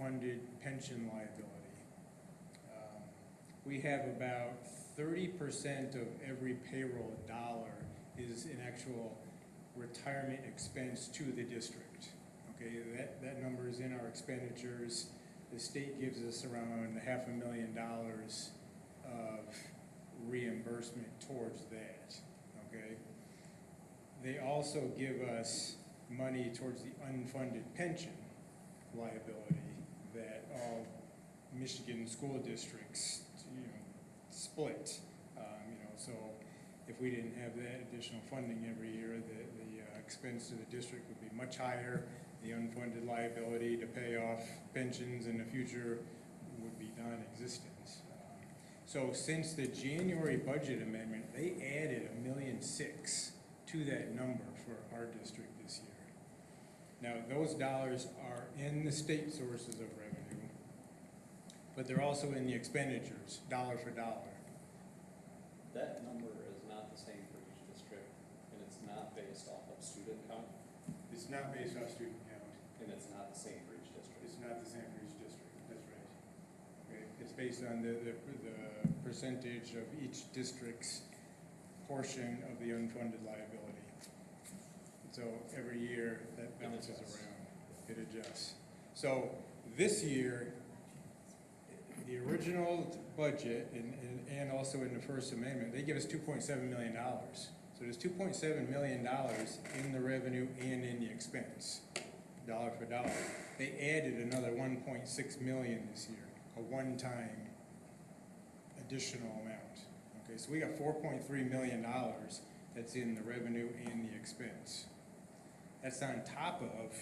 unfunded pension liability. We have about 30% of every payroll dollar is an actual retirement expense to the district. Okay, that number is in our expenditures. The state gives us around $500,000 of reimbursement towards that. Okay, they also give us money towards the unfunded pension liability that all Michigan school districts, split. So if we didn't have that additional funding every year, the expense to the district would be much higher. The unfunded liability to pay off pensions in the future would be non-existent. So since the January budget amendment, they added $1.6 million to that number for our district this year. Now, those dollars are in the state sources of revenue, but they're also in the expenditures, dollar for dollar. That number is not the same for each district, and it's not based off of student count, It's not based off student count. and it's not the same for each district. It's not the same for each district, that's right. Okay. It's based on the percentage of each district's portion of the unfunded liability. So every year that bounces around, it adjusts. So this year, the original budget and also in the First Amendment, they give us $2.7 million. So there's $2.7 million in the revenue and in the expense, dollar for dollar. They added another $1.6 million this year, a one-time additional amount. Okay, so we got $4.3 million that's in the revenue and the expense. That's on top of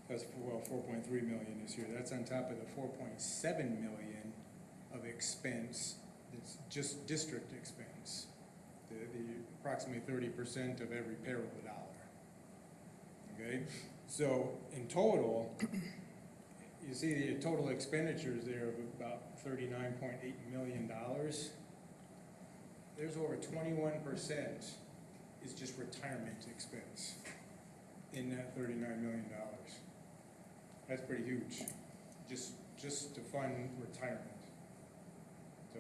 that's 4.3 million this year. That's on top of the 4.7 million of expense that's just district expense. The approximately 30% of every payroll dollar. Okay, so in total, you see the total expenditures there of about $39.8 million. There's over 21% is just retirement expense in that $39 million. That's pretty huge, just to fund retirement. So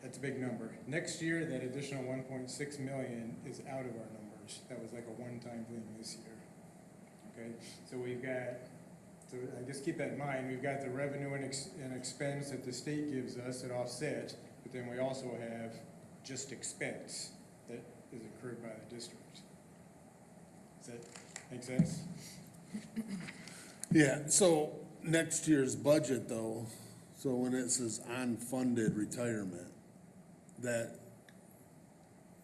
that's a big number. Next year, that additional 1.6 million is out of our numbers. That was like a one-time thing this year. Okay, so we've got, so I just keep that in mind, we've got the revenue and expense that the state gives us that offset, but then we also have just expense that is incurred by the district. Does that make sense? Yeah, so next year's budget though, so when it says unfunded retirement, that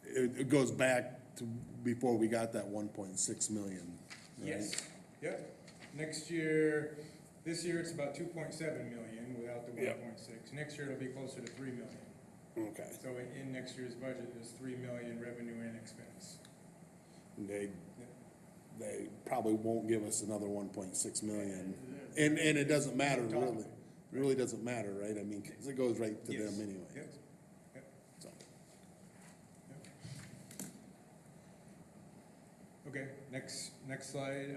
it goes back to before we got that 1.6 million, right? Yes, yep. Next year, this year it's about 2.7 million without the 1.6. Yep. Next year it'll be closer to 3 million. Okay. So in next year's budget, there's 3 million revenue and expense. They probably won't give us another 1.6 million. And it doesn't matter really. It really doesn't matter, right? I mean, 'cause it goes right to them anyway. Yes. Yep. So. Yep. Okay, next slide.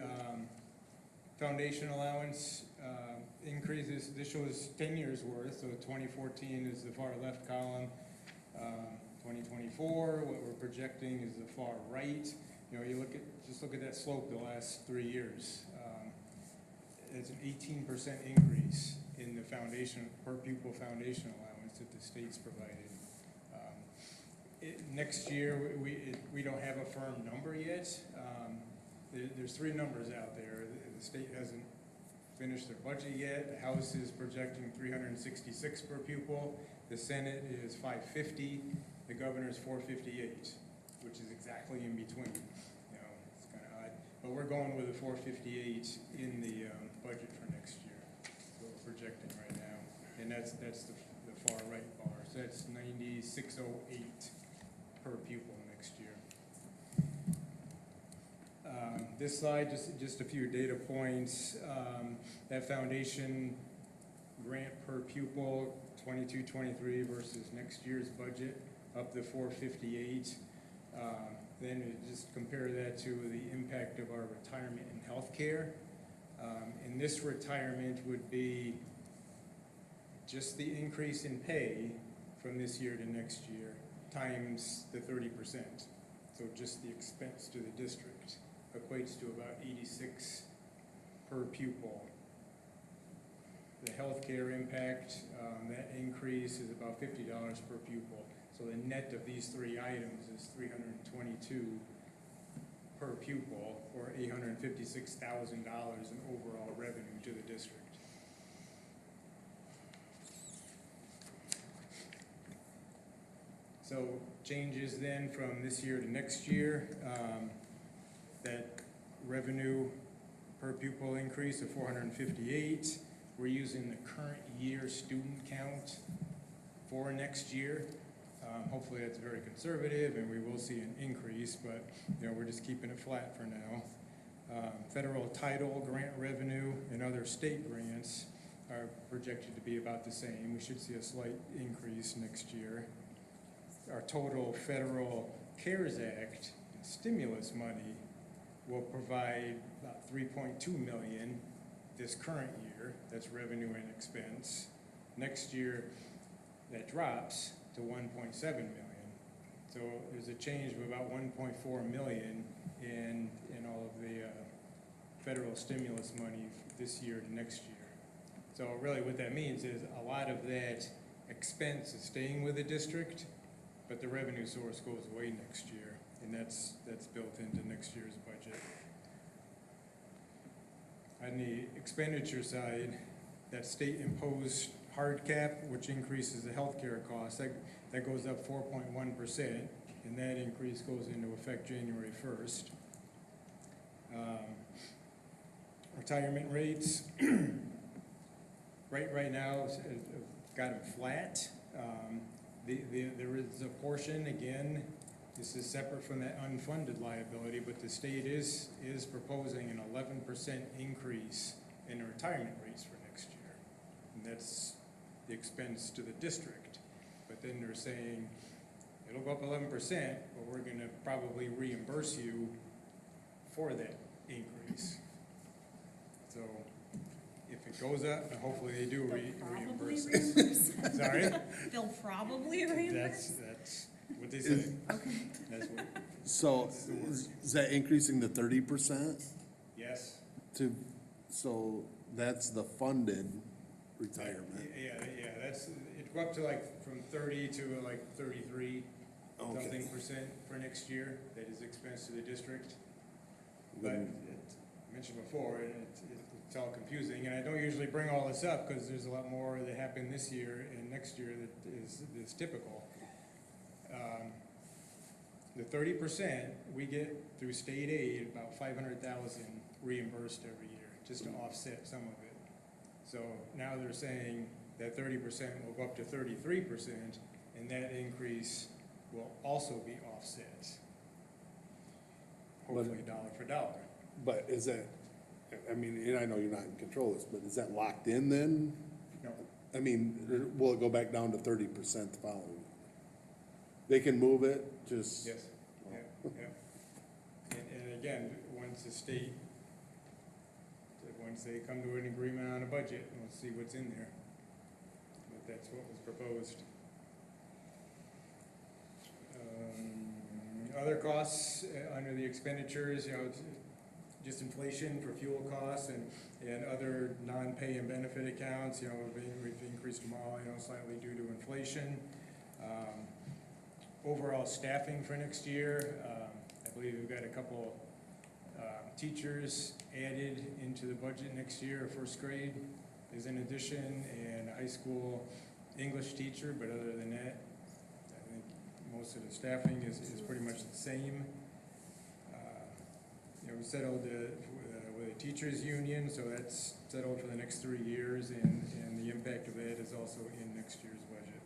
Foundation allowance increases. This shows 10 years worth. So 2014 is the far left column. 2024, what we're projecting is the far right. You just look at that slope the last 3 years. It's an 18% increase in the foundation per pupil foundation allowance that the state's provided. Next year, we don't have a firm number yet. There's 3 numbers out there. The state hasn't finished their budget yet. The House is projecting 366 per pupil. The Senate is 550. The governor is 458, which is exactly in between. It's kind of odd. But we're going with a 458 in the budget for next year. So we're projecting right now. And that's the far right bar. So that's 9608 per pupil next year. This slide, just a few data points. That foundation grant per pupil, 22-23 versus next year's budget, up to 458. Then just compare that to the impact of our retirement and health care. And this retirement would be just the increase in pay from this year to next year times the 30%. So just the expense to the district equates to about 86 per pupil. The healthcare impact, that increase is about $50 per pupil. So the net of these three items is $322 per pupil, or $856,000 in overall revenue to the district. So changes then from this year to next year, that revenue per pupil increase of 458. We're using the current year student count for next year. Hopefully that's very conservative and we will see an increase, but we're just keeping it flat for now. Federal title grant revenue and other state grants are projected to be about the same. We should see a slight increase next year. Our total federal CARES Act stimulus money will provide about $3.2 million this current year. That's revenue and expense. Next year, that drops to $1.7 million. So there's a change of about $1.4 million in all of the federal stimulus money this year to next year. So really what that means is a lot of that expense is staying with the district, but the revenue source goes away next year, and that's built into next year's budget. On the expenditure side, that state imposed hard cap, which increases the healthcare costs, that goes up 4.1%, and that increase goes into effect January 1st. Retirement rates, right now, got them flat. There is a portion, again, this is separate from that unfunded liability, but the state is proposing an 11% increase in the retirement rates for next year. And that's the expense to the district. But then they're saying, it'll go up 11%, but we're gonna probably reimburse you for that increase. So if it goes up, and hopefully they do reimburse us. Sorry? They'll probably reimburse? That's what they say. Okay. That's what, So is that increasing to 30% yes. so that's the funded retirement? Yeah, that's, it go up to like from 30 to like 33 something percent for next year. That is expense to the district. But I mentioned before, it's all confusing, and I don't usually bring all this up because there's a lot more that happened this year and next year that is typical. The 30% we get through state aid, about 500,000 reimbursed every year, just to offset some of it. So now they're saying that 30% will go up to 33%, and that increase will also be offset. Hopefully dollar for dollar. But is that, I mean, and I know you're not in control of this, but is that locked in then? No. I mean, will it go back down to 30% the following year? They can move it, just? Yes, yeah. And again, once they come to an agreement on a budget, we'll see what's in there. But that's what was proposed. Other costs under the expenditures, it's just inflation for fuel costs and other non-pay and benefit accounts, we've increased them all, slightly due to inflation. Overall staffing for next year, I believe we've got a couple teachers added into the budget next year. First grade is in addition, and a high school English teacher, but other than that, I think most of the staffing is pretty much the same. We settled with a teachers union, so that's settled for the next 3 years, and the impact of that is also in next year's budget.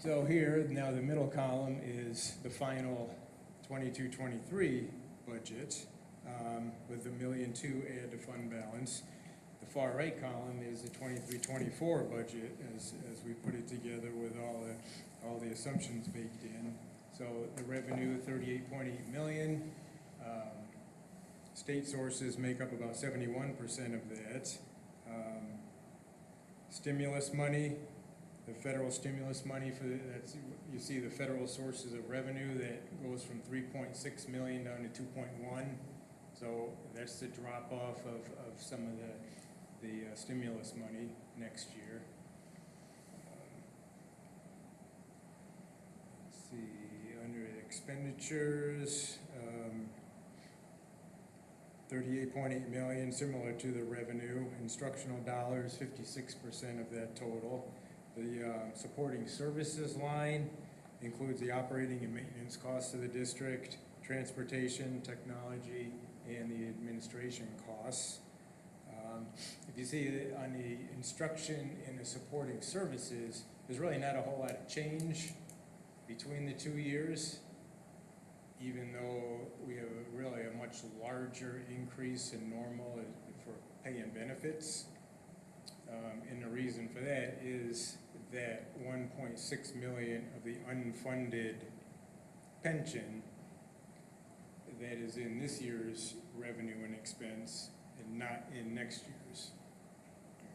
So here, now the middle column is the final 22-23 budget with the $1.2 million add to fund balance. The far right column is the 23-24 budget as we put it together with all the assumptions baked in. So the revenue, 38.8 million. State sources make up about 71% of that. Stimulus money, the federal stimulus money for, that's, you see the federal sources of revenue that goes from 3.6 million down to 2.1. So that's the drop off of some of the stimulus money next year. Let's see, under expenditures, 38.8 million, similar to the revenue. Instructional dollars, 56% of that total. The supporting services line includes the operating and maintenance costs of the district, transportation, technology, and the administration costs. If you see that on the instruction and the supporting services, there's really not a whole lot of change between the 2 years, even though we have really a much larger increase in normal for pay and benefits. And the reason for that is that 1.6 million of the unfunded pension that is in this year's revenue and expense and not in next year's.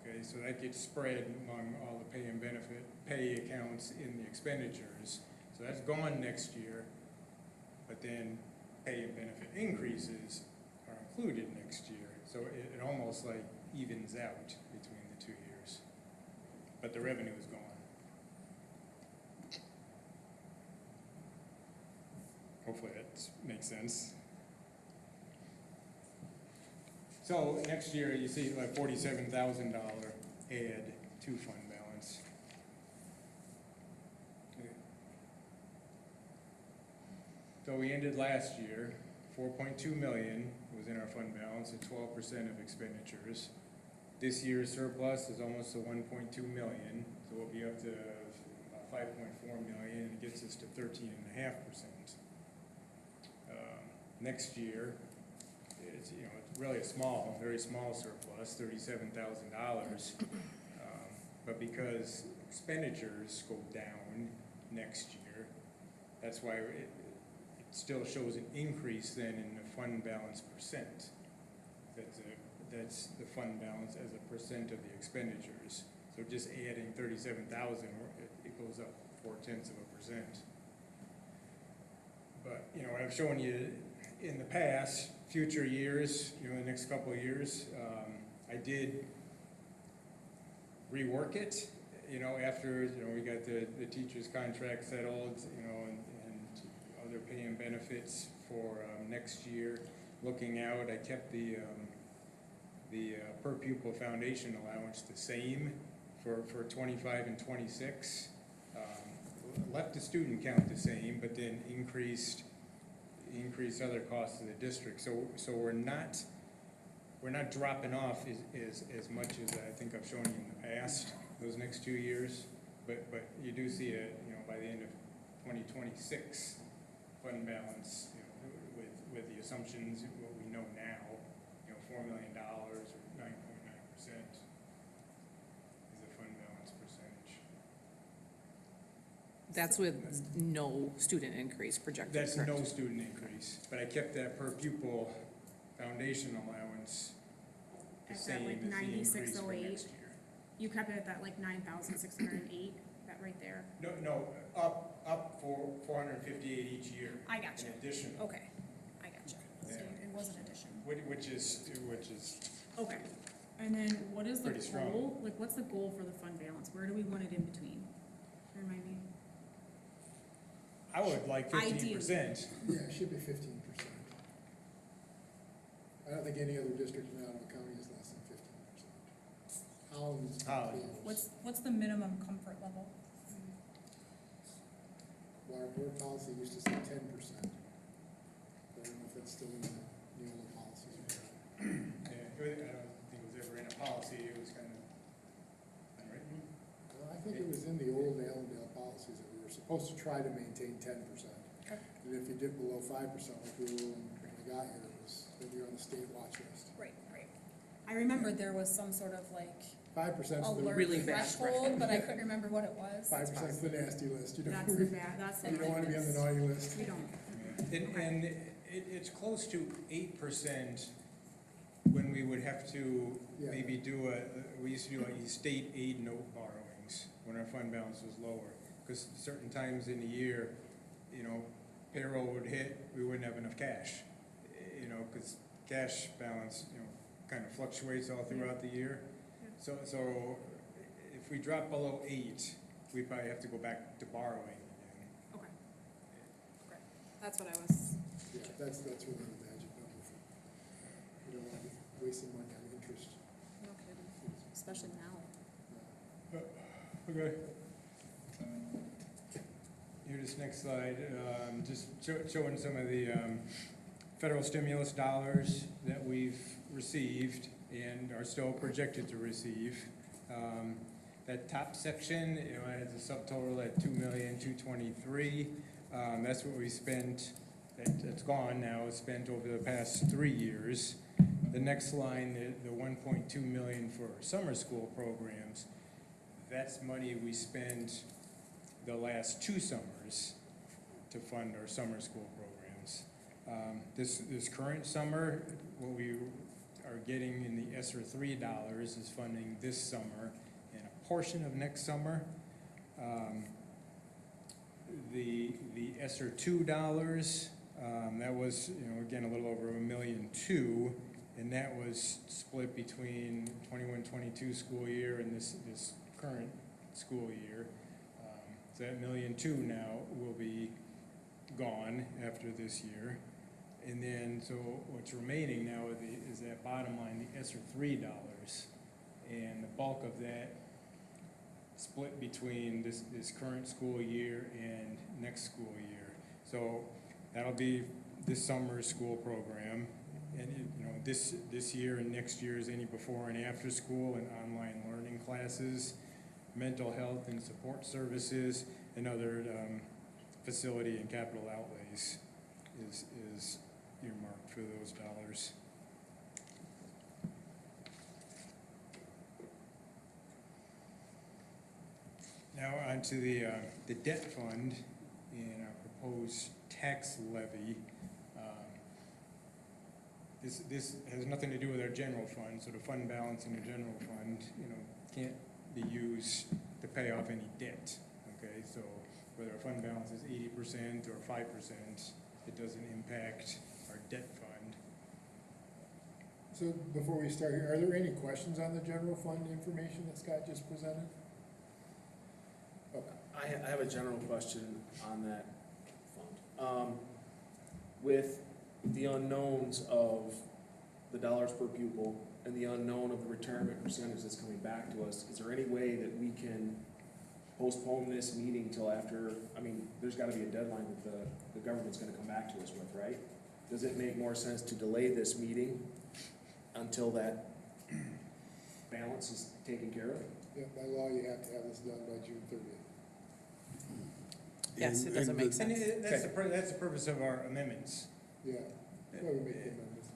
Okay, so that gets spread among all the pay and benefit, pay accounts in the expenditures. So that's gone next year, but then pay and benefit increases are included next year. So it almost like evens out between the 2 years, but the revenue is gone. Hopefully that makes sense. So next year, you see like $47,000 add to fund balance. So we ended last year, 4.2 million was in our fund balance at 12% of expenditures. This year's surplus is almost to 1.2 million, so we'll be up to 5.4 million, and it gets us to 13.5%. Next year, it's, you know, it's really a small, very small surplus, $37,000. But because expenditures go down next year, that's why it still shows an increase then in the fund balance percent. That's the fund balance as a percent of the expenditures. So just adding 37,000, it goes up 0.4%. But, you know, I've shown you in the past, future years, you know, the next couple of years, I did rework it, you know, after, you know, we got the teacher's contract settled, you know, and other pay and benefits for next year. Looking out, I kept the per pupil foundation allowance the same for 25 and 26. Left the student count the same, but then increased other costs of the district. So we're not dropping off as much as I think I've shown you in the past, those next 2 years. But you do see it, you know, by the end of 2026, fund balance, you know, with the assumptions of what we know now, you know, $4 million or 9.9% is the fund balance percentage. That's with no student increase projected, That's correct? no student increase, but I kept that per pupil foundation allowance the At that, same like, as the increase for 9608. next year. You kept it at that like 9,608, that right there. No, up for 458 each year. I gotcha. In addition. Okay, I gotcha. So Yeah. it was an addition. Which is Okay. And then what is the Pretty strong. goal? Like, what's the goal for the fund balance? Where do we want it in between? Remind me. I would like 15%. Yeah, it should be 15%. I don't think any other district in Ottawa County is less than 15%. Holland's Holland. close. What's the minimum comfort level? Our board policy used to say 10%. I don't know if that's still in the new policies. Yeah, I don't think it was ever in a policy, it was kind of unwritten. Well, I think it was in the old Allendale policies that we were supposed to try to maintain 10%. Okay. And if you did below 5%, like we were when we got here, it was, then you're on the state watch list. Right. I remember there was some sort of like 5%'s the, Alert Really bad threshold, but I couldn't remember what it was. 5%'s the nasty list, you That's the don't, bad, that's the you don't wanna be on the naughty list. We don't. And it's close to 8% when we would have to Yeah. maybe do we used to do like state aid note borrowings when our fund balance was lower. Because certain times in the year, payroll would hit, we wouldn't have enough cash. Because cash balance, kind of fluctuates all throughout the year. So if we drop below 8, we probably have to go back to borrowing again. Okay. Okay. That's what I was. Yeah, that's really the magic number for, you don't wanna be wasting money on interest. No kidding. Especially now. Okay. Here, this next slide, just showing some of the federal stimulus dollars that we've received and are still projected to receive. That top section, has a subtotal at $2,223,000. That's what we spent. That's gone now. It's spent over the past 3 years. The next line, the $1.2 million for summer school programs. That's money we spent the last 2 summers to fund our summer school programs. This current summer, what we are getting in the ESSER $3 is funding this summer and a portion of next summer. The ESSER $2, that was, again, a little over $1.2 million, and that was split between 21-22 school year and this current school year. So that $1.2 million now will be gone after this year. And then, so what's remaining now is that bottom line, the ESSER $3, and the bulk of that split between this current school year and next school year. So that'll be this summer's school program, and this year and next year's any before and after school and online learning classes, mental health and support services, and other facility and capital outlays is earmarked for those dollars. Now on to the debt fund and our proposed tax levy. This has nothing to do with our general fund, so the fund balance in the general fund, can't be used to pay off any debt, okay? So whether our fund balance is 80% or 5%, it doesn't impact our debt fund. So before we start here, are there any questions on the general fund information that Scott just presented? Okay. I have a general question on that fund. With the unknowns of the dollars per pupil and the unknown of the retirement percentage that's coming back to us, is there any way that we can postpone this meeting till after, there's gotta be a deadline that the government's gonna come back to us with, right? Does it make more sense to delay this meeting until that balance is taken care of? Yeah, by law, you have to have this done by June 30th. Yes, it doesn't make sense. And that's the purpose of our amendments. Yeah, that's why we make the amendments.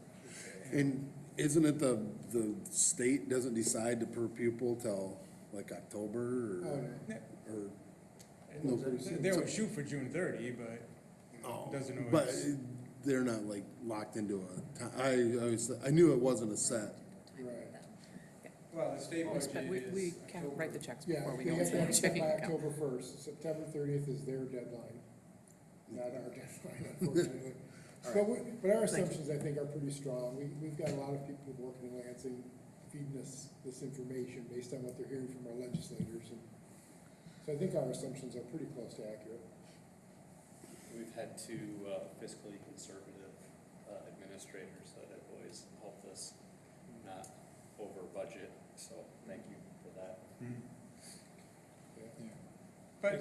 And isn't it the state doesn't decide the per pupil till like October Oh, or, no. or No, pretty soon. They would shoot for June 30, but oh, doesn't always. but they're not like locked into a time. I knew it wasn't a set. Right. Well, the state budget We is can October. write the checks Yeah, before we they go have into to the have it done checking by account. October 1st. September 30th is their deadline, not our deadline, unfortunately. But our assumptions, I think, are pretty strong. We've got a lot of people working in Lansing feeding us this information based on what they're hearing from our legislators. And so I think our assumptions are pretty close to accurate. We've had two fiscally conservative administrators that have always helped us not over budget, so thank you for that. Mhm. Yeah. Yeah. But,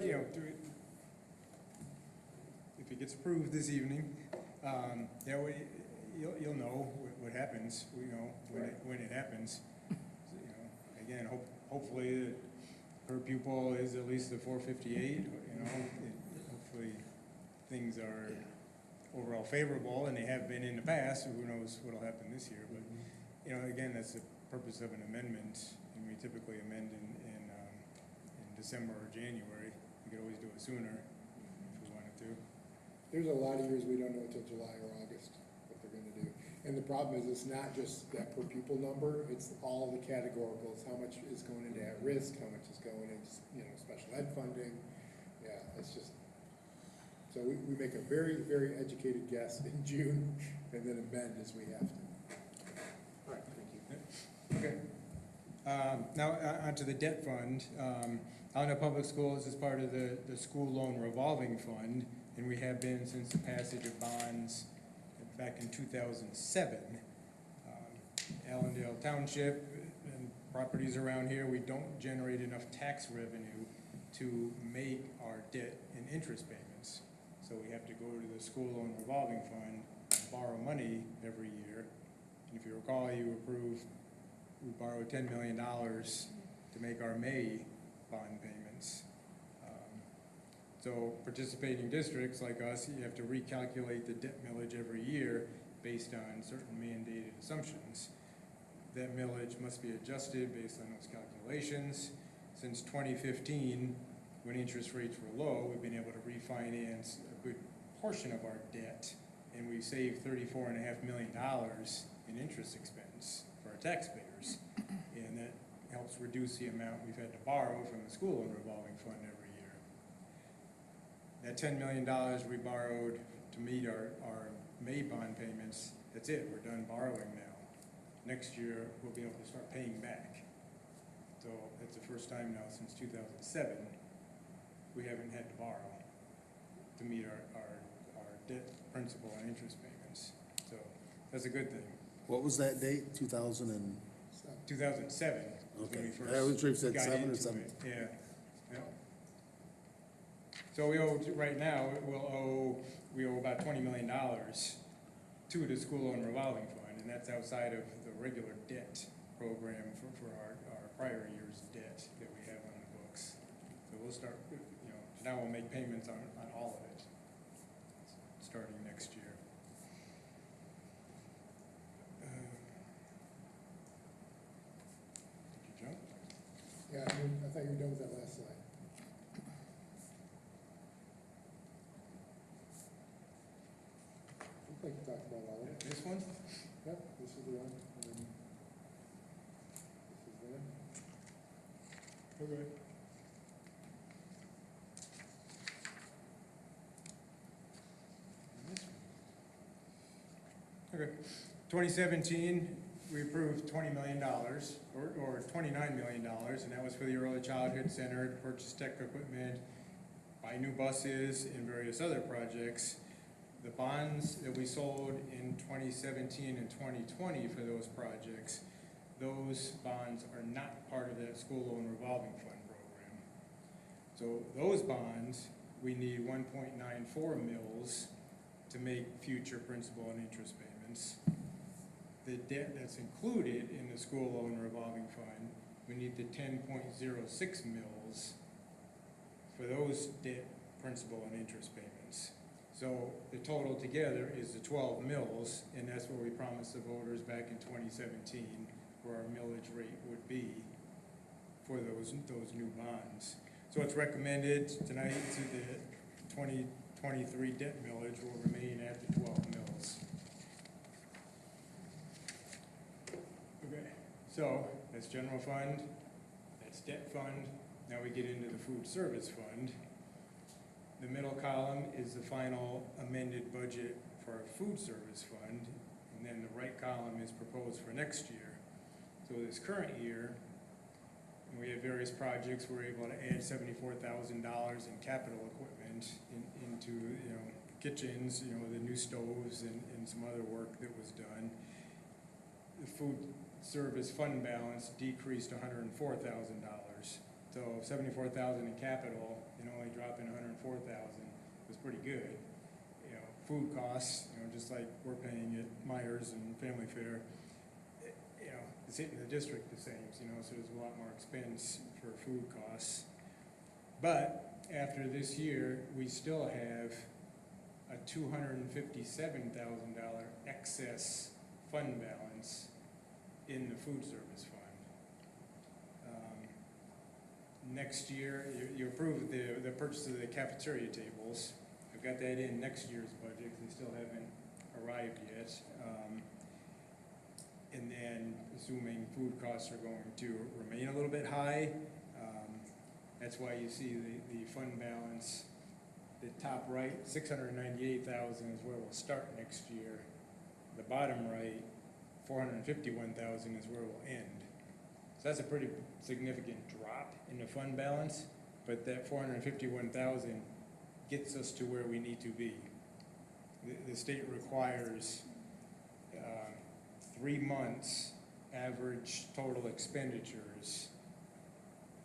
if it gets approved this evening, that way, you'll know what happens, when it happens. So, again, hopefully, the per pupil is at least the 458, hopefully, things are overall favorable, and they have been in the past, so who knows what'll happen this year, but, again, that's the purpose of an amendment, and we typically amend in December or January. We could always do it sooner if we wanted to. There's a lot of years we don't know until July or August what they're gonna do. And the problem is, it's not just that per pupil number, it's all the categoricals, how much is going into at-risk, how much is going into, special ed funding. Yeah, it's just, so we make a very, very educated guess in June, and then amend as we have to. All right, thank you. Okay. Now, onto the debt fund. Allentown Public Schools is part of the school loan revolving fund, and we have been since the passage of bonds back in 2007. Allendale Township and properties around here, we don't generate enough tax revenue to make our debt and interest payments. So we have to go to the school loan revolving fund, borrow money every year. And if you recall, we borrowed $10 million to make our May bond payments. So participating districts like us, you have to recalculate the debt millage every year based on certain mandated assumptions. That millage must be adjusted based on those calculations. Since 2015, when interest rates were low, we've been able to refinance a good portion of our debt, and we've saved $34.5 million in interest expense for our taxpayers. And that helps reduce the amount we've had to borrow from the school loan revolving fund every year. That $10 million we borrowed to meet our May bond payments, that's it, we're done borrowing now. Next year, we'll be able to start paying back. So that's the first time now since 2007, we haven't had to borrow to meet our debt, principal, and interest payments. So that's a good thing. What was that date, 2000 and? 2007 was when we Okay. first I was sure you said got 7 or into something. it. Yeah. So we owe, right now, we owe about $20 million to the school loan revolving fund, and that's outside of the regular debt program for our prior year's debt that we have on the books. So we'll start, now we'll make payments on all of it, starting next year. Did you jump? Yeah, I thought you were done with that last slide. Looks like you talked about all of it. This one? Yep, this is the one, and then this is the one. Okay. Okay, 2017, we approved $20 million, or $29 million, and that was for the Early Childhood Center to purchase tech equipment, buy new buses, and various other projects. The bonds that we sold in 2017 and 2020 for those projects, those bonds are not part of that school loan revolving fund program. So those bonds, we need 1.94 mils to make future principal and interest payments. The debt that's included in the school loan revolving fund, we need the 10.06 mils for those debt, principal, and interest payments. So the total together is the 12 mils, and that's what we promised the voters back in 2017, where our millage rate would be for those new bonds. So it's recommended tonight to the 2023 debt millage will remain at the 12 mils. Okay, so that's general fund, that's debt fund. Now we get into the food service fund. The middle column is the final amended budget for our food service fund, and then the right column is proposed for next year. So this current year, we have various projects, we're able to add $74,000 in capital equipment into, kitchens, the new stoves and some other work that was done. The food service fund balance decreased to $104,000. So $74,000 in capital and only dropping $104,000 was pretty good. Food costs, just like we're paying at Myers and Family Fare, it's hitting the district the same, so there's a lot more expense for food costs. But after this year, we still have a $257,000 excess fund balance in the food service fund. next year, you approved the purchase of the cafeteria tables. I've got that in next year's budget, because they still haven't arrived yet. And then assuming food costs are going to remain a little bit high, that's why you see the fund balance, the top right, 698,000 is where we'll start next year. The bottom right, 451,000 is where we'll end. So that's a pretty significant drop in the fund balance, but that 451,000 gets us to where we need to be. The state requires 3 months average total expenditures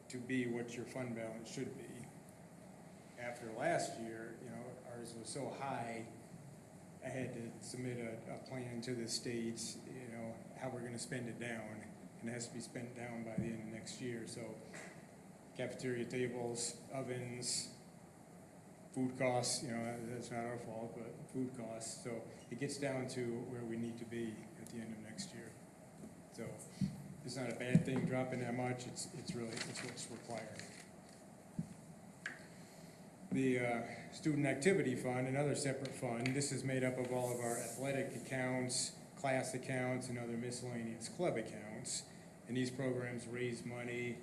to be what your fund balance should be. After last year, ours was so high, I had to submit a plan to the states, how we're gonna spend it down, and it has to be spent down by the end of next year. So cafeteria tables, ovens, food costs, that's not our fault, but food costs. So it gets down to where we need to be at the end of next year. So it's not a bad thing dropping that much, it's what's required. The Student Activity Fund, another separate fund, this is made up of all of our athletic accounts, class accounts, and other miscellaneous club accounts. And these programs raise money,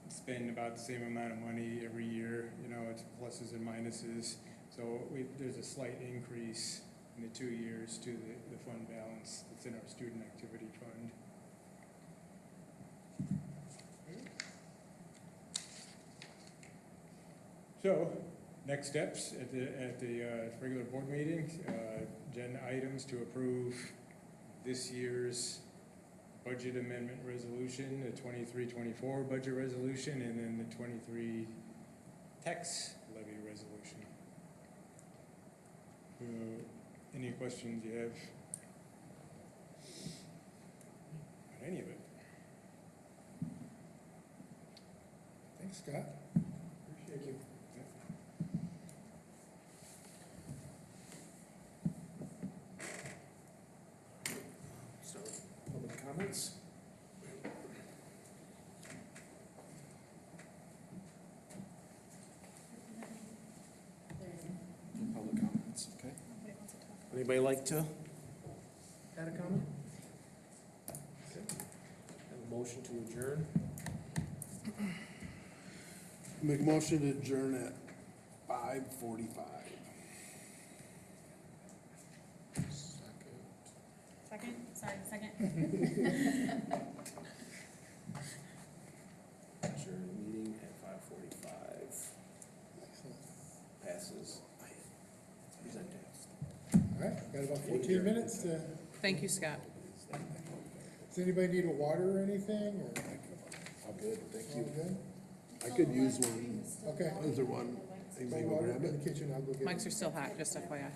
spend about the same amount of money every year, it's pluses and minuses. So there's a slight increase in the 2 years to the fund balance that's in our Student Activity Fund. So, next steps at the regular board meeting, agenda items to approve this year's budget amendment resolution, the 23-24 budget resolution, and then the 23 tax levy resolution. Any questions you have on any of it? Thanks, Scott. Appreciate you. So, public comments? No public comments, okay. Anybody like to add a comment? Okay. Have a motion to adjourn? Make a motion to adjourn at 5:45. Second. Adjourn meeting at 5:45. Passes. Present task. All right, got about 14 minutes to, Thank you, Scott. does anybody need a water or anything, or All good, thank all you. good? I could use one. Okay. Is there one? Anybody go Water grab in it? the kitchen, I'll go get it. Mics are still hot, just FYI,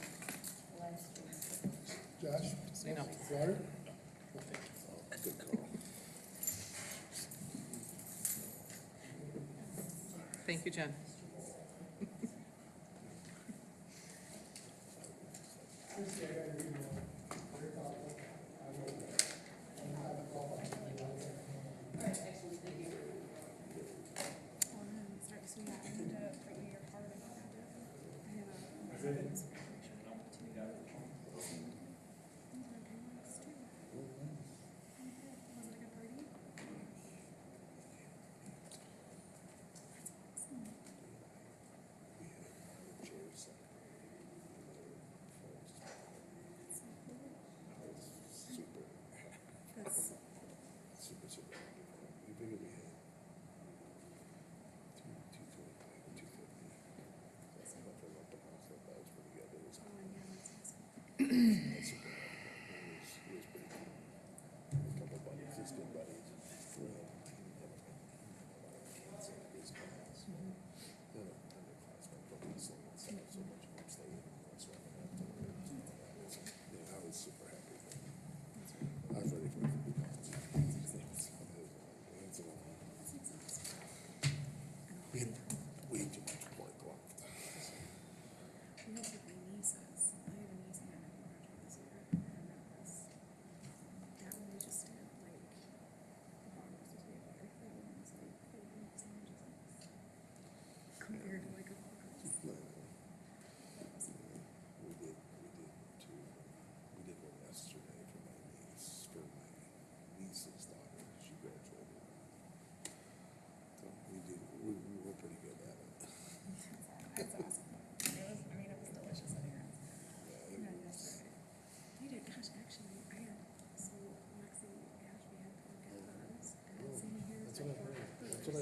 Josh, so you know. water? Good call. Thank you, Jen. Super.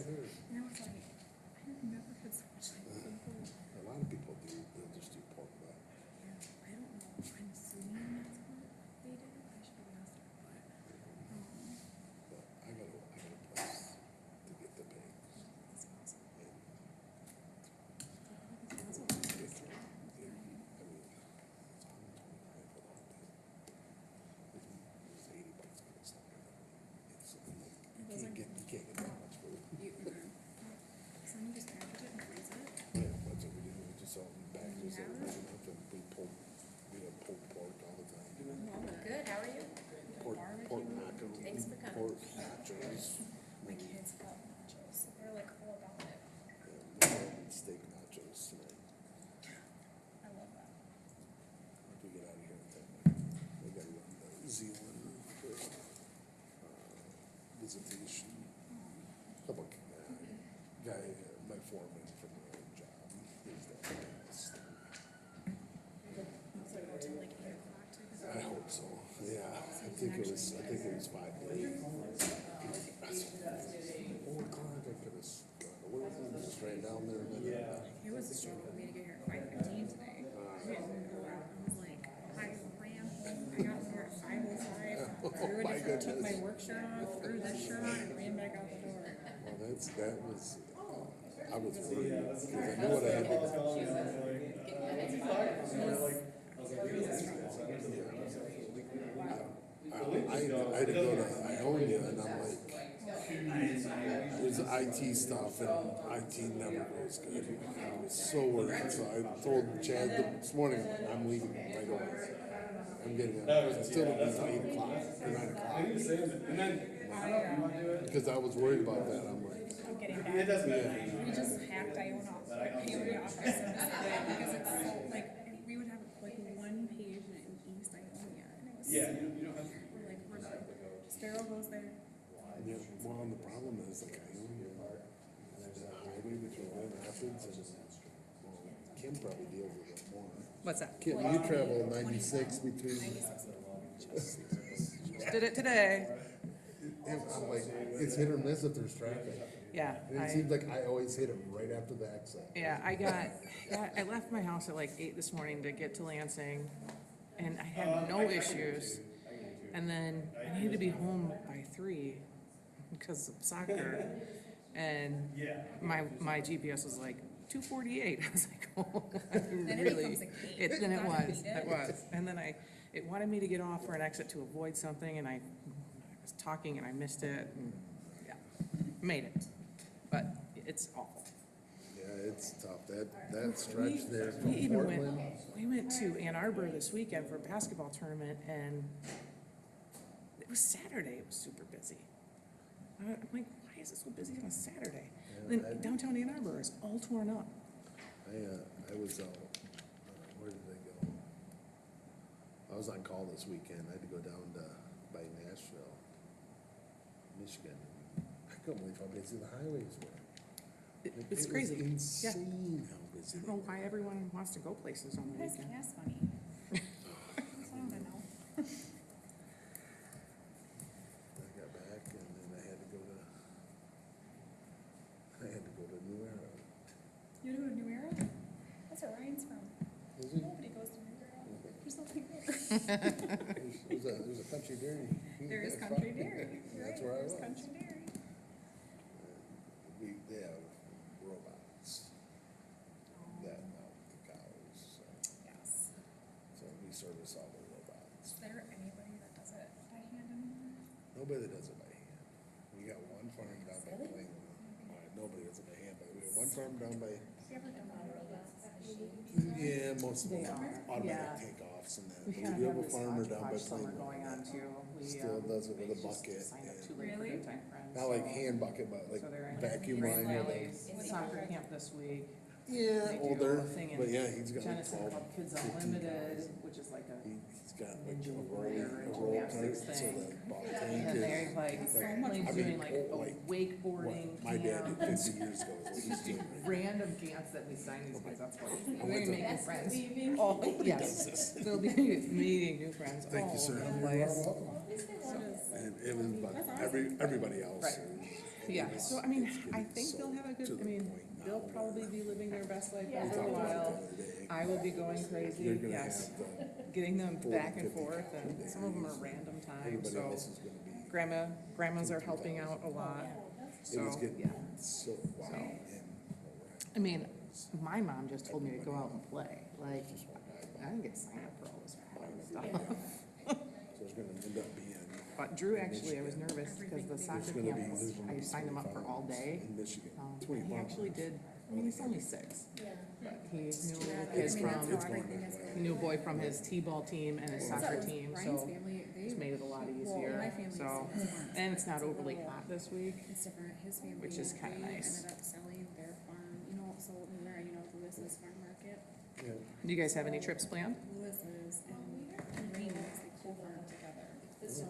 heard. And I was like, I've never had so much like pulled pork. A lot of people do, they'll just do pork butt. Yeah, I don't know, I'm assuming that's what they did, I should have asked her, but, But I got a place to get the pay. that's awesome. And That's what I I mean, was it's saying. $125 for the whole thing. It's $80 for the stuff. It's like, Those are- you can't get that much food. So you just package it and freeze it? Yeah, that's what we do, we just sell them packages Yeah. that are big enough and we have pulled pork all the time. Good, how are you? Pork nacho, Thanks for coming. pork nachos, My kids love nachos, so they're like all about it. and steak nachos tonight. I love that. If we get out of here in 10 minutes, we gotta run the Zealand for, visitation. Couple, guy, my foreman from my old job, he's that best. So go till like 8 o'clock type of I thing? hope so, yeah, I think it was 5 days. 4 o'clock, I could have gone to work, and just ran down there and then. It was a struggle for me to get here at 5:15 today. I didn't know, I was like, I ran home, I got here at 5:05, threw my a different, took my goodness. work shirt off, threw this shirt on, and ran back out the door. Well, that was, I was worried, because I knew what I had to do. I had to go to Ionia, and I'm like, there's IT stuff, and IT never goes good. I was so worried, so I told Chad this morning, I'm leaving right away. I'm getting out, because I still don't know until 8 o'clock, or 9 o'clock. Because I was worried about that, I'm like, I'm getting back. We just hacked Iona off, Iona office because it's so, like, we would have like one page in East Ionia, and it was so, we're like, we're done. Sparrow goes there. yeah, well, and the problem is, like, Ionia, the highway between Grand Rapids and, well, Kim probably deals with it more. What's that? Kim, you travel 96 between, Did it today. I'm like, it's hit or miss if there's traffic. Yeah, And it seems like I always hit it right after the exit. I left my house at like 8 this morning to get to Lansing, and I had no issues. And then I needed to be home by 3 because of soccer. And my GPS was like 2:48. I was like, oh, Then it really? becomes a gate. Then it Gotta was, beat it. it was. And then it wanted me to get off for an exit to avoid something, and I was talking and I missed it. And yeah, made it, but it's awful. Yeah, it's tough. That stretch there We from even went, Portland. we went to Ann Arbor this weekend for a basketball tournament, and it was Saturday, it was super busy. I'm like, why is it so busy on a Saturday? Yeah, Then downtown Ann Arbor is all torn up. I was out, where did I go? I was on call this weekend. I had to go down by Nashville, Michigan. I couldn't believe how busy the highways were. It's It was crazy. Yeah. insane how I busy. don't know why everyone wants to go places on the Why is weekend. gas money? That's what I wanna know. I got back and then I had to go to New Era. You go to New Era? That's where Ryan's from. Is it? Nobody goes to New Era. There's nothing there. There's a country dairy. There is Country Dairy. That's Right, where I there's was. Country Dairy. They have robots that milk the cows, Yes. so we service all the robots. Is there anybody that does it by hand anymore? Nobody that does it by hand. We got one farm down by Plain. Nobody does it by hand, but we have one farm down by, Have you ever done one of those? yeah, most of They them are, automatic yeah. takeoffs and that. We But kind we do of have have a this farmer down by hodgepodge summer Plain. going on too. We, Still does it with a just bucket Signed up and- too late for Really? good time friends. Not like so- hand bucket, but like So they're in vacuum Grand line. Valley's soccer camp this week. Yeah, They do older, a thing in but yeah, he's got like Genesis 12, called Kids 15 Unlimited, guys. which is like a, He's got like Ninja a warrior and roll cart, gymnastics so thing. the ball and tank then they're is. like, like I doing mean, like like, a wakeboarding what my dad camp. did 50 years ago. is what he's Just do doing right now. random camps that we sign these kids up for. I We're went to- making friends. Oh, yes. They'll be meeting new friends all Thank you, sir. over the You're place. welcome. And it was about everybody else. Right. Yeah, so I mean, I think they'll have a to good, the I mean, point now they'll where- probably be living their best life We for a talked about it while. the other day. I will be going They're crazy, gonna yes. have the, Getting them 40, back and 50 forth, and people some of them are there. random times, Everybody so else is gonna be, grandmas are helping out a lot. it was So, getting yeah. so wild and I mean, my mom just told me to go out and play, like, I didn't get signed up for all this stuff. so it's gonna end up being. But Drew, actually, I was nervous because the soccer There's gonna camp, be- I signed him up for all day. In Michigan, And he 25. actually did, I mean, he's only 6, but he knew Yeah, the I kids mean, that's from, how everything is he knew a boy from his T-ball team and his soccer team, Brian's so family, just they, made it a lot well, easier, my family's so. farm. And it's not overly hot this week. It's different, his family. Which is kinda they nice. Ended up selling their farm, you know, so where, you know, Lewis's farm market, Yeah. Do you guys have any trips planned? Lewis's and Raymond's, they co-farm together. So,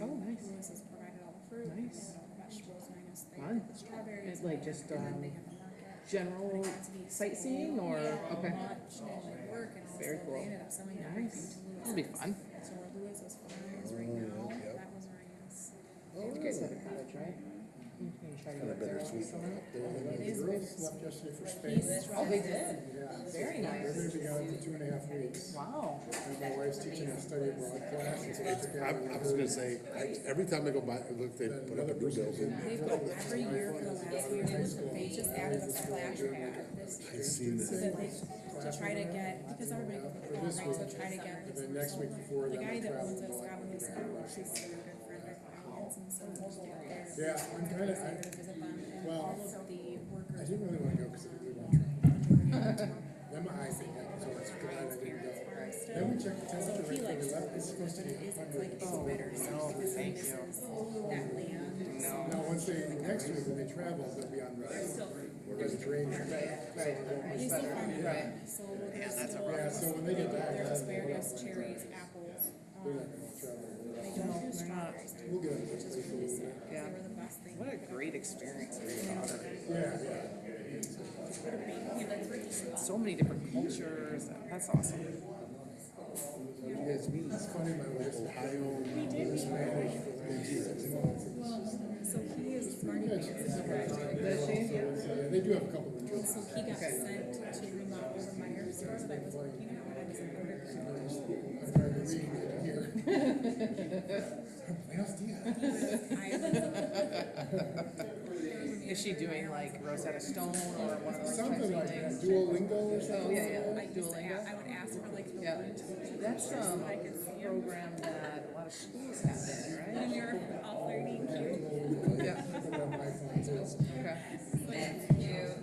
Oh, nice. Lewis has provided all the fruit, Nice. and all the vegetables, minus they Fun. have the strawberries. It's like just, and then they have the market. General Got to be sightseeing or, yeah, okay, lunch and like work and all, Very so cool. they ended up selling Nice. everything to Lewis. that'll be fun. So where Lewis's farm is right now, yep. that was Ryan's. You guys have a cottage, right? You can try to Kind go of there bittersweet this summer. up there. It is The girls bittersweet. left yesterday for Spain. Oh, they did? Yeah. Very They're nice. gonna be gone for 2.5 weeks. Wow. And my wife's teaching a study abroad class, and so they took I was gonna say, every time I go by, look, they put up a new building. They've done every year for the last few years, they just added a splash pad this I've year. seen So that. that they, to try to get, because everybody goes to right, so try to get. And then next week before The them, guy they that travel owns to it, go Scott out. Lewis, she's a good friend of Ryan's, and so we'll get there. Yeah, I'm kinda, There to visit them, and well, all of the I workers. didn't really wanna go because I really want to try. Them eyes thing, so it's glad I didn't go. Then we checked the temperature So he right likes before we it, left, it's supposed to but be it is, it's 100. like, it's bitter, so because he misses that land. Now, once they, next week when they travel, they'll be on the Mediterranean. He's still farming, Right. so there's still, Yeah, so when they get back, there's they're asparagus, cherries, apples, not gonna travel. they don't do strawberries, too, We'll get them. which is really sick, Yeah. they were the best thing. What a great experience for your daughter. Yeah. So many different cultures, that's awesome. You guys meet It's funny, my wife's Ohio. Spanish for Well, so he is Barney Bears, he graduated. Does she? Yeah, they do have a couple of jokes. So he got sent to remodel the Meyer store that I was working at when I was in undergrad. I'm trying to read it here. Buenos dias. Is she doing like Rosetta Stone or one of those types Something of like things? Duolingo or Oh, something. yeah, yeah, I used to Duolingo. I would ask for like the Yeah, word. that's a program that a lot of schools have there, right? When you're all flirty and cute. Yeah, Put it on my phone too. okay. Thank you.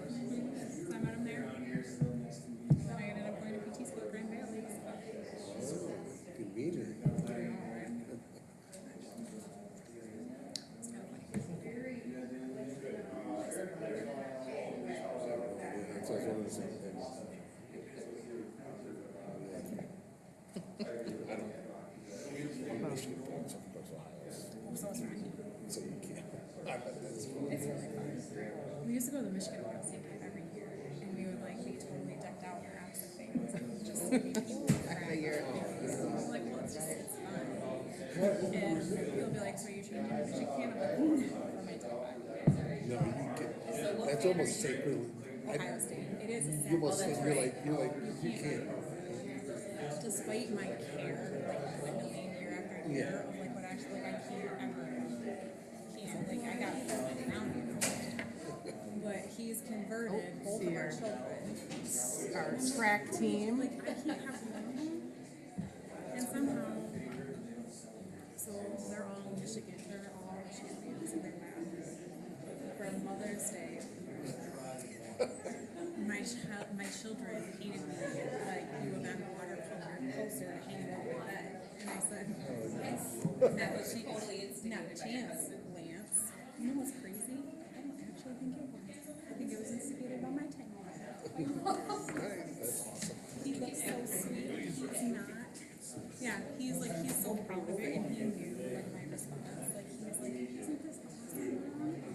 So I met him there. Then I ended up going to PT school at Grand Valley. So. Good meeting her. It's kind of funny. That's what I was wondering the same thing. Michigan, some parts of Ohio, So it's fun. so you can't. I bet that's fun. It's really fun. We used to go to the Michigan Ohio State game every year, and we would like be totally decked out in our outfit things, and just be people Actually, you're, like, well, it's just it's fun. And he'll be like, so you're changing to Michigan? I'm like, for my dog. No, you can, that's almost sacred. Ohio State. It is a You sad. almost think, you're like, you can't. Despite my care, like dwindling year after year of like what actually like I can't ever can't like I got falling around, you know. But he's converted both of our children. our track team. Like I can't have one of them. And somehow so they're all Michigan, they're all Michigan fans and they're mad. For Mother's Day. My children painted me like you have on a watercolor poster hanging over my bed. And I said, that was she not a chance, Lance. You know what's crazy? I don't actually think it was. I think it was instigated by my 10-year-old. That's awesome. He looks so sweet. He's not. Yeah, he's so proud of it, and he knew like my response. Like he was like, "Isn't this awesome?"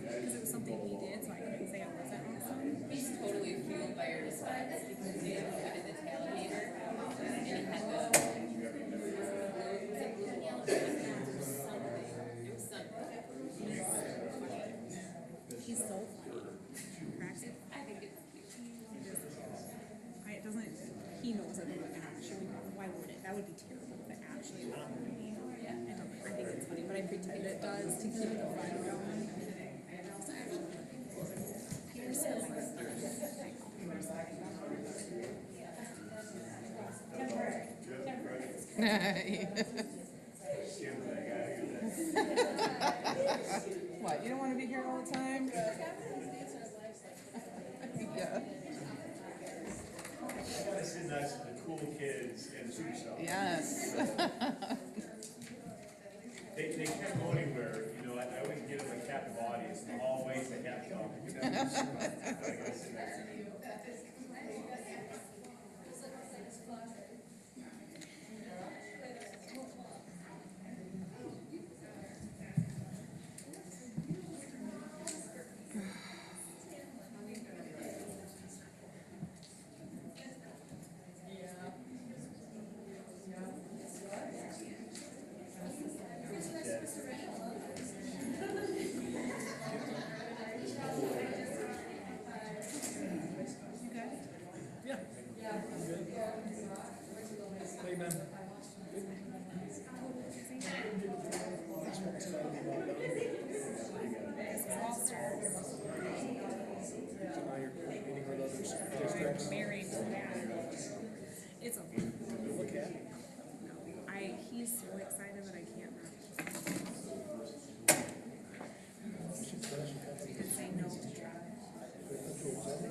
Because it was something he did, so I couldn't say it wasn't awesome. He's totally fueled by your response because he had the tailgater and he had the. It was something. He's so funny. Cracks it. I think it's cute. It doesn't. He knows it would actually. Why would it? That would be terrible if it actually bothered me. Yeah. I think it's funny, but I pretend it does to keep the fun going. And also actually. Here's What, you don't wanna be here all the time? Yeah. Sitting next to the cool kids and the super stuff. Yes. They can't go anywhere, you know, I always give them a captive audience, in the hallways, they have to talk. married to that. It's okay. He's so excited that I can't not. He did say no to try.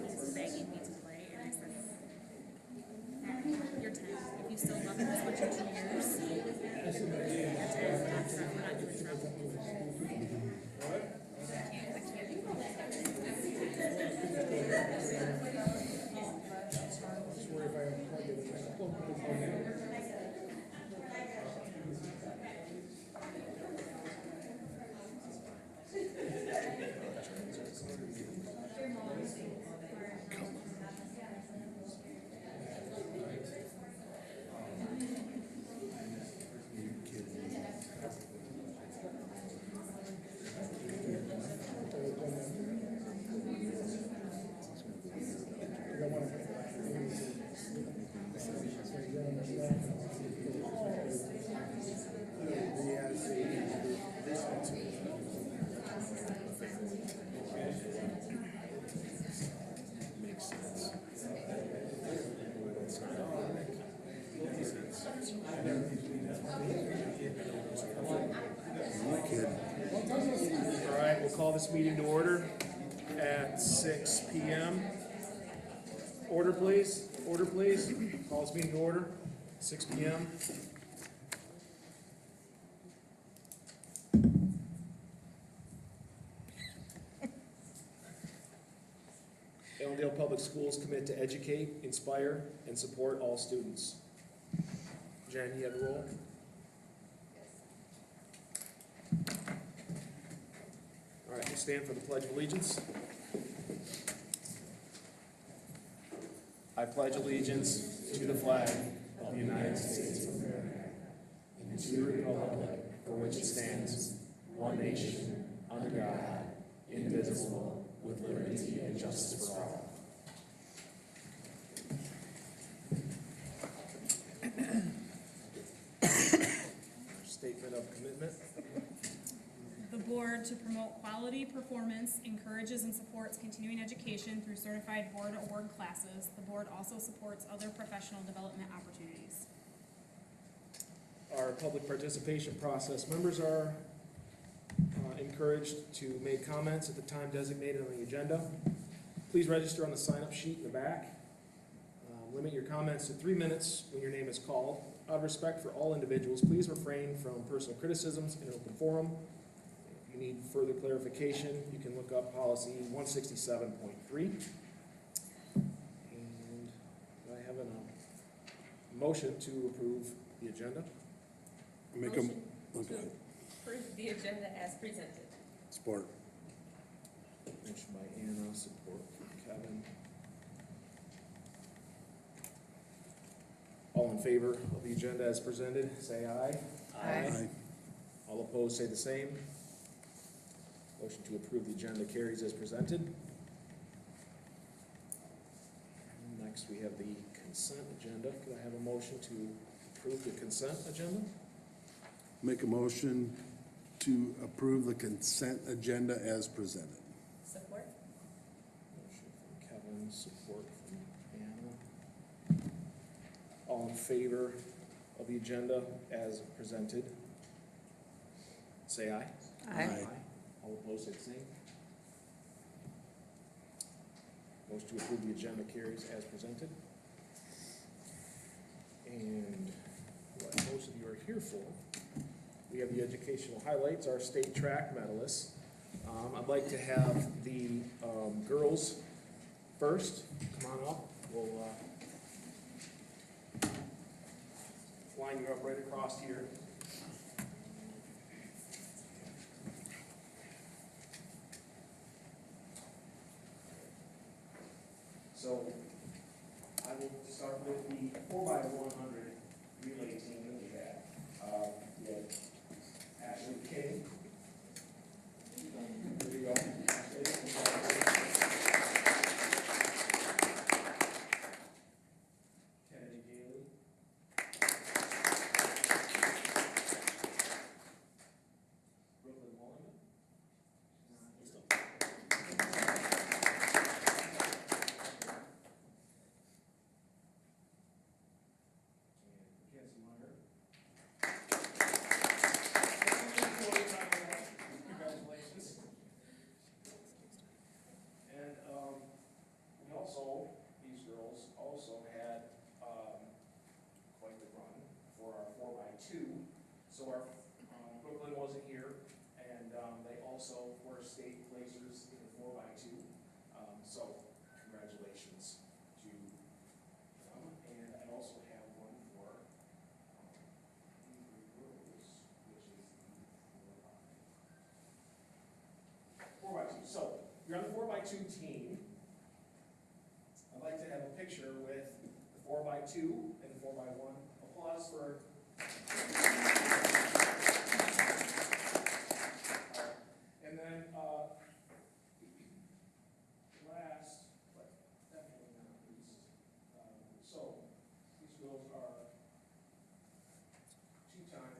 He's begging me to play, and I said, "You're 10. If you still love him as much in 2 years, you're 10. We're not doing trouble." I can't do All right, we'll call this meeting to order at 6 PM. Order, please. Order, please. Call this meeting to order, 6 PM. Allendale Public Schools commit to educate, inspire, and support all students. Jen, you have the roll? All right, we'll stand for the Pledge of Allegiance. I pledge allegiance to the flag of the United States of America and to the republic for which it stands, one nation, under God, indivisible, with liberty and justice for all. Statement of commitment. The board, to promote quality performance, encourages and supports continuing education through certified board award classes. The board also supports other professional development opportunities. Our public participation process. Members are encouraged to make comments at the time designated on the agenda. Please register on the sign-up sheet in the back. Limit your comments to 3 minutes when your name is called. Out of respect for all individuals, please refrain from personal criticisms in an open forum. If you need further clarification, you can look up policy 167.3. And Motion to approve the agenda. Make a, Motion okay, to approve the agenda as presented. support. Motion by Anna, support from Kevin. All in favor of the agenda as presented, say aye. Aye. All opposed, say the same. Motion to approve the agenda carries as presented. Next, we have the consent agenda. Could I have a motion to approve the consent agenda? Make a motion to approve the consent agenda as presented. Support? Motion from Kevin, support from Anna. All in favor of the agenda as presented, say aye. Aye. All opposed, say the same. Motion to approve the agenda carries as presented. And what most of you are here for, we have the educational highlights, our state track medalists. I'd like to have the girls first. Come on up. We'll line you up right across here. So I will start with the 4x100 relay team that we had. We had Ashley King. There you go. Kennedy Daly. Brooklyn Mulligan. Mackenzie Munger. Congratulations. And we also, these girls also had quite the run for our 4x2. So our Brooklyn wasn't here, and they also were state placers in the 4x2. So congratulations to them. And I also have one for Ingrid Rose, which is the 4x2. So you're on the 4x2 team. I'd like to have a picture with the 4x2 and the 4x1. Applause for. And then last, but definitely not least, so these girls are two-time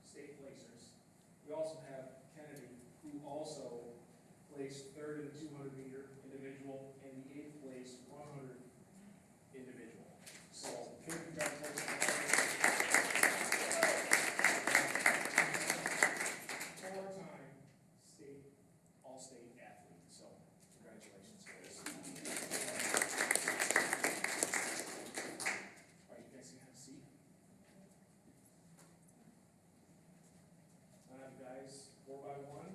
state placers. We also have Kennedy, who also placed third in the 200 meter individual and the 8th place 100 individual. So, congratulations. Four-time state, all-state athlete, so congratulations, guys. All right, you guys can have a seat. Guys, 4x1.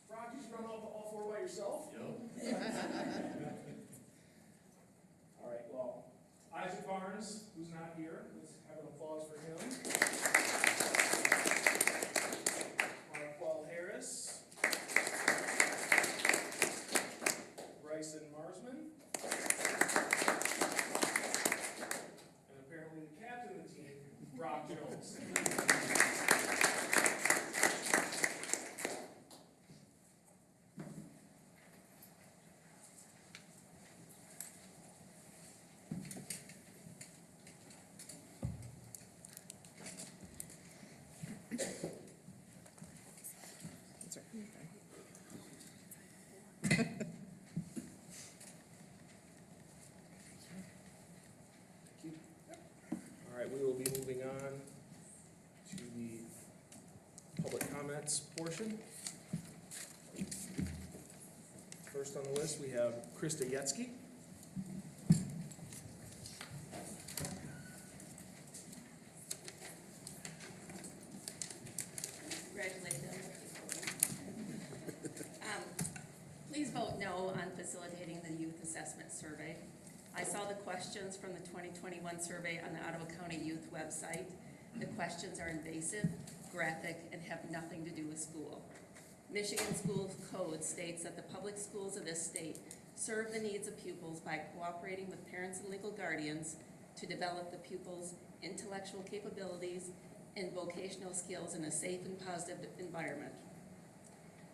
Brock, you just run all four by yourself? Yep. All right, well, Isaac Barnes, who's not here, let's have an applause for him. Marquel Harris. Bryson Marsman. And apparently the captain of the team, Brock Jones. That's right. All right, we will be moving on to the public comments portion. First on the list, we have Krista Yetzke. Congratulations. Please vote no on facilitating the youth assessment survey. I saw the questions from the 2021 survey on the Ottawa County Youth website. The questions are invasive, graphic, and have nothing to do with school. Michigan School Code states that the public schools of this state serve the needs of pupils by cooperating with parents and legal guardians to develop the pupils' intellectual capabilities and vocational skills in a safe and positive environment.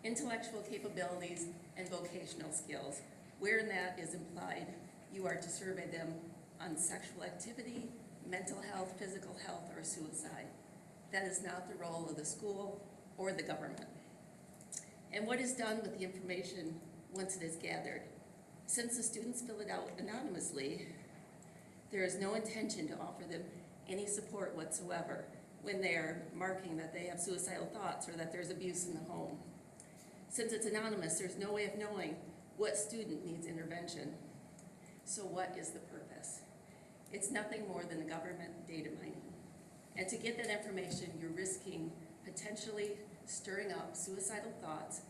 Intellectual capabilities and vocational skills, wherein that is implied, you are to survey them on sexual activity, mental health, physical health, or suicide. That is not the role of the school or the government. And what is done with the information once it is gathered? Since the students fill it out anonymously, there is no intention to offer them any support whatsoever when they are marking that they have suicidal thoughts or that there's abuse in the home. Since it's anonymous, there's no way of knowing what student needs intervention. So what is the purpose? It's nothing more than government data mining. And to get that information, you're risking potentially stirring up suicidal thoughts,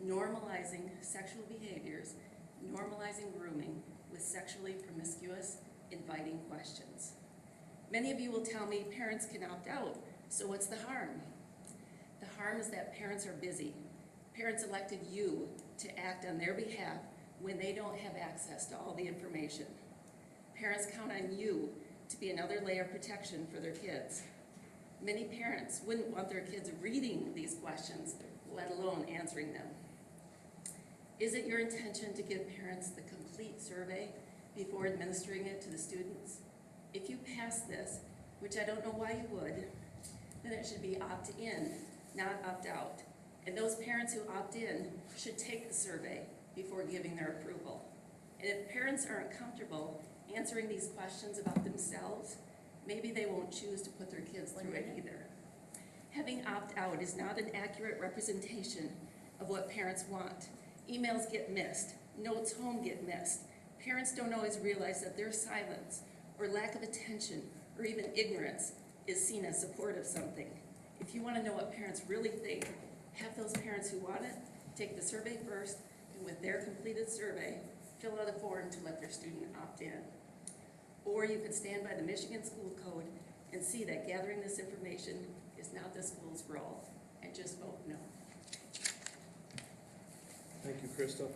normalizing sexual behaviors, normalizing grooming with sexually promiscuous, inviting questions. Many of you will tell me parents can opt out, so what's the harm? The harm is that parents are busy. Parents elected you to act on their behalf when they don't have access to all the information. Parents count on you to be another layer of protection for their kids. Many parents wouldn't want their kids reading these questions, let alone answering them. Is it your intention to give parents the complete survey before administering it to the students? If you pass this, which I don't know why you would, then it should be opt-in, not opt-out. And those parents who opt in should take the survey before giving their approval. And if parents aren't comfortable answering these questions about themselves, maybe they won't choose to put their kids through it either. Having opt-out is not an accurate representation of what parents want. Emails get missed, notes home get missed. Parents don't always realize that their silence or lack of attention or even ignorance is seen as support of something. If you want to know what parents really think, have those parents who want it take the survey first, and with their completed survey, fill out a form to let their student opt in. Or you could stand by the Michigan School Code and see that gathering this information is not the school's role, and just vote no. Thank you, Krista.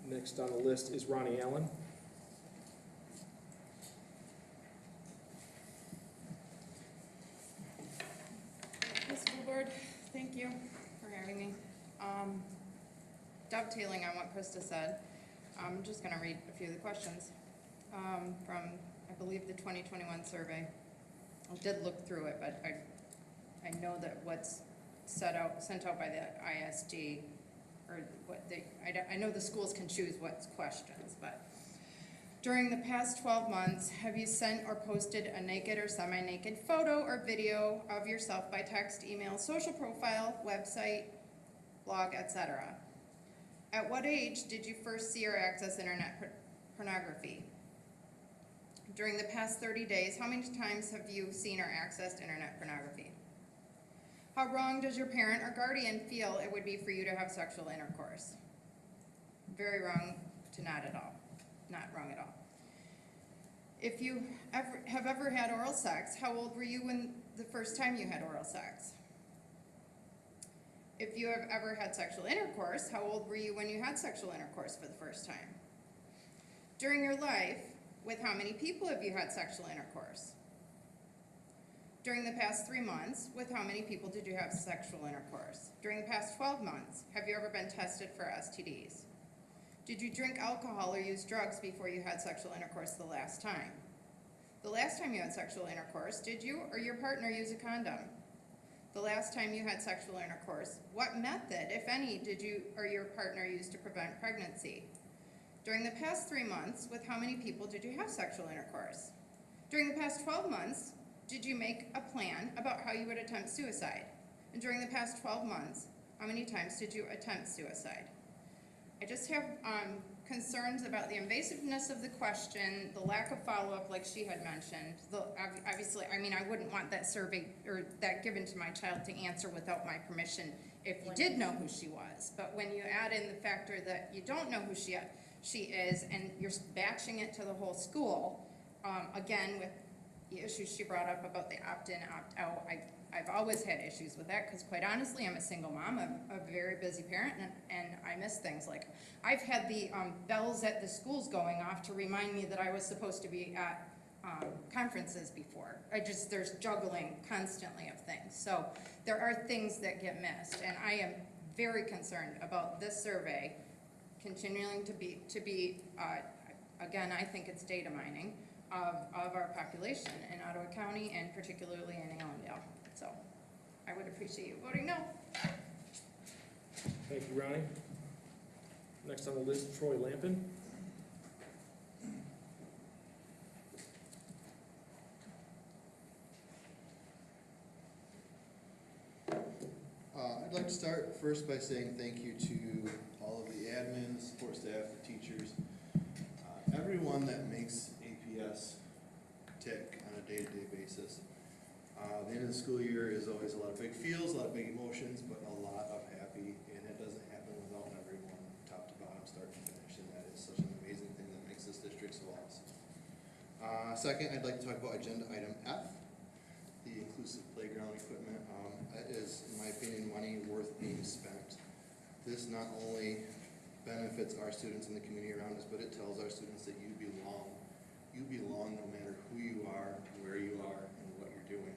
Next on the list is Ronnie Allen. Hey, school board, thank you for having me. Dovetailing on what Krista said, I'm just gonna read a few of the questions from, I believe, the 2021 survey. I did look through it, but I know that what's sent out by the ISD, or what they, I know the schools can choose what's questions, but during the past 12 months, have you sent or posted a naked or semi-naked photo or video of yourself by text, email, social profile, website, blog, etc.? At what age did you first see or access internet pornography? During the past 30 days, how many times have you seen or accessed internet pornography? How wrong does your parent or guardian feel it would be for you to have sexual intercourse? Very wrong to not at all. Not wrong at all. If you have ever had oral sex, how old were you when the first time you had oral sex? If you have ever had sexual intercourse, how old were you when you had sexual intercourse for the first time? During your life, with how many people have you had sexual intercourse? During the past 3 months, with how many people did you have sexual intercourse? During the past 12 months, have you ever been tested for STDs? Did you drink alcohol or use drugs before you had sexual intercourse the last time? The last time you had sexual intercourse, did you or your partner use a condom? The last time you had sexual intercourse, what method, if any, did you or your partner use to prevent pregnancy? During the past 3 months, with how many people did you have sexual intercourse? During the past 12 months, did you make a plan about how you would attempt suicide? And during the past 12 months, how many times did you attempt suicide? I just have concerns about the invasiveness of the question, the lack of follow-up like she had mentioned. Obviously, I mean, I wouldn't want that survey or that given to my child to answer without my permission if you did know who she was. But when you add in the factor that you don't know who she she is, and you're batching it to the whole school. Again, with the issues she brought up about the opt-in, opt-out, I've always had issues with that, because quite honestly, I'm a single mom, I'm a very busy parent, and I miss things like, I've had the bells at the schools going off to remind me that I was supposed to be at conferences before. There's juggling constantly of things. So there are things that get missed, and I am very concerned about this survey continuing to be again, I think it's data mining of our population in Ottawa County and particularly in Allendale. So I would appreciate you voting no. Thank you, Ronnie. Next on the list, Troy Lampin. I'd like to start first by saying thank you to all of the admin, support staff, the teachers, everyone that makes APS tick on a day-to-day basis. The end of the school year is always a lot of big feels, a lot of big emotions, but a lot of happy, and it doesn't happen without everyone, top to bottom, start to finish, and that is such an amazing thing that makes this district so awesome. Second, I'd like to talk about agenda item F, the inclusive playground equipment. That is, in my opinion, money worth being spent. This not only benefits our students and the community around us, but it tells our students that you belong. You belong no matter who you are, where you are, and what you're doing.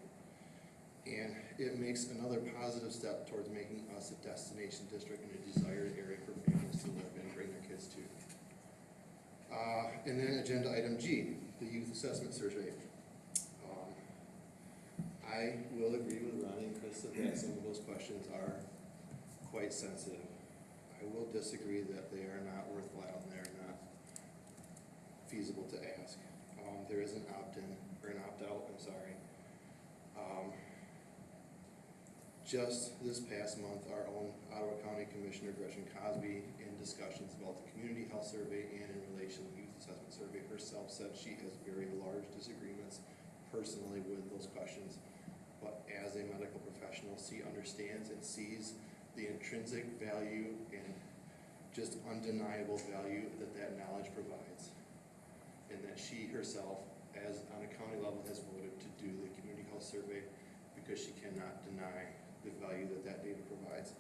And it makes another positive step towards making us a destination district and a desired area for families to live in and bring their kids to. And then agenda item G, the youth assessment survey. I will agree with Ronnie and Chris that some of those questions are quite sensitive. I will disagree that they are not worthwhile and they're not feasible to ask. There is an opt-in, or an opt-out, I'm sorry. Just this past month, our own Ottawa County Commissioner Gretchen Cosby, in discussions about the community health survey and in relation to the youth assessment survey herself, said she has very large disagreements personally with those questions. But as a medical professional, she understands and sees the intrinsic value and just undeniable value that that knowledge provides. And that she herself, as on a county level, has voted to do the community health survey because she cannot deny the value that that data provides.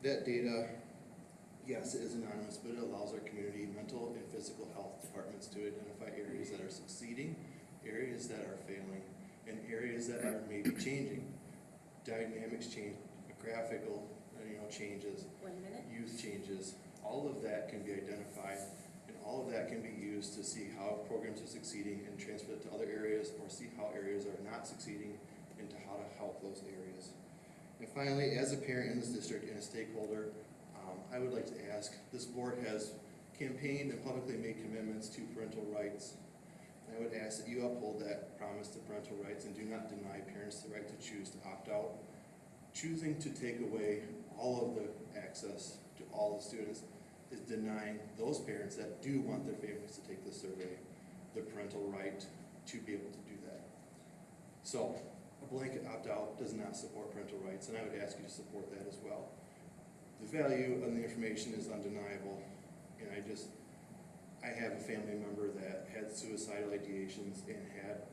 That data, yes, it is anonymous, but it allows our community mental and physical health departments to identify areas that are succeeding, areas that are failing, and areas that are maybe changing. Dynamics change, graphical changes, youth changes, all of that can be identified, and all of that can be used to see how programs are succeeding and transfer it to other areas, or see how areas are not succeeding and to how to help those areas. And finally, as a parent in this district and a stakeholder, I would like to ask, this board has campaigned and publicly made commitments to parental rights. I would ask that you uphold that promise to parental rights and do not deny parents the right to choose to opt out. Choosing to take away all of the access to all the students is denying those parents that do want their families to take the survey the parental right to be able to do that. So a blanket opt-out does not support parental rights, and I would ask you to support that as well. The value of the information is undeniable, and I have a family member that had suicidal ideations and had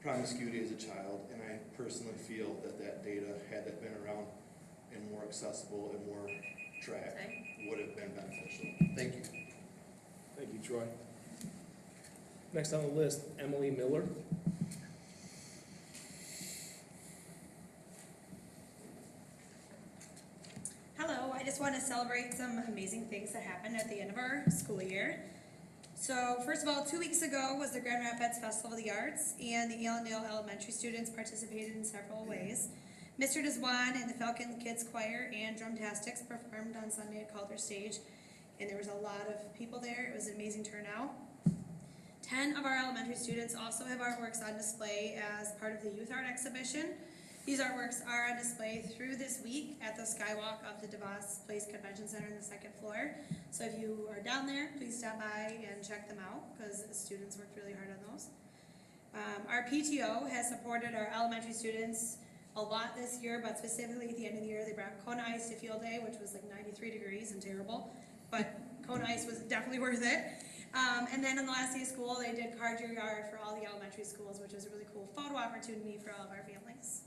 promiscuity as a child, and I personally feel that that data, had that been around and more accessible and more tracked, would have been beneficial. Thank you. Thank you, Troy. Next on the list, Emily Miller. Hello, I just want to celebrate some amazing things that happened at the end of our school year. So first of all, 2 weeks ago was the Grand Rapids Festival of the Arts, and the Allendale Elementary students participated in several ways. Mr. Deswan and the Falcon Kids Choir and Drumtastics performed on Sunday at Calder Stage, and there was a lot of people there. It was an amazing turnout. 10 of our elementary students also have artworks on display as part of the Youth Art Exhibition. These artworks are on display through this week at the Skywalk of the DeVos Place Convention Center on the second floor. So if you are down there, please stop by and check them out, because the students worked really hard on those. Our PTO has supported our elementary students a lot this year, but specifically at the end of the year, they brought Kona Ice to field day, which was like 93 degrees and terrible. But Kona Ice was definitely worth it. And then on the last day of school, they did Card Your Yard for all the elementary schools, which was a really cool photo opportunity for all of our families.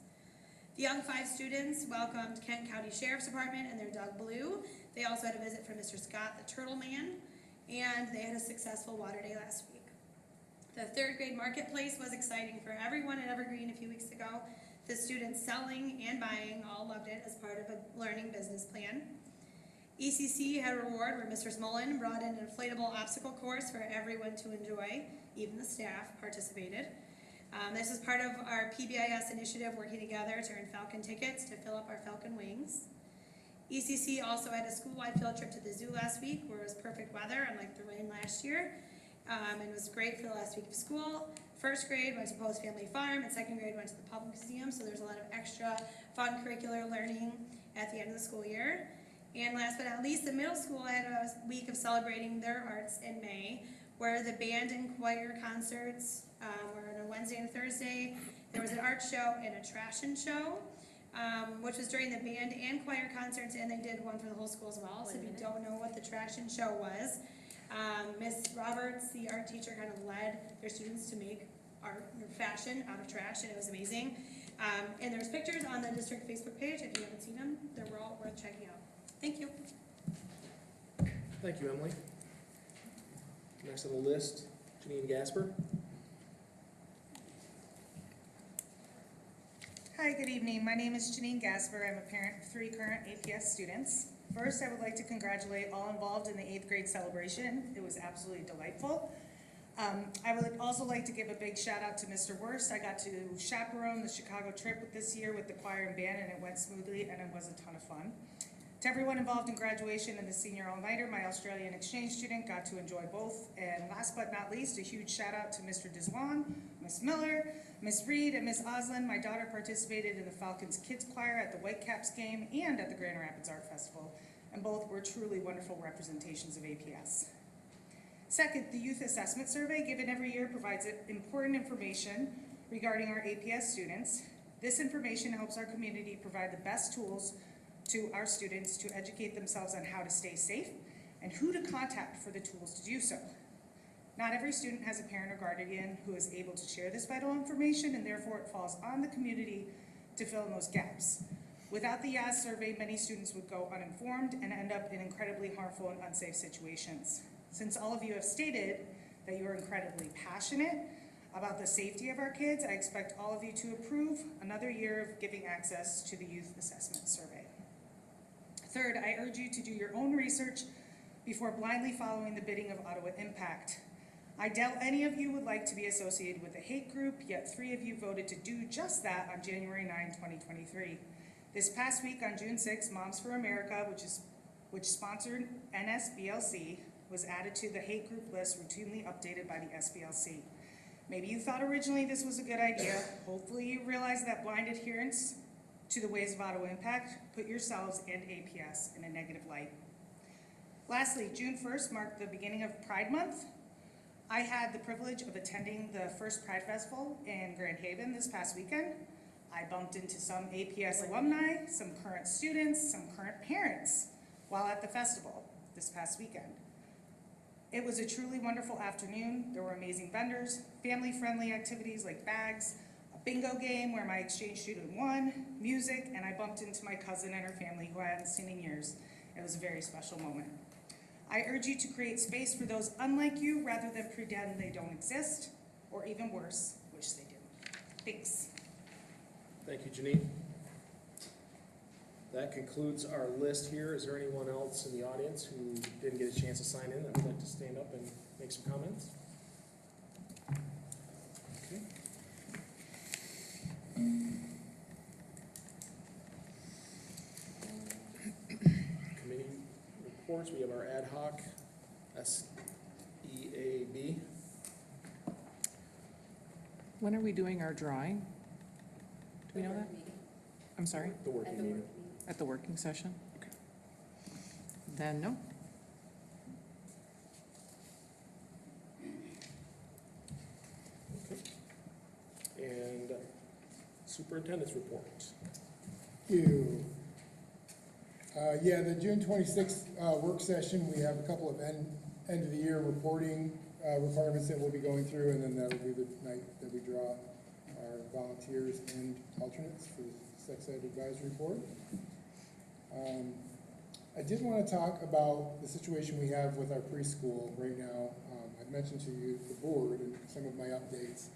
The Young 5 students welcomed Kent County Sheriff's Department and their Doug Blue. They also had a visit from Mr. Scott, the Turtle Man, and they had a successful water day last week. The 3rd grade marketplace was exciting for everyone at Evergreen a few weeks ago. The students selling and buying all loved it as part of a learning business plan. ECC had a reward where Mr. Smolin brought in an inflatable obstacle course for everyone to enjoy. Even the staff participated. This is part of our PBIS initiative working together to earn Falcon tickets to fill up our Falcon wings. ECC also had a school-wide field trip to the zoo last week where it was perfect weather, unlike the rain last year. And it was great for the last week of school. 1st grade went to Post Family Farm and 2nd grade went to the Public Museum, so there's a lot of extra fun curricular learning at the end of the school year. And last but not least, the middle school had a week of celebrating their arts in May, where the band and choir concerts were on a Wednesday and Thursday. There was an art show and a trashin' show, which was during the band and choir concerts, and they did one for the whole school as well. So if you don't know what the trashin' show was, Miss Roberts, the art teacher, kind of led their students to make art or fashion out of trash, and it was amazing. And there's pictures on the district Facebook page. If you haven't seen them, they're all worth checking out. Thank you. Thank you, Emily. Next on the list, Janine Gasper. Hi, good evening. My name is Janine Gasper. I'm a parent of 3 current APS students. First, I would like to congratulate all involved in the 8th grade celebration. It was absolutely delightful. I would also like to give a big shout out to Mr. Wurst. I got to chaperone the Chicago trip this year with the choir and band, and it went smoothly, and it was a ton of fun. To everyone involved in graduation and the senior all-nighter, my Australian exchange student got to enjoy both. And last but not least, a huge shout out to Mr. Deswan, Miss Miller, Miss Reed, and Miss Oslin. My daughter participated in the Falcons Kids Choir at the Whitecaps game and at the Grand Rapids Art Festival, and both were truly wonderful representations of APS. Second, the Youth Assessment Survey, given every year, provides important information regarding our APS students. This information helps our community provide the best tools to our students to educate themselves on how to stay safe and who to contact for the tools to do so. Not every student has a parent or guardian who is able to share this vital information, and therefore it falls on the community to fill in those gaps. Without the YAS survey, many students would go uninformed and end up in incredibly harmful and unsafe situations. Since all of you have stated that you are incredibly passionate about the safety of our kids, I expect all of you to approve another year of giving access to the Youth Assessment Survey. Third, I urge you to do your own research before blindly following the bidding of Ottawa Impact. I doubt any of you would like to be associated with a hate group, yet 3 of you voted to do just that on January 9, 2023. This past week on June 6, Moms for America, which sponsored NSBLC, was added to the hate group list routinely updated by the SBLC. Maybe you thought originally this was a good idea. Hopefully you realize that blind adherence to the ways of Ottawa Impact put yourselves and APS in a negative light. Lastly, June 1st marked the beginning of Pride Month. I had the privilege of attending the first Pride Festival in Grand Haven this past weekend. I bumped into some APS alumni, some current students, some current parents while at the festival this past weekend. It was a truly wonderful afternoon. There were amazing vendors, family-friendly activities like bags, a bingo game where my exchange student won, music, and I bumped into my cousin and her family who I hadn't seen in years. It was a very special moment. I urge you to create space for those unlike you rather than pretend they don't exist, or even worse, wish they did. Thanks. Thank you, Janine. That concludes our list here. Is there anyone else in the audience who didn't get a chance to sign in that would like to stand up and make some comments? Okay. Committee reports. We have our ad hoc SEAB. When are we doing our drawing? Do we know that? I'm sorry? The working meeting. At the working session? Okay. Then no. Okay. And superintendent's report. You. Yeah, the June 26th work session, we have a couple of end of the year reporting requirements that we'll be going through, and then that'll be the night that we draw our volunteers and alternates for the Sex Ed Advisory Board. I did want to talk about the situation we have with our preschool right now. I've mentioned to you the board and some of my updates.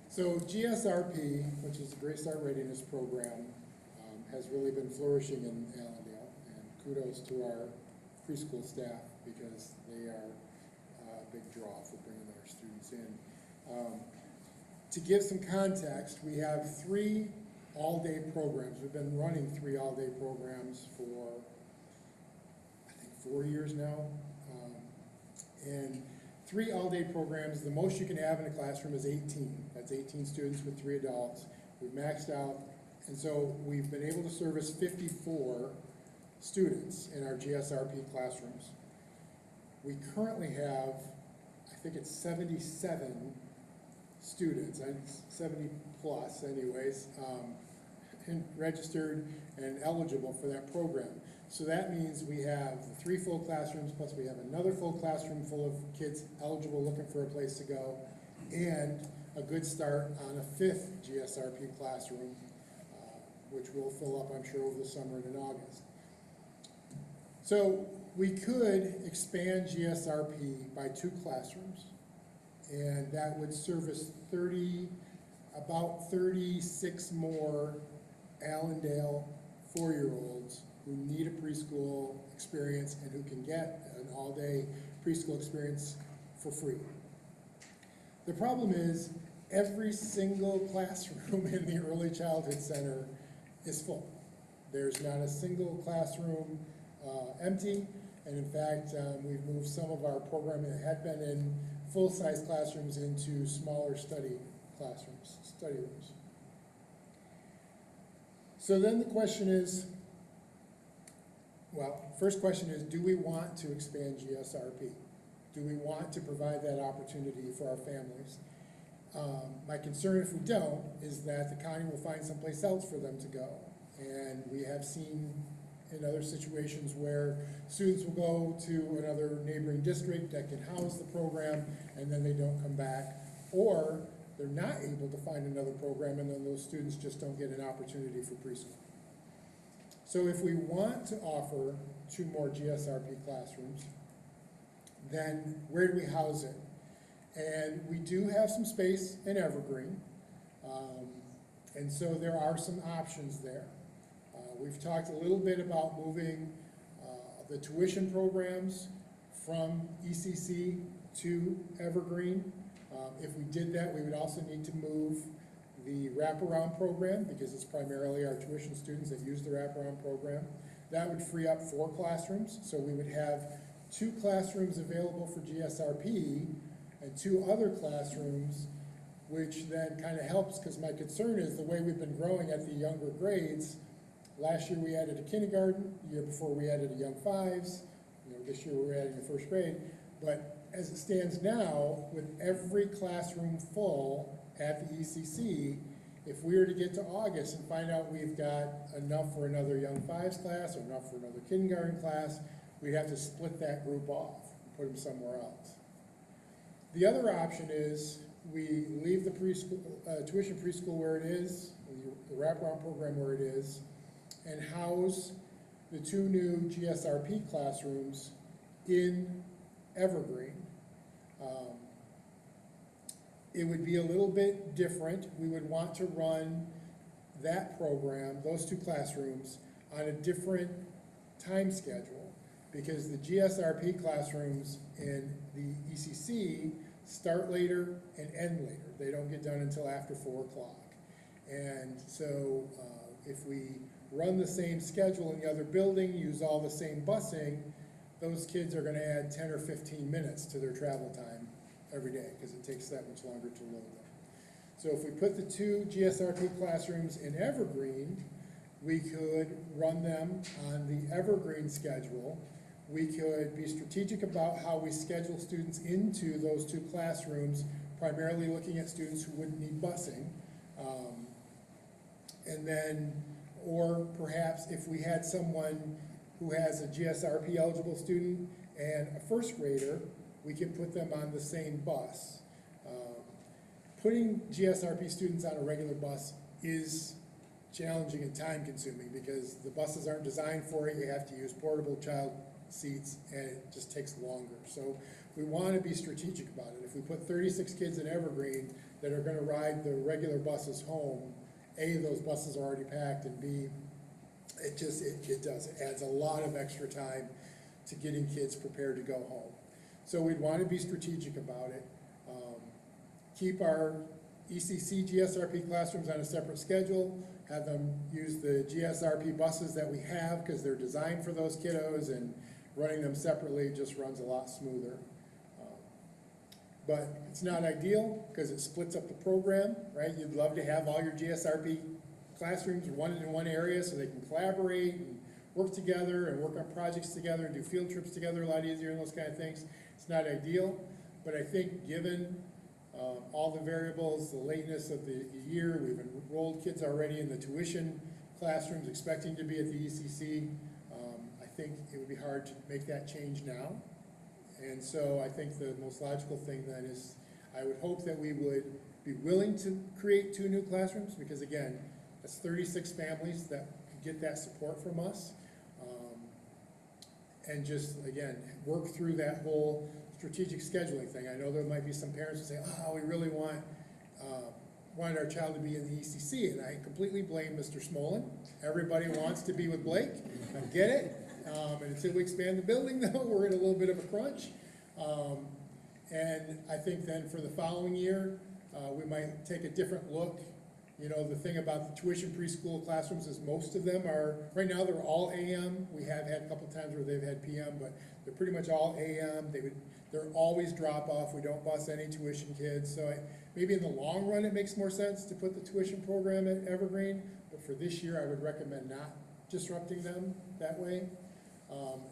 So GSRP, which is the Great Start Readiness Program, has really been flourishing in Allendale, and kudos to our preschool staff because they are a big draw for bringing their students in. To give some context, we have 3 all-day programs. We've been running 3 all-day programs for, I think, 4 years now. And 3 all-day programs, the most you can have in a classroom is 18. That's 18 students with 3 adults. We've maxed out, and so we've been able to service 54 students in our GSRP classrooms. We currently have, I think it's 77 students, 70 plus anyways, registered and eligible for that program. So that means we have 3 full classrooms, plus we have another full classroom full of kids eligible looking for a place to go, and a good start on a 5th GSRP classroom, which will fill up, I'm sure, over the summer and in August. So we could expand GSRP by 2 classrooms, and that would service about 36 more Allendale 4-year-olds who need a preschool experience and who can get an all-day preschool experience for free. The problem is every single classroom in the Early Childhood Center is full. There's not a single classroom empty, and in fact, we've moved some of our programming that had been in full-size classrooms into smaller study classrooms, study rooms. So then the question is, well, first question is, do we want to expand GSRP? Do we want to provide that opportunity for our families? My concern, if we don't, is that the county will find someplace else for them to go. And we have seen in other situations where students will go to another neighboring district that can house the program, and then they don't come back. Or they're not able to find another program, and then those students just don't get an opportunity for preschool. So if we want to offer 2 more GSRP classrooms, then where do we house it? And we do have some space in Evergreen, and so there are some options there. We've talked a little bit about moving the tuition programs from ECC to Evergreen. If we did that, we would also need to move the wraparound program because it's primarily our tuition students that use the wraparound program. That would free up 4 classrooms, so we would have 2 classrooms available for GSRP and 2 other classrooms, which then kind of helps, because my concern is the way we've been growing at the younger grades. Last year we added a kindergarten, the year before we added a young 5s, this year we're adding a 1st grade. But as it stands now, with every classroom full at the ECC, if we were to get to August and find out we've got enough for another young 5s class or enough for another kindergarten class, we'd have to split that group off and put them somewhere else. The other option is we leave the preschool, tuition preschool where it is, the wraparound program where it is, and house the 2 new GSRP classrooms in Evergreen. It would be a little bit different. We would want to run that program, those 2 classrooms, on a different time schedule, because the GSRP classrooms in the ECC start later and end later. They don't get done until after 4 o'clock. And so if we run the same schedule in the other building, use all the same busing, those kids are going to add 10 or 15 minutes to their travel time every day because it takes that much longer to load them. So if we put the 2 GSRP classrooms in Evergreen, we could run them on the Evergreen schedule. We could be strategic about how we schedule students into those 2 classrooms, primarily looking at students who wouldn't need busing. And then, or perhaps if we had someone who has a GSRP eligible student and a first grader, we can put them on the same bus. Putting GSRP students on a regular bus is challenging and time consuming because the buses aren't designed for it. You have to use portable child seats and it just takes longer. So we want to be strategic about it. If we put 36 kids in Evergreen that are going to ride the regular buses home, A, those buses are already packed, and B, it adds a lot of extra time to getting kids prepared to go home. So we'd want to be strategic about it. Keep our ECC GSRP classrooms on a separate schedule, have them use the GSRP buses that we have because they're designed for those kiddos, and running them separately just runs a lot smoother. But it's not ideal because it splits up the program, right? You'd love to have all your GSRP classrooms in one area so they can collaborate and work together and work on projects together and do field trips together a lot easier and those kind of things. It's not ideal, but I think given all the variables, the lateness of the year, we've enrolled kids already in the tuition classrooms expecting to be at the ECC. I think it would be hard to make that change now. And so I think the most logical thing then is I would hope that we would be willing to create 2 new classrooms because again, that's 36 families that could get that support from us. And just, again, work through that whole strategic scheduling thing. I know there might be some parents who say, oh, we really wanted our child to be in the ECC, and I completely blame Mr. Smolin. Everybody wants to be with Blake, I get it. And until we expand the building though, we're in a little bit of a crunch. And I think then for the following year, we might take a different look. You know, the thing about the tuition preschool classrooms is most of them are, right now they're all AM. We have had a couple times where they've had PM, but they're pretty much all AM. They're always drop off. We don't bus any tuition kids. So maybe in the long run, it makes more sense to put the tuition program at Evergreen. But for this year, I would recommend not disrupting them that way.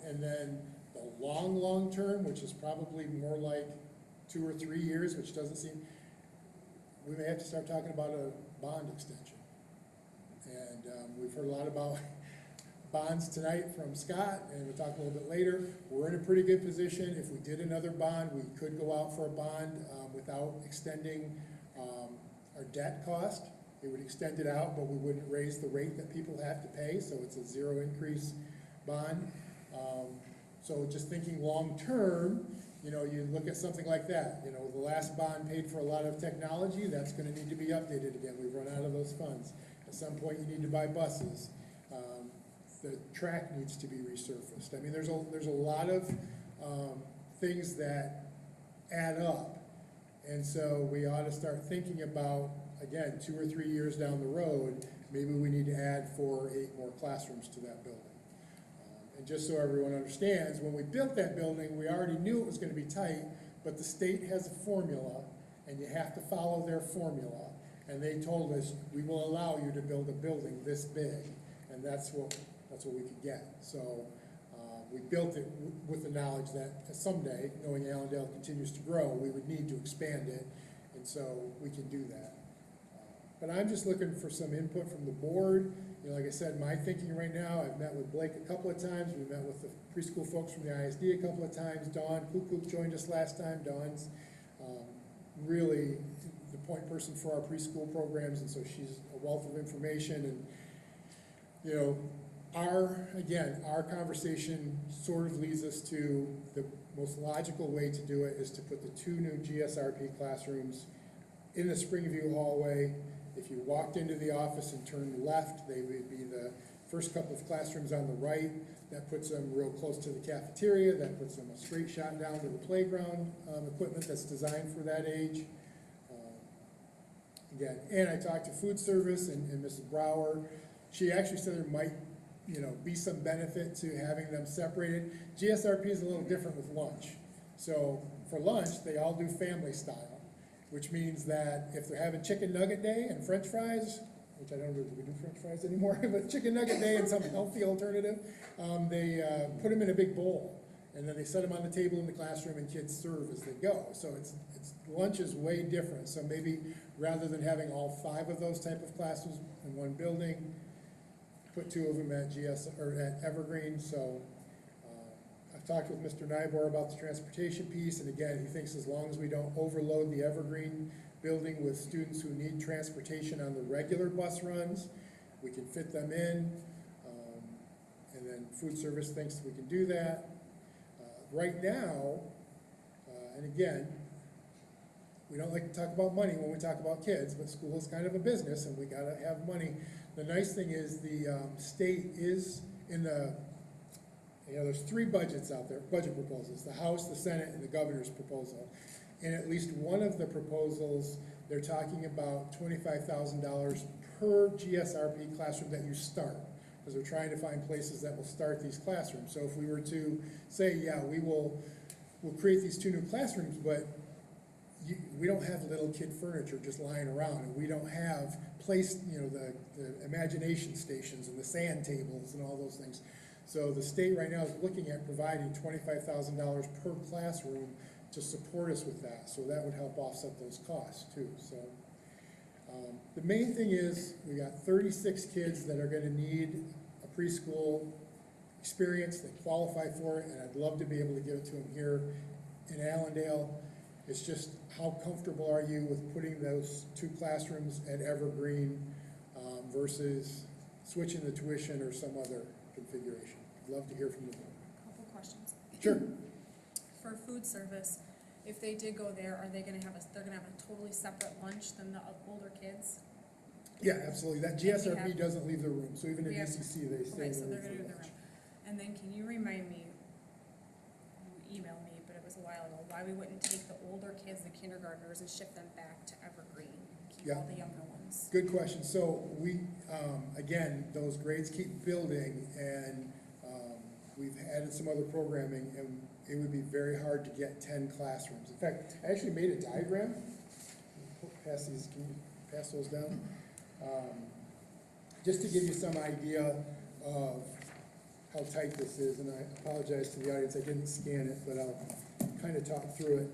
And then the long term, which is probably more like 2 or 3 years, which doesn't seem, we may have to start talking about a bond extension. And we've heard a lot about bonds tonight from Scott, and we'll talk a little bit later. We're in a pretty good position. If we did another bond, we could go out for a bond without extending our debt cost. It would extend it out, but we wouldn't raise the rate that people have to pay, so it's a 0 increase bond. So just thinking long term, you know, you look at something like that. You know, the last bond paid for a lot of technology. That's going to need to be updated again. We've run out of those funds. At some point, you need to buy buses. The track needs to be resurfaced. I mean, there's a lot of things that add up. And so we ought to start thinking about, again, 2 or 3 years down the road, maybe we need to add 4 or 8 more classrooms to that building. And just so everyone understands, when we built that building, we already knew it was going to be tight, but the state has a formula, and you have to follow their formula. And they told us, we will allow you to build a building this big, and that's what we could get. So we built it with the knowledge that someday, knowing Allendale continues to grow, we would need to expand it, and so we can do that. But I'm just looking for some input from the board. You know, like I said, my thinking right now, I've met with Blake a couple of times. We met with the preschool folks from the ISD a couple of times. Dawn Kukuk joined us last time. Dawn's really the point person for our preschool programs, and so she's a wealth of information. And, you know, our conversation sort of leads us to the most logical way to do it is to put the 2 new GSRP classrooms in the Springview hallway. If you walked into the office and turned left, they would be the first couple of classrooms on the right. That puts them real close to the cafeteria. That puts them a straight shot down to the playground equipment that's designed for that age. Again, and I talked to food service and Mrs. Brower. She actually said there might, you know, be some benefit to having them separated. GSRP is a little different with lunch. So for lunch, they all do family style, which means that if they're having chicken nugget day and French fries, which I don't know if we do French fries anymore, but chicken nugget day and some healthy alternative, they put them in a big bowl, and then they set them on the table in the classroom, and kids serve as they go. So it's lunch is way different. So maybe rather than having all 5 of those type of classes in one building, put 2 of them at or at Evergreen, so, I've talked with Mr. Nybor about the transportation piece, and again, he thinks as long as we don't overload the Evergreen building with students who need transportation on the regular bus runs, we can fit them in. And then food service thinks we can do that. Right now, and again, we don't like to talk about money when we talk about kids, but school is kind of a business and we gotta have money. The nice thing is the state is in the, there's 3 budgets out there, budget proposals, the House, the Senate, and the governor's proposal. And at least one of the proposals, they're talking about $25,000 per GSRP classroom that you start, because we're trying to find places that will start these classrooms. So if we were to say, yeah, we'll create these 2 new classrooms, but we don't have little kid furniture just lying around, and we don't have the imagination stations and the sand tables and all those things. So the state right now is looking at providing $25,000 per classroom to support us with that. So that would help offset those costs too. So the main thing is we got 36 kids that are going to need a preschool experience that qualify for it, and I'd love to be able to give it to them here in Allendale. It's just how comfortable are you with putting those 2 classrooms at Evergreen versus switching the tuition or some other configuration? I'd love to hear from you. Couple questions. Sure. For food service, if they did go there, are they gonna have they're gonna have a totally separate lunch than the older kids? Yeah, absolutely. That GSRP doesn't leave the room, so even in we have- ECC, they stay Okay, in so the they're room gonna for do their lunch. room. And then can you remind me, you emailed me, but it was a while ago, why we wouldn't take the older kids, the kindergartners, and ship them back to Evergreen? Keep Yeah. all the younger ones. Good question. So we, again, those grades keep building, and we've added some other programming, and it would be very hard to get 10 classrooms. In fact, I actually made a diagram. Pass these, can you pass those down? Just to give you some idea of how tight this is, and I apologize to the audience, I didn't scan it, but I'll kind of talk through it.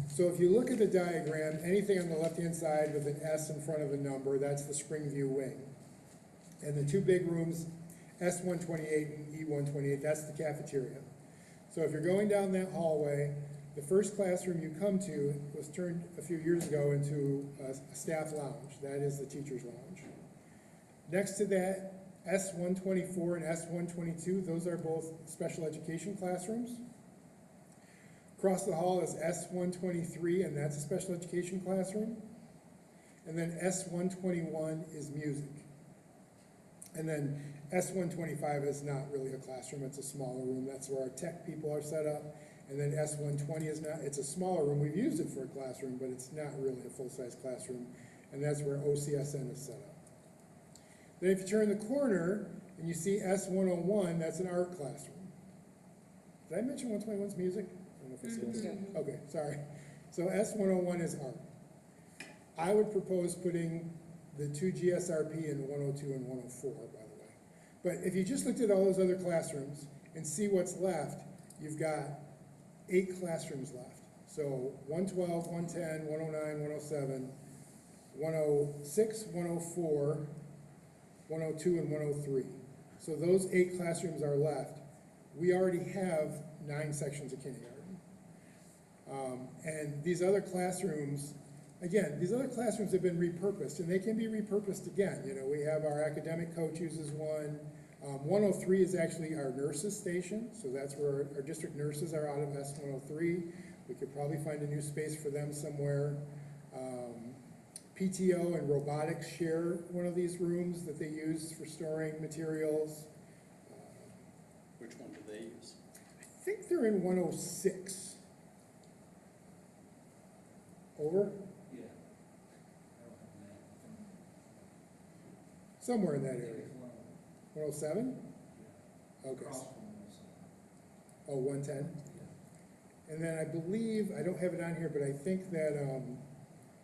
So if you look at the diagram, anything on the left-hand side with an S in front of a number, that's the Springview wing. And the 2 big rooms, S128 and E128, that's the cafeteria. So if you're going down that hallway, the first classroom you come to was turned a few years ago into a staff lounge. That is the teacher's lounge. Next to that, S124 and S122, those are both special education classrooms. Across the hall is S123, and that's a special education classroom. And then S121 is music. And then S125 is not really a classroom, it's a smaller room. That's where our tech people are set up. And then S120 is not, it's a smaller room. We've used it for a classroom, but it's not really a full-size classroom. And that's where OCSN is set up. Then if you turn the corner and you see S101, that's an art classroom. Did I mention 121's music? I don't know if I said that. Okay, sorry. So S101 is art. I would propose putting the 2 GSRP in 102 and 104, by the way. But if you just looked at all those other classrooms and see what's left, you've got 8 classrooms left. So 112, 110, 109, 107, 106, 104, 102, and 103. So those 8 classrooms are left. We already have 9 sections of kindergarten. And these other classrooms, again, these other classrooms have been repurposed, and they can be repurposed again. You know, we have our academic coach uses one. 103 is actually our nurses station, so that's where our district nurses are out of S103. We could probably find a new space for them somewhere. PTO and robotics share one of these rooms that they use for storing materials. Which one do they use? I think they're in 106. Over? Yeah. Somewhere in that area. 107? Okay. Oh, 110? And then I believe, I don't have it on here, but I think that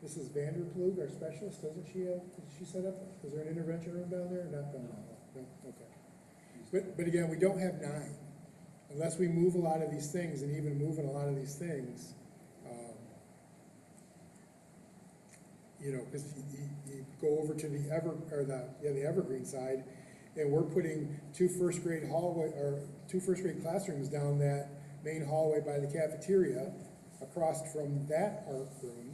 Mrs. Vanderploeg, our specialist, doesn't she have, did she set up, is there an intervention room down there? Not down there? No, okay. But again, we don't have 9. unless we move a lot of these things, and even moving a lot of these things, you know, because you go over to the the Evergreen side, and we're putting two first grade classrooms down that main hallway by the cafeteria, across from that art room,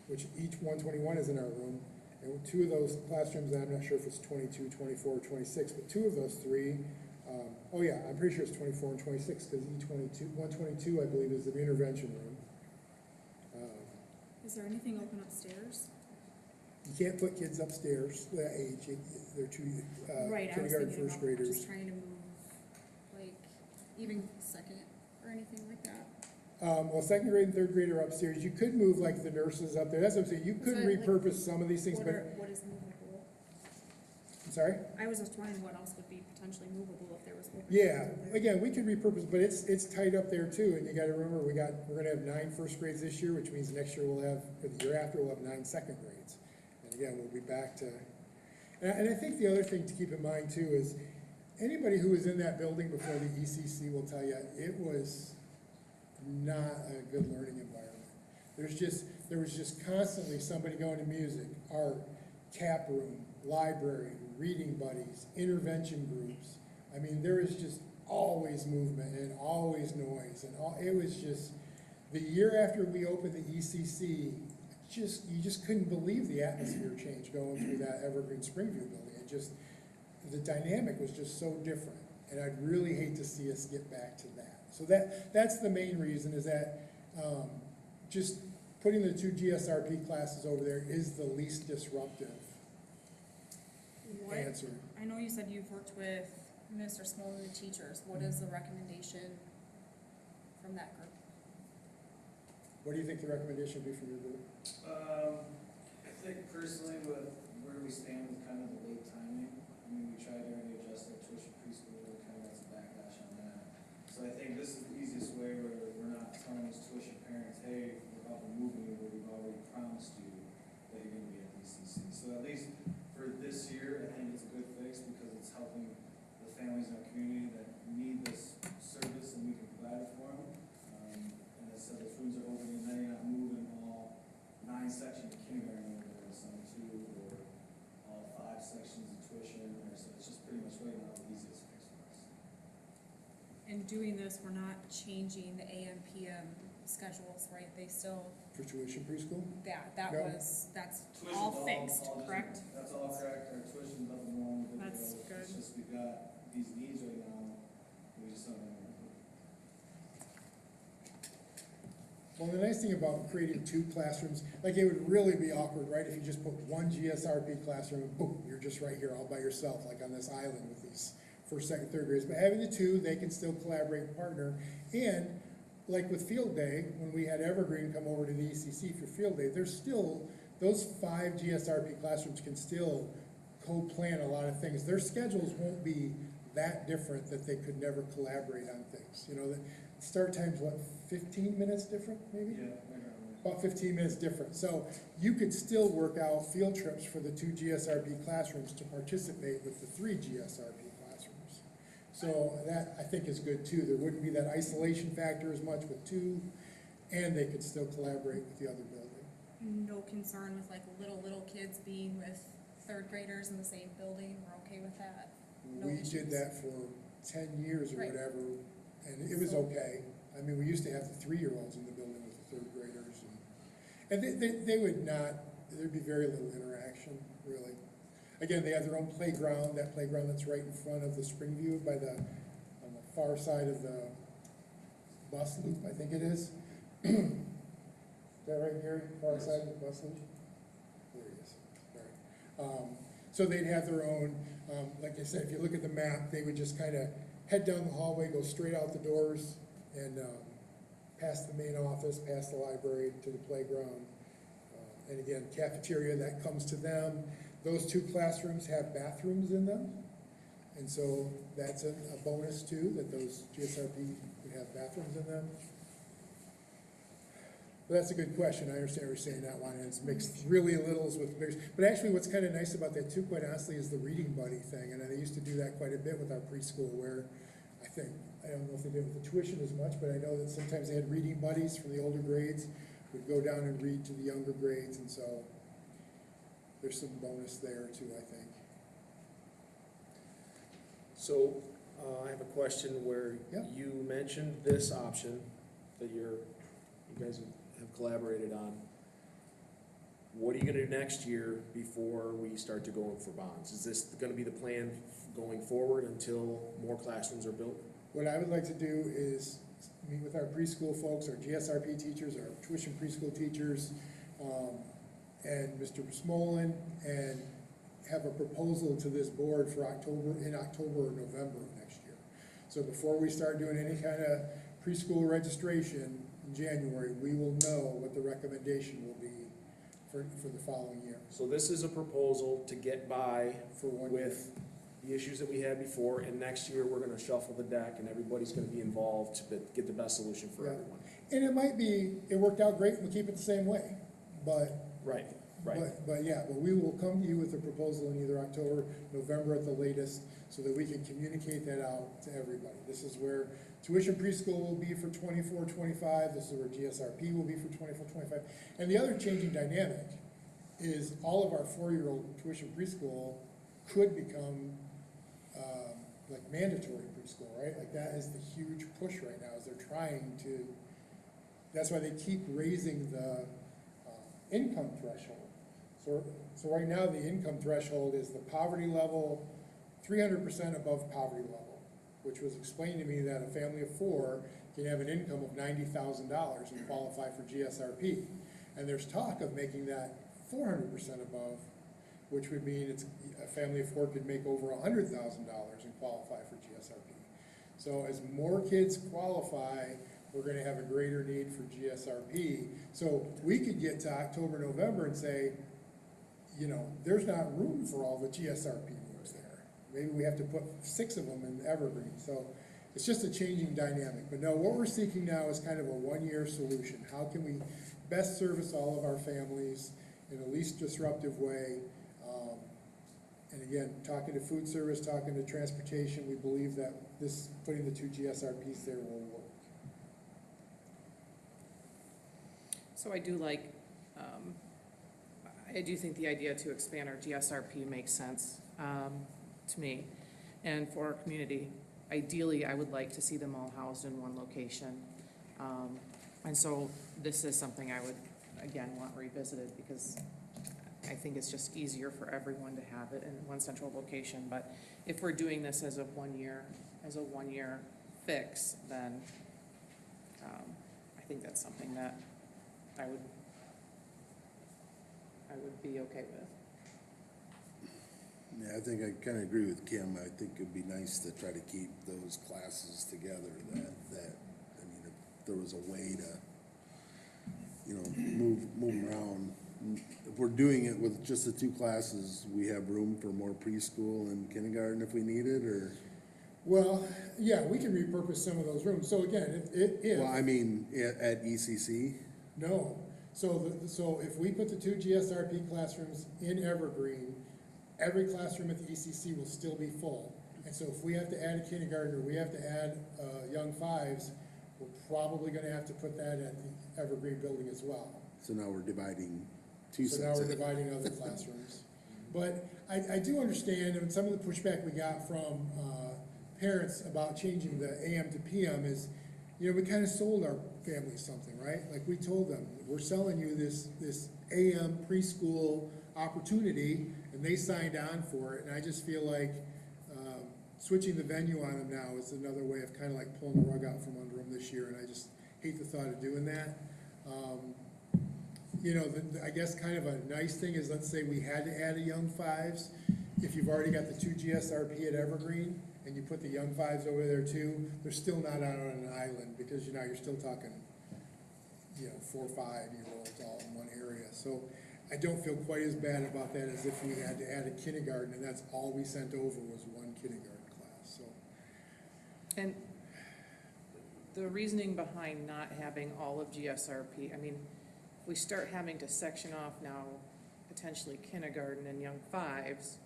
which each 121 is in our room, and two of those classrooms, I'm not sure if it's 22, 24, or 26, but two of those three, oh yeah, I'm pretty sure it's 24 and 26, because each 122, I believe, is the intervention room. Is there anything open upstairs? You can't put kids upstairs that age, they're too, Right, I was kindergarten, thinking first about graders. just trying to move, like, even second or anything like that. Well, second grade and third grade are upstairs. You could move like the nurses up there. That's what I'm saying. You could So, like, repurpose some of these things, but, What is movable? I'm sorry? I was just wondering what else would be potentially movable if there was open. Yeah, again, we could repurpose, but it's tight up there too. And you gotta remember, we're gonna have 9 first grades this year, which means next year we'll have, or the year after, we'll have 9 second grades. And again, we'll be back to, and I think the other thing to keep in mind too is, anybody who was in that building before the ECC will tell you, it was not a good learning environment. There was just constantly somebody going to music, art, tap room, library, reading buddies, intervention groups. I mean, there was just always movement and always noise, and it was just, the year after we opened the ECC, you just couldn't believe the atmosphere change going through that Evergreen Springview building. It just, the dynamic was just so different, and I'd really hate to see us get back to that. So that's the main reason, is that just putting the 2 GSRP classes over there is the least disruptive answer. I know you said you've worked with Mr. Small and the teachers. What is the recommendation from that group? What do you think the recommendation would be from your group? I think personally with where we stand with kind of the late timing, I mean, we tried to already adjust our tuition preschool, and kind of got some backlash on that. So I think this is the easiest way where we're not telling these tuition parents, hey, we're about to move you, where we've already promised you that you're gonna be at DCC. So at least for this year, I think it's a good fix because it's helping the families in our community that need this service, and we can provide it for them. And as I said, the rooms are open, and then you're not moving all 9 sections of kindergarten over there, some 2, or all 5 sections of tuition, or so it's just pretty much right now the easiest fix for us. In doing this, we're not changing the AM, PM schedules, right? They still, For tuition preschool? that's Tuition's all fixed, just- correct? That's all correct, our tuition doesn't normal. That's It's good. just we've got these needs right now, we just don't know. Well, the nice thing about creating 2 classrooms, like it would really be awkward, right, if you just put 1 GSRP classroom and boom, you're just right here all by yourself, like on this island with these first, second, third graders. But having the 2, they can still collaborate and partner. And like with field day, when we had Evergreen come over to the ECC for field day, there's still, those 5 GSRP classrooms can still co-plan a lot of things. Their schedules won't be that different that they could never collaborate on things. You know, the start time's what, 15 minutes different, maybe? Yeah. About 15 minutes different. So you could still work out field trips for the 2 GSRP classrooms to participate with the 3 GSRP classrooms. So that, I think, is good too. There wouldn't be that isolation factor as much with 2, and they could still collaborate with the other building. No concern with like little kids being with 3rd graders in the same building. We're okay with that? No We issues. did that for 10 years or Right. whatever, and it was okay. I mean, we used to have the 3-year-olds in the building with the 3rd graders, and they would not, there'd be very little interaction, really. Again, they have their own playground, that playground that's right in front of the Springview on the far side of the bus loop, I think it is. Is that right, Gary? Far side of the bus loop? There he is, right. So they'd have their own, like I said, if you look at the map, they would just kind of head down the hallway, go straight out the doors, and past the main office, past the library, to the playground. And again, cafeteria, that comes to them. Those 2 classrooms have bathrooms in them. And so that's a bonus too, that those GSRP would have bathrooms in them. But that's a good question. I understand what you're saying, not wanting to mix really littles with bigs. But actually what's kind of nice about that too, quite honestly, is the reading buddy thing. And I used to do that quite a bit with our preschool, where I think. I don't know if they did with the tuition as much, but I know that sometimes they had reading buddies from the older grades, would go down and read to the younger grades, and so there's some bonus there too, I think. So, I have a question where Yeah. you mentioned this option that you guys have collaborated on. What are you gonna do next year before we start to go in for bonds? Is this gonna be the plan going forward until more classrooms are built? What I would like to do is meet with our preschool folks, our GSRP teachers, our tuition preschool teachers, and Mr. Smolin, and have a proposal to this board for in October or November of next year. So before we start doing any kind of preschool registration in January, we will know what the recommendation will be for the following year. So this is a proposal to get by For 1 year. with the issues that we had before, and next year, we're gonna shuffle the deck, and everybody's gonna be involved to get the best solution for Yeah. everyone. And it might be, it worked out great, we'll keep it the same way, but Right. But we will come to you with a proposal in either October, November at the latest, so that we can communicate that out to everybody. This is where tuition preschool will be for 24-25. This is where GSRP will be for 24-25. And the other changing dynamic is all of our 4-year-old tuition preschool could become, like mandatory preschool, right? Like that is the huge push right now, is they're trying to, that's why they keep raising the income threshold. So right now, the income threshold is the poverty level, 300% above poverty level, which was explained to me that a family of 4 can have an income of $90,000 and qualify for GSRP. And there's talk of making that 400% above, which would mean a family of 4 could make over $100,000 and qualify for GSRP. So as more kids qualify, we're gonna have a greater need for GSRP. So we could get to October, November and say, there's not room for all the GSRP rooms there. Maybe we have to put 6 of them in Evergreen. So it's just a changing dynamic. But no, what we're seeking now is kind of a 1-year solution. How can we best service all of our families in the least disruptive way? And again, talking to food service, talking to transportation, we believe that putting the 2 GSRPs there will work. So I do I do think the idea to expand our GSRP makes sense to me and for our community. Ideally, I would like to see them all housed in one location. And so this is something I would, again, want revisited because I think it's just easier for everyone to have it in one central location. But if we're doing this as a 1-year fix, then I think that's something that I would be okay with. Yeah, I think I kind of agree with Kim. I think it'd be nice to try to keep those classes together, I mean, if there was a way to, move them around. If we're doing it with just the 2 classes, we have room for more preschool and kindergarten if we need it, or? Well, yeah, we can repurpose some of those rooms. So again, if. Well, I mean, at ECC? No. So if we put the 2 GSRP classrooms in Evergreen, every classroom at the ECC will still be full. And so if we have to add a kindergarten or we have to add young 5s, we're probably gonna have to put that at the Evergreen building as well. So now we're dividing 2 sets. So now we're dividing other classrooms. But I do understand, and some of the pushback we got from parents about changing the AM to PM is, we kind of sold our families something, right? Like we told them, we're selling you this AM preschool opportunity, and they signed on for it. And I just feel like switching the venue on them now is another way of kind of like pulling the rug out from under them this year. And I just hate the thought of doing that. I guess kind of a nice thing is, let's say we had to add a young 5s. If you've already got the 2 GSRP at Evergreen, and you put the young 5s over there too, they're still not out on an island, because you're still talking, 4 or 5-year-olds all in one area. So I don't feel quite as bad about that as if we had to add a kindergarten, and that's all we sent over was 1 kindergarten class, so. And the reasoning behind not having all of GSRP, if we start having to section off now potentially kindergarten and young 5s,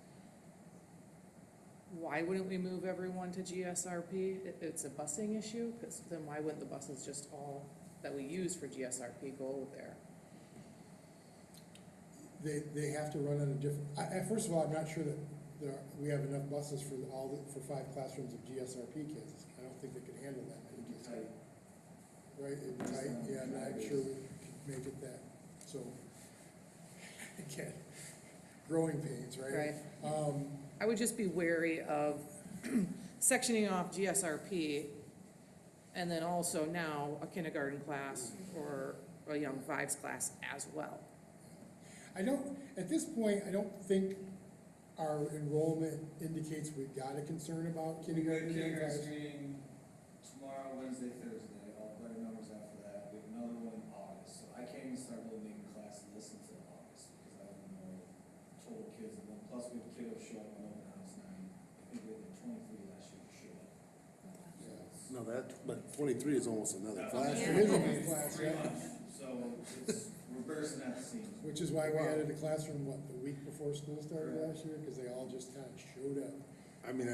why wouldn't we move everyone to GSRP? It's a busing issue, because then why wouldn't the buses just all that we use for GSRP go there? They have to run on a different, first of all, I'm not sure that we have enough buses for for 5 classrooms of GSRP kids. I don't think they could handle that many kids. Right, it'd be tight, yeah, I'm not sure we could make it that, so, again, growing pains, right? Right. I would just be wary of sectioning off GSRP and then also now a kindergarten class or a young fives class as well. At this point, I don't think our enrollment indicates we've got a concern about kindergarten and young Kindergarten fives. screening tomorrow, Wednesday, Thursday, I'll better numbers after that, we have another one in August, so I can't even start really making class lists until August, because I don't know total kids, and then plus we have kiddos show up on open house now, I think we had like 23 last year who showed up. No, but 23 is almost another class. It is a big class, Pretty yeah. much, so we're bursting at the seams. Which is why we added a classroom, the week before school started last year, because they all just kind of showed up. I mean,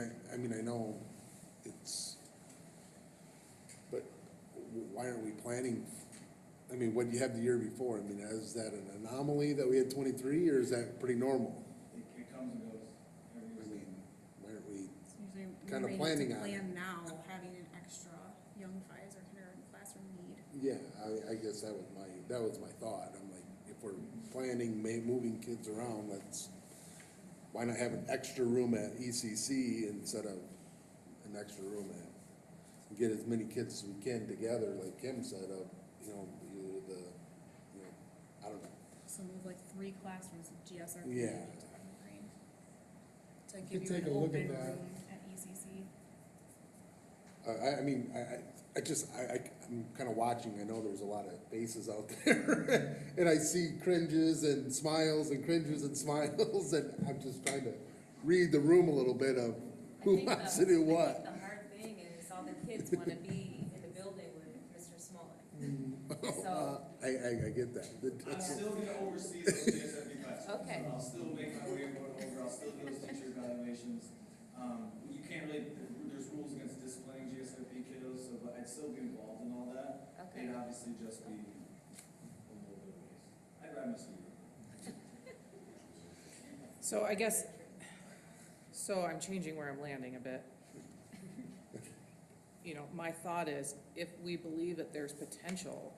I know it's, but why aren't we planning? I mean, what you had the year before, I mean, is that an anomaly that we had 23, or is that pretty normal? It comes and goes every I year. mean, why aren't we Usually kind of we may planning have on to it? plan now, having an extra young fives or kindergarten classroom need. Yeah, I guess that was my thought. I'm like, if we're planning, moving kids around, why not have an extra room at ECC instead of an extra room get as many kids as we can together, like Kim said, I don't know. So move like 3 classrooms of GSRP. Yeah. To You give could you take an a look at open that. room at ECC. I'm kind of watching, I know there's a lot of faces out there, and I see cringes and smiles and cringes and smiles, and I'm just trying to read the room a little bit of who wants to do what. I think the hard thing is all the kids want to be in the building with Mr. Smollett. So, I get that. I'm still gonna oversee those GSFP classes. Okay. I'll still make my way over, I'll still do those teacher evaluations. You can't really, there's rules against disciplining GSFP kiddos, so but I'd still be involved in all that. Okay. It'd obviously just be a little bit of waste. I'd rather miss you. So I'm changing where I'm landing a bit. My thought is, if we believe that there's potential,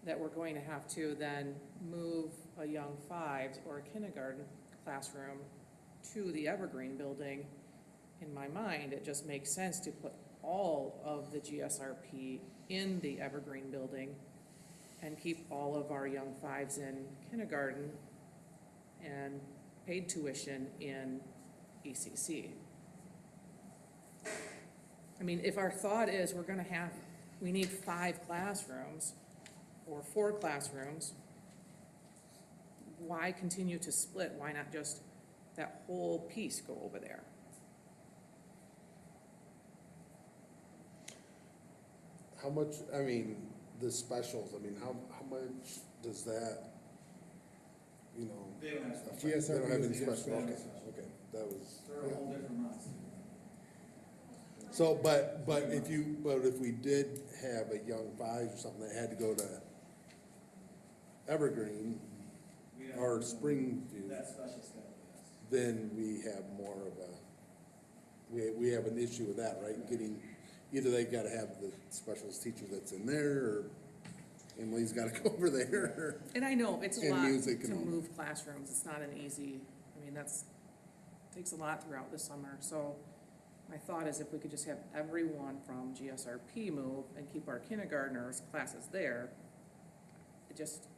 that we're going to have to then move a young fives or a kindergarten classroom to the Evergreen building, in my mind, it just makes sense to put all of the GSRP in the Evergreen building and keep all of our young fives in kindergarten and paid tuition in ECC. I mean, if our thought is we need 5 classrooms or 4 classrooms, why continue to split? Why not just that whole piece go over there? How much, the specials, how much does that, They don't have stuff. they don't have any GSRP special, is okay, that was. They're a whole different monster. So, but if we did have a young fives or something that had to go to Evergreen We have or that Springview, special schedule, yes. then we have more of we have an issue with that, right? Either they gotta have the specialist teacher that's in there, or Emily's gotta go over there. And I know it's a And lot music to and all move classrooms. It's not an easy, takes a lot throughout the summer. So my thought is if we could just have everyone from GSRP move and keep our kindergartners classes there, it just,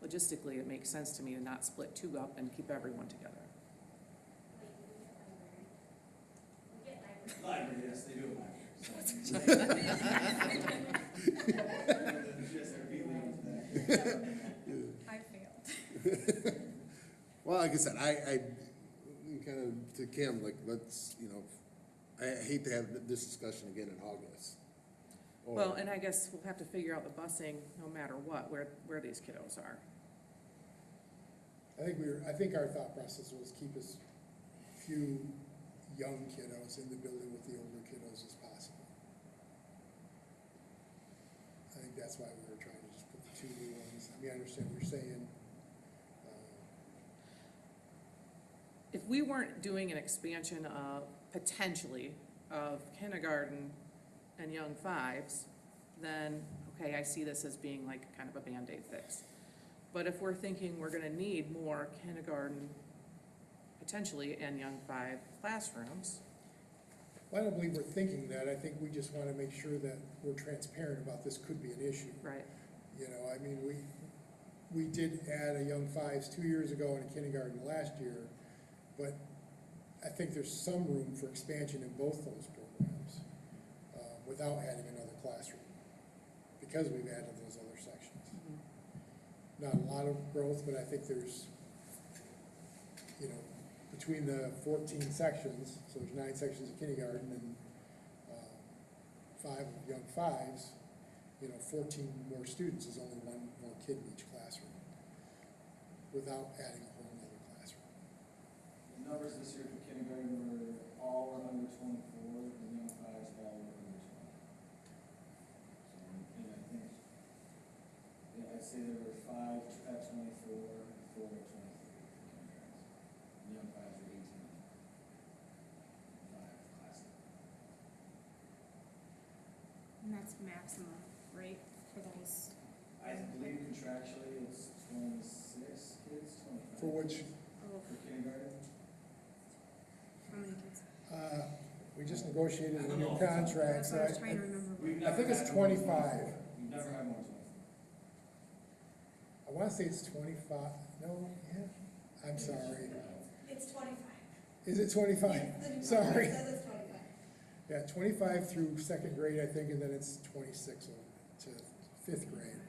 logistically, it makes sense to me to not split 2 up and keep everyone together. Library, yes, they do a library. I failed. Well, like I said, I kind of, to Kim, like, let's, I hate to have this discussion again in August. Well, and I guess we'll have to figure out the busing no matter what, where these kiddos are. I think our thought process was keep as few young kiddos in the building with the older kiddos as possible. I think that's why we were trying to just put the two new ones. I mean, I understand what you're saying. If we weren't doing an expansion of, potentially, of kindergarten and young fives, then, okay, I see this as being like kind of a Band-Aid fix. But if we're thinking we're gonna need more kindergarten, potentially, and young five classrooms, Well, I don't believe we're thinking that. I think we just want to make sure that we're transparent about this could be an issue. right? You know, I mean, we did add a young fives 2 years ago and a kindergarten last year, but I think there's some room for expansion in both those programs without adding another classroom, because we've added those other sections. Not a lot of growth, but I think there's, you know, between the 14 sections, so there's 9 sections of kindergarten and 5 young fives, you know, 14 more students is only 1 more kid in each classroom, without adding a whole other classroom. The numbers this year for kindergarten were all were under 24, and young fives all were under 20. So, and I think, yeah, I'd say there were 5 at 24, and 4 at 23 for kindergartens. And young fives were 18. 5 classes. And that's maximum, right, for those? I believe contractually it's 26 kids, 25. For which, Oh, For kindergarten? how many kids? we just negotiated a new contract, That's so what I was trying to remember. I think it's 25. We've never had more than 24. I want to say it's 25, no, yeah, I'm sorry. It's 25. Is it 25? Sorry. Says it's 25. Yeah, 25 through second grade, I think, and then it's 26 to 5th grade.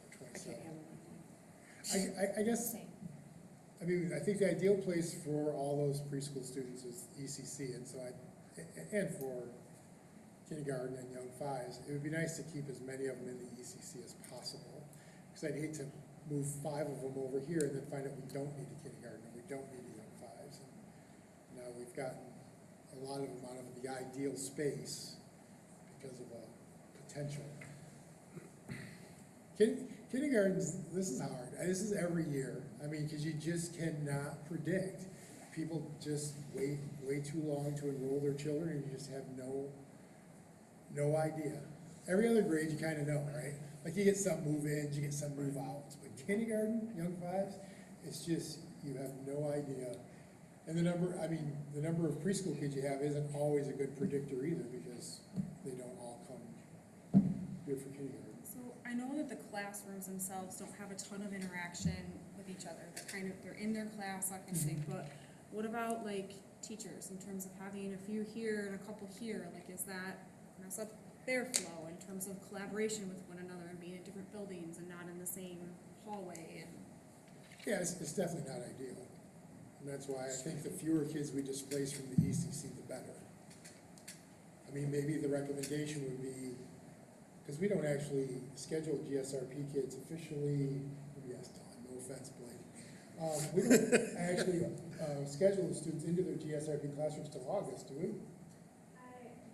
I can't 27. handle that. I guess, I mean, I think the ideal place for all those preschool students is ECC, and so and for kindergarten and young fives, it would be nice to keep as many of them in the ECC as possible, because I'd hate to move 5 of them over here and then find out we don't need a kindergarten and we don't need a young fives. And now we've gotten a lot of them out of the ideal space because of a potential. Kindergartens, this is hard. This is every year. I mean, because you just cannot predict. People just wait way too long to enroll their children, and you just have no idea. Every other grade, you kind of know, right? Like you get some move-ins, you get some move-outs, but kindergarten, young fives, it's just, you have no idea. And the number of preschool kids you have isn't always a good predictor either, because they don't all come good for kindergarten. So I know that the classrooms themselves don't have a ton of interaction with each other. They're in their class, that kind of thing, but what about like teachers in terms of having a few here and a couple here? Like, is that mess up their flow in terms of collaboration with one another and being in different buildings and not in the same hallway? And Yeah, it's definitely not ideal. And that's why I think the fewer kids we displace from the ECC, the better. I mean, maybe the recommendation would be, because we don't actually schedule GSRP kids officially, yes, Don, no offense, Blake. We don't actually schedule the students into their GSRP classrooms till August, do we?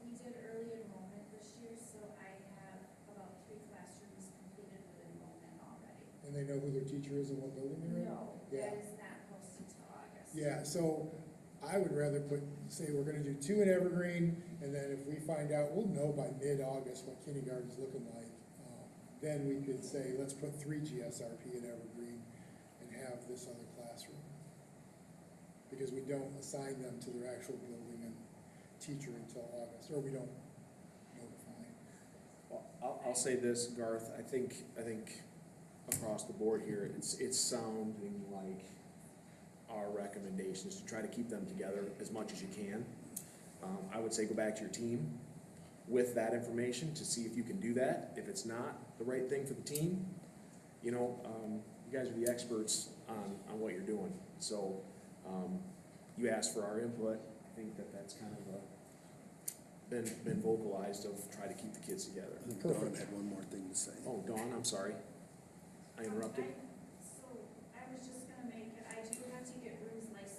We did early enrollment this year, so I have about 3 classrooms completed with enrollment already. And they know who their teacher is and what building they're in? No, Yeah. that is not posted till August. Yeah, so I would rather say we're gonna do 2 in Evergreen, and then if we find out, we'll know by mid-August what kindergarten's looking like. Then we could say, let's put 3 GSRP in Evergreen and have this other classroom. Because we don't assign them to their actual building and teacher until August, or we don't notify. Well, I'll say this, Garth, I think across the board here, it's sounding like our recommendation is to try to keep them together as much as you can. I would say go back to your team with that information to see if you can do that. If it's not the right thing for the team, you know, you guys are the experts on what you're doing. So you asked for our input. I think that's kind of been vocalized of try to keep the kids together. I think Dawn had one more thing to say. Oh, Dawn, I'm sorry. I interrupted. So I was just gonna make it, I do have to get rooms licensed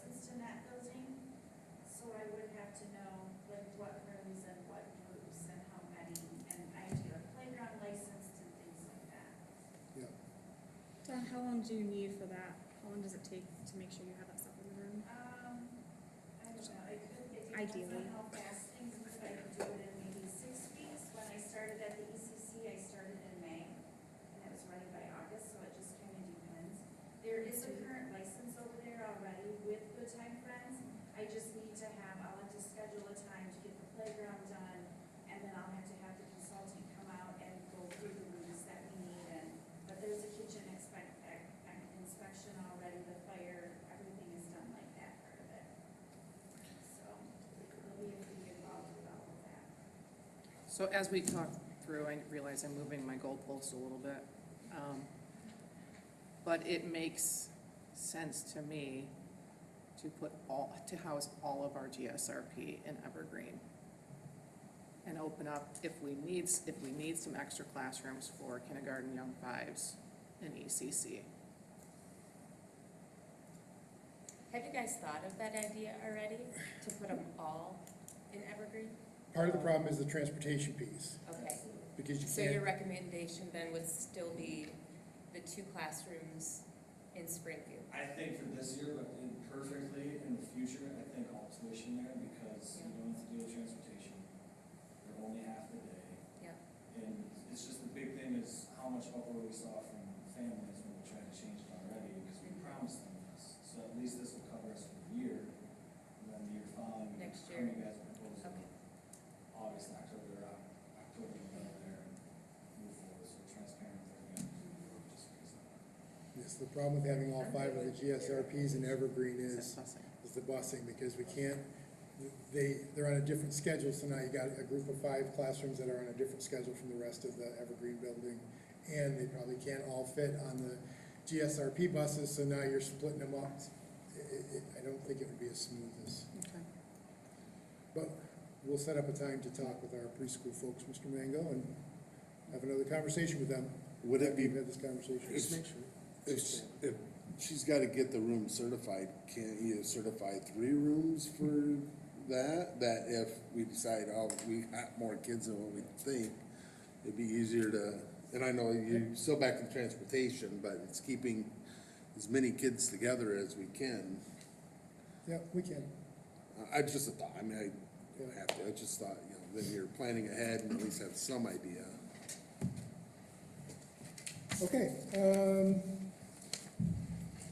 do you need for that? How long does it take to make sure you have that stuff in the room? I don't know, it depends Ideally. on how fast things move. I could do it in maybe 6 weeks. When I started at the ECC, I started in May, and it was running by August, so it just kind of depends. There is a current license over there already with Good Time Friends. I just need to I'll have to schedule a time to get the playground done, and then I'll have to have the consultant come out and go through the rules that we need, but there's a kitchen inspection already, the fire, everything is done like that part of it. So, we'll be able to get involved with all of that. So as we talk through, I realize I'm moving my goalpost a little bit. But it makes sense to me to house all of our GSRP in Evergreen. And open up, if we need some extra classrooms for kindergarten, young fives, and ECC. Have you guys thought of that idea already, to put them all in Evergreen? Part of the problem is the transportation piece, Okay, because you so your can't, recommendation then would still be the 2 classrooms in Springview? I think for this year, but perfectly in the future, I think all tuition there, because you don't have to deal with transportation. They're only half the day. Yeah. And it's just the big thing is how much uproar we saw from families when we tried to change it already, because we promised them this. So at least this will cover us for a year, and then the year following, Next come year. you guys propose Okay. August, October, October, November there, and move forward, so transparent with everyone. Just because of that. yes, the problem with having all 5 of the GSRPs in Evergreen is Busing. the busing, because we can't, they're on a different schedule, so now you got a group of 5 classrooms that are on a different schedule from the rest of the Evergreen building, and they probably can't all fit on the GSRP buses, so now you're splitting them up. I don't think it would be as smooth as, Okay. but we'll set up a time to talk with our preschool folks, Mr. Mango, and have another conversation with them. Would it be, We've had this conversation. Just make if she's gotta get the room certified, can't you certify 3 rooms for that? That if we decide, oh, we got more kids than what we think, it'd be easier to, and I know you're still back to transportation, but it's keeping as many kids together as we can. Yeah, we can. I just a thought, I mean, I don't have to, I just thought, then you're planning ahead and at least have some idea. Okay,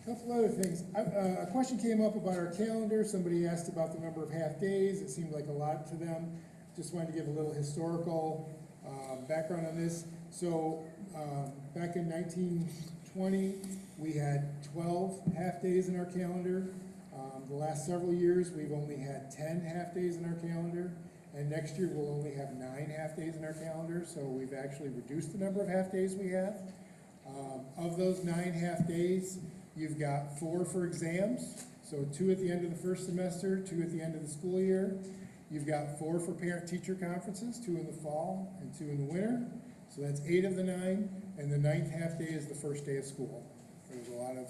couple other things. A question came up about our calendar. Somebody asked about the number of half-days. It seemed like a lot to them. Just wanted to give a little historical background on this. So back in 1920, we had 12 half-days in our calendar. The last several years, we've only had 10 half-days in our calendar. And next year, we'll only have 9 half-days in our calendar. So we've actually reduced the number of half-days we have. Of those 9 half-days, you've got 4 for exams, so 2 at the end of the first semester, 2 at the end of the school year. You've got 4 for parent-teacher conferences, 2 in the fall and 2 in the winter. So that's 8 of the 9, and the 9th half-day is the first day of school. There's a lot of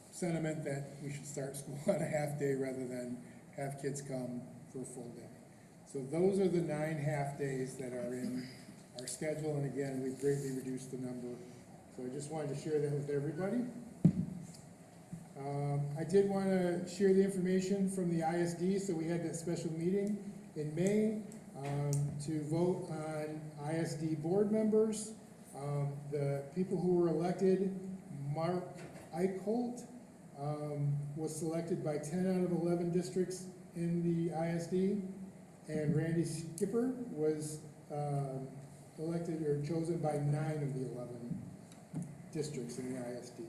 sentiment that we should start school on a half-day rather than have kids come for a full day. So those are the 9 half-days that are in our schedule, and again, we've greatly reduced the number. So I just wanted to share that with everybody. I did want to share the information from the ISD, so we had that special meeting in May to vote on ISD board members. The people who were elected, Mark Eichholt was selected by 10 out of 11 districts in the ISD, and Randy Skipper was elected or chosen by 9 of the 11 districts in the ISD.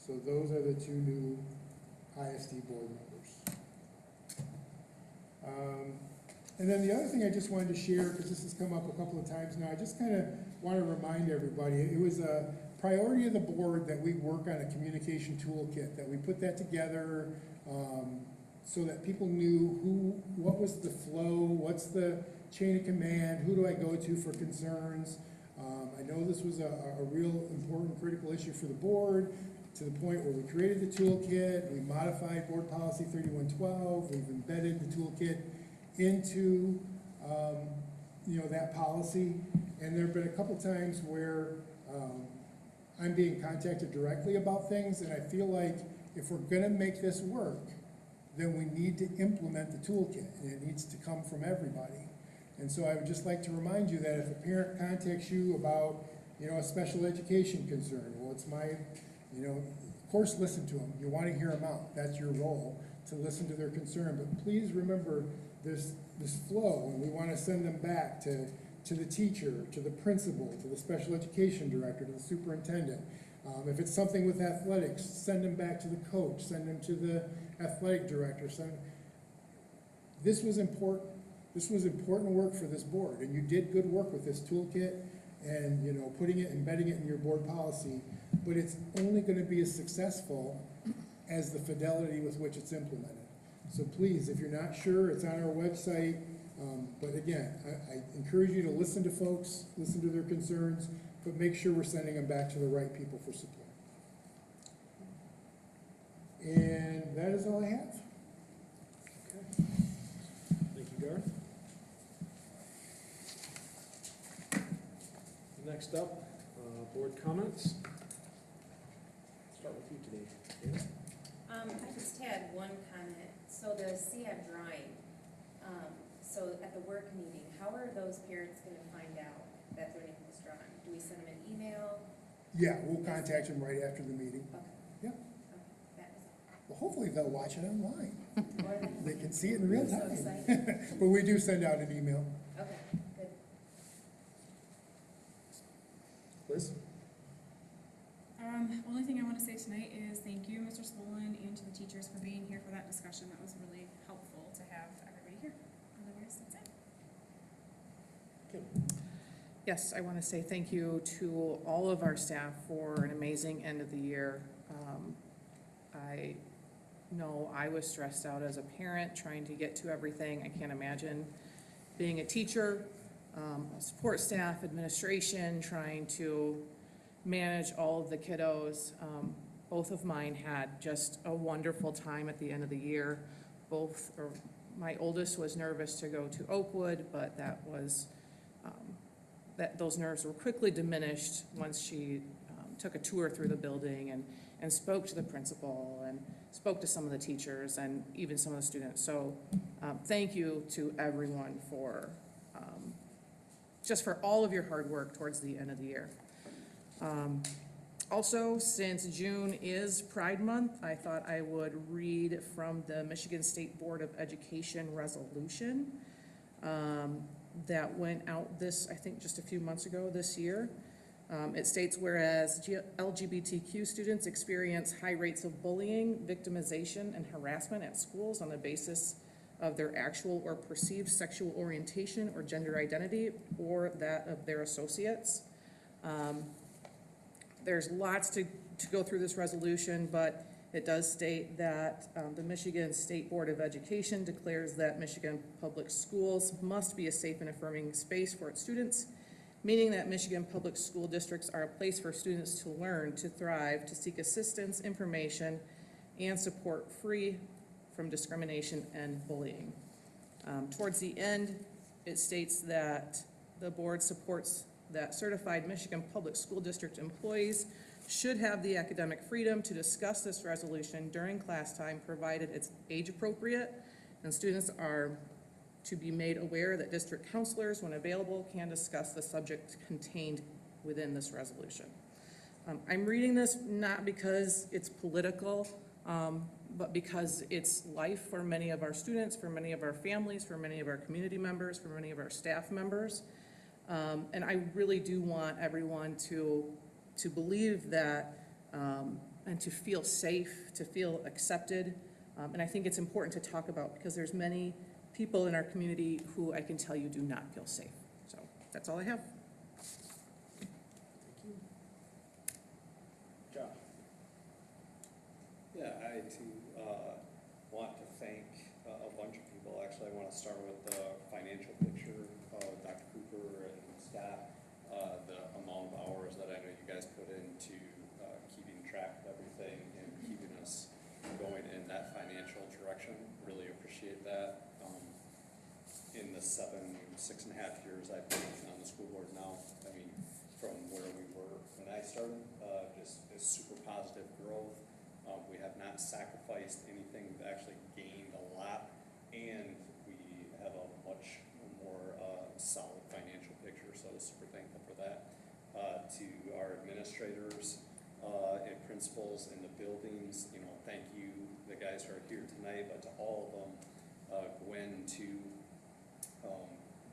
So those are the 2 new ISD board members. And then the other thing I just wanted to share, because this has come up a couple of times now, I just kind of want to remind everybody, it was a priority of the board that we work on a communication toolkit, that we put that together so that people knew what was the flow, what's the chain of command, who do I go to for concerns. I know this was a real important critical issue for the board, to the point where we created the toolkit, we modified board policy 3112, we've embedded the toolkit into that policy, and there have been a couple times where I'm being contacted directly about things, and I feel like if we're gonna make this work, then we need to implement the toolkit, and it needs to come from everybody. And so I would just like to remind you that if a parent contacts you about, a special education concern, well, it's my, of course, listen to them. You want to hear them out. That's your role, to listen to their concern. But please remember this flow, and we want to send them back to the teacher, to the principal, to the special education director, to the superintendent. If it's something with athletics, send them back to the coach, send them to the athletic director. This was important. This was important work for this board, and you did good work with this toolkit and, embedding it in your board policy, but it's only going to be as successful as the fidelity with which it's implemented. So please, if you're not sure, it's on our website, but again, I encourage you to listen to folks, listen to their concerns, but make sure we're sending them back to the right people for support. And that is all I have. Thank you, Garth. Next up, board comments. Start with you today. I just had one comment. So the CAB drawing, so at the work meeting, how are those parents gonna find out that their name was drawn? Do we send them an email? Yeah, we'll contact them right after the meeting. Okay. Yeah. Okay, that was it. Well, hopefully they'll watch it online. Or They can see it in real I'm so time. excited. But we do send out an email. Okay, good. Liz? Only thing I want to say tonight is thank you, Mr. Swollen, and to the teachers for being here for that discussion. That was really helpful to have everybody here. Otherwise, that's it. Yes, I want to say thank you to all of our staff for an amazing end of the year. I know I was stressed out as a parent trying to get to everything. I can't imagine being a teacher, support staff, administration, trying to manage all of the kiddos. Both of mine had just a wonderful time at the end of the year. My oldest was nervous to go to Oakwood, but those nerves were quickly diminished once she took a tour through the building and spoke to the principal and spoke to some of the teachers and even some of the students. So thank you to everyone for just for all of your hard work towards the end of the year. Also, since June is Pride Month, I thought I would read from the Michigan State Board of Education resolution that went out I think just a few months ago this year. It states, whereas LGBTQ students experience high rates of bullying, victimization, and harassment at schools on the basis of their actual or perceived sexual orientation or gender identity or that of their associates. There's lots to go through this resolution, but it does state that the Michigan State Board of Education declares that Michigan public schools must be a safe and affirming space for its students, meaning that Michigan public school districts are a place for students to learn, to thrive, to seek assistance, information, and support free from discrimination and bullying. Towards the end, it states that the board supports that certified Michigan public school district employees should have the academic freedom to discuss this resolution during class time, provided it's age appropriate, and students are to be made aware that district counselors, when available, can discuss the subject contained within this resolution. I'm reading this not because it's political, but because it's life for many of our students, for many of our families, for many of our community members, for many of our staff members. And I really do want everyone to believe that and to feel safe, to feel accepted. And I think it's important to talk about because there's many people in our community who I can tell you do not feel safe. So that's all I have. Thank you. Josh? Yeah, I too want to thank a bunch of people. Actually, I want to start with the financial picture of Dr. Cooper and staff, the amount of hours that I know you guys put into keeping track of everything and keeping us going in that financial direction. Really appreciate that. In the 6.5 years I've been on the school board now, I mean, from where we were, and I started, just is super positive growth. We have not sacrificed anything, we've actually gained a lot, and we have a much more solid financial picture, so I was super thankful for that. To our administrators and principals in the buildings, you know, thank you, the guys who are here tonight, but to all of them, Gwen, to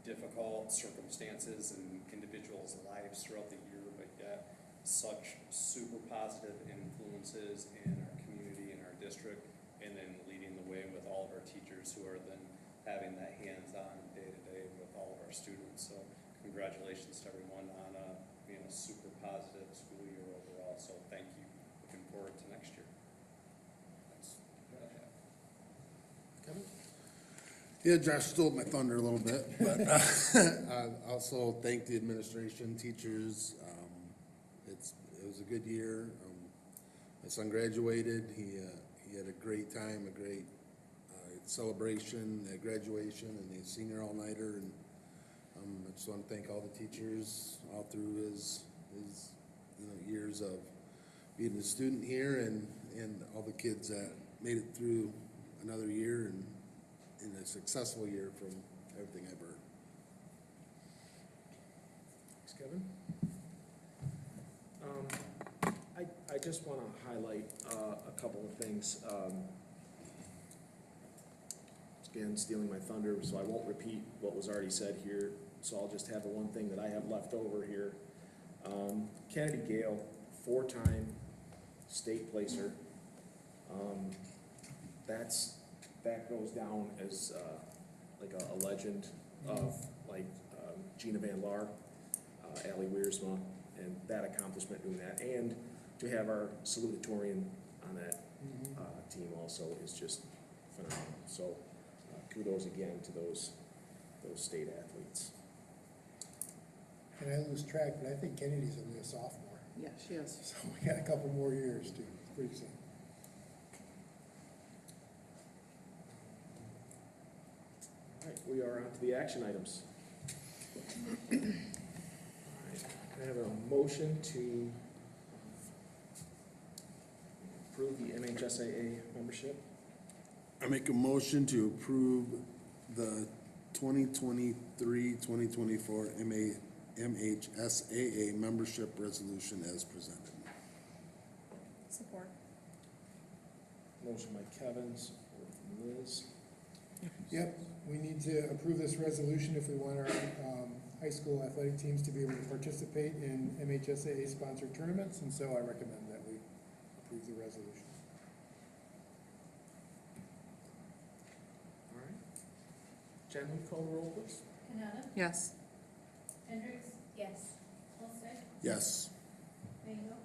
difficult circumstances and individuals' lives throughout the year, but yet such super positive influences in our community, in our district, and then leading the way with all of our teachers who are then having that hands-on day-to-day with all of our students. So congratulations to everyone on being a super positive school year overall. So thank you. Looking forward to next year. That's what I have. Kevin? Yeah, Josh stole my thunder a little bit, but also thank the administration, teachers. It was a good year. My son graduated. He had a great time, a great celebration at graduation, and a senior all-nighter. And I just want to thank all the teachers all through his years of being a student here, and all the kids that made it through another year and in a successful year from everything I've heard. Thanks, Kevin. I just want to highlight a couple of things. Again, stealing my thunder, so I won't repeat what was already said here. So I'll just have the one thing that I have left over here. Kennedy Gale, 4-time state placer. That goes down as like a legend of like Gina Van Laar, Allie Wiersma, and that accomplishment doing that, and to have our salutatorian on that team also is just phenomenal. So kudos again to those state athletes. And I lose track, but I think Kennedy's only a sophomore. Yeah, she is. So we got a couple more years too. It's pretty exciting. All right, we are on to the action items. All right, can I have a motion to approve the MHSAA membership? I make a motion to approve the 2023-2024 MHSAA membership resolution as presented. Support. Motion by Kevin, support from Liz. Yep, we need to approve this resolution if we want our high school athletic teams to be able to participate in MHSAA sponsored tournaments, and so I recommend that we approve the resolution. All right. Jen, will you call the roll, please? Canada, Yes. Hendricks, Yes. Olsted, Yes. Mango,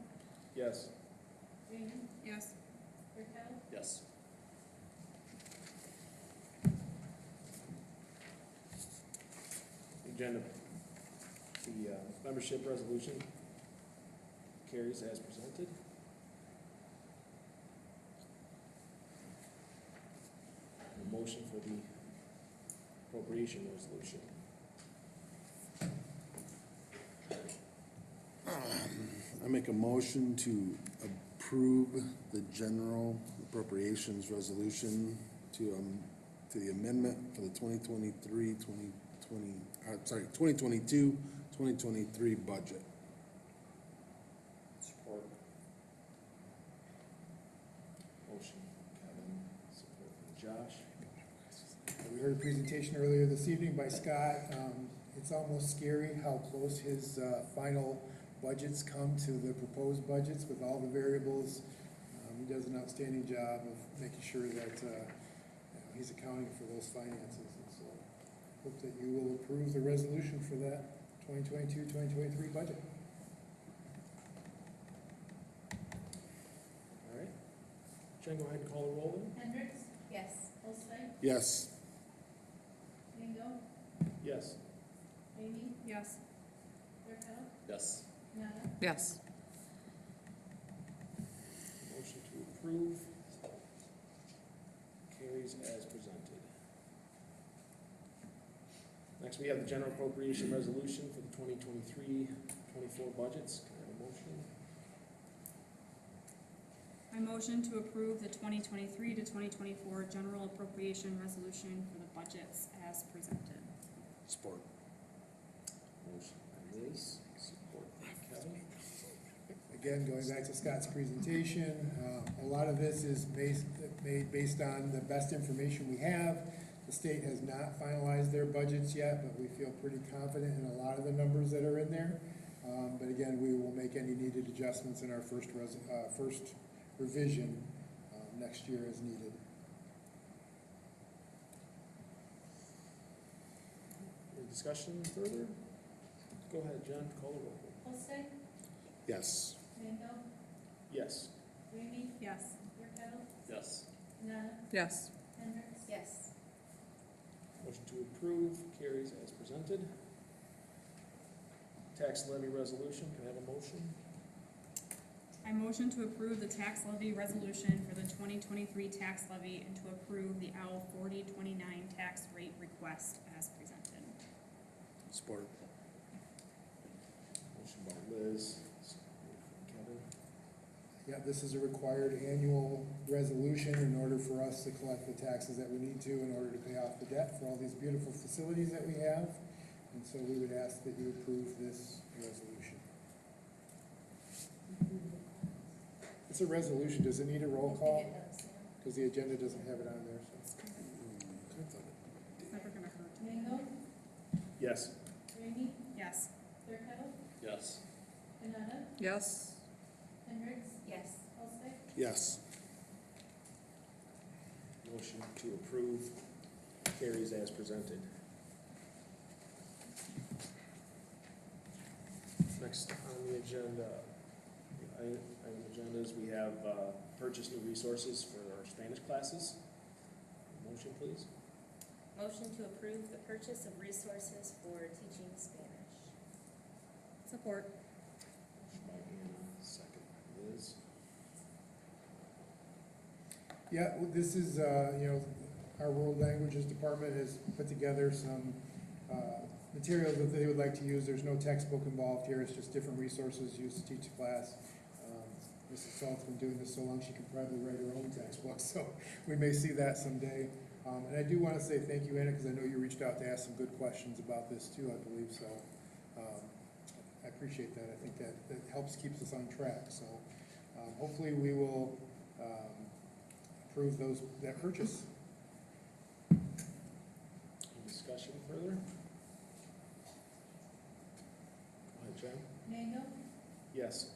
Yes. Raymond, Yes. Raquel, Yes. Agenda, the membership resolution carries as presented. A motion for the appropriation resolution. I make a motion to approve the general appropriations resolution to the amendment for the 2022-2023 budget. Support. Motion Kevin, support from Josh. We heard a presentation earlier this evening by Scott. It's almost scary how close his final budgets come to the proposed budgets with all the variables. He does an outstanding job of making sure that he's accounting for those finances. And so hope that you will approve the resolution for that 2022-2023 budget. All right. Jen, go ahead and call the roll then. Hendricks, Yes. Olsted, Yes. Mango, Yes. Amy, Yes. Raquel, Yes. Canada, Yes. Motion to approve carries as presented. Next, we have the general appropriation resolution for the 2023-24 budgets. Can I have a motion? I motion to approve the 2023 to 2024 general appropriation resolution for the budgets as presented. Support. Motion by Liz, support by Kevin. Again, going back to Scott's presentation, a lot of this is made based on the best information we have. The state has not finalized their budgets yet, but we feel pretty confident in a lot of the numbers that are in there. But again, we will make any needed adjustments in our first revision next year as needed. Any discussion further? Go ahead, John, call the roll. Holstead, Yes. Mandel, Yes. Ramey, Yes. Fairkettle, Yes. Nana, Yes. Hendricks. Yes. Motion to approve carries as presented. Tax levy resolution, can I have a motion? I motion to approve the tax levy resolution for the 2023 tax levy and to approve the L 4029 tax rate request as presented. Support. Motion by Liz, support from Kevin. Yeah, this is a required annual resolution in order for us to collect the taxes that we need to in order to pay off the debt for all these beautiful facilities that we have. And so we would ask that you approve this resolution. It's a resolution. Does it need a roll call? Because the agenda doesn't have it on there, so. It's never gonna hurt. Mandel, Yes. Ramey, Yes. Fairkettle, Yes. Nana, Yes. Hendricks, Yes. Holstead. Yes. Motion to approve carries as presented. Next on the agenda, item agendas, we have purchase new resources for our Spanish classes. Motion, please. Motion to approve the purchase of resources for teaching Spanish. Support. Motion by Anna, second by Liz. Yeah, well, this is, our world languages department has put together some materials that they would like to use. There's no textbook involved here, it's just different resources used to teach a class. Mrs. Salt's been doing this so long, she could probably write her own textbook, so we may see that someday. And I do want to say thank you, Anna, because I know you reached out to ask some good questions about this too, I believe, so I appreciate that. I think that helps keeps us on track, so hopefully we will approve that purchase. Any discussion further? Go ahead, John. Mandel, Yes.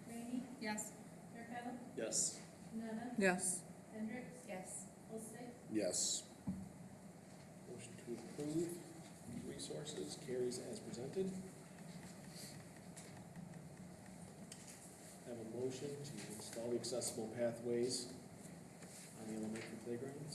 Ramey, Yes. Fairkettle, Yes. Nana, Yes. Hendricks, Yes. Holstead. Yes. Motion to approve resources carries as presented. Have a motion to install the accessible pathways on the elementary playgrounds.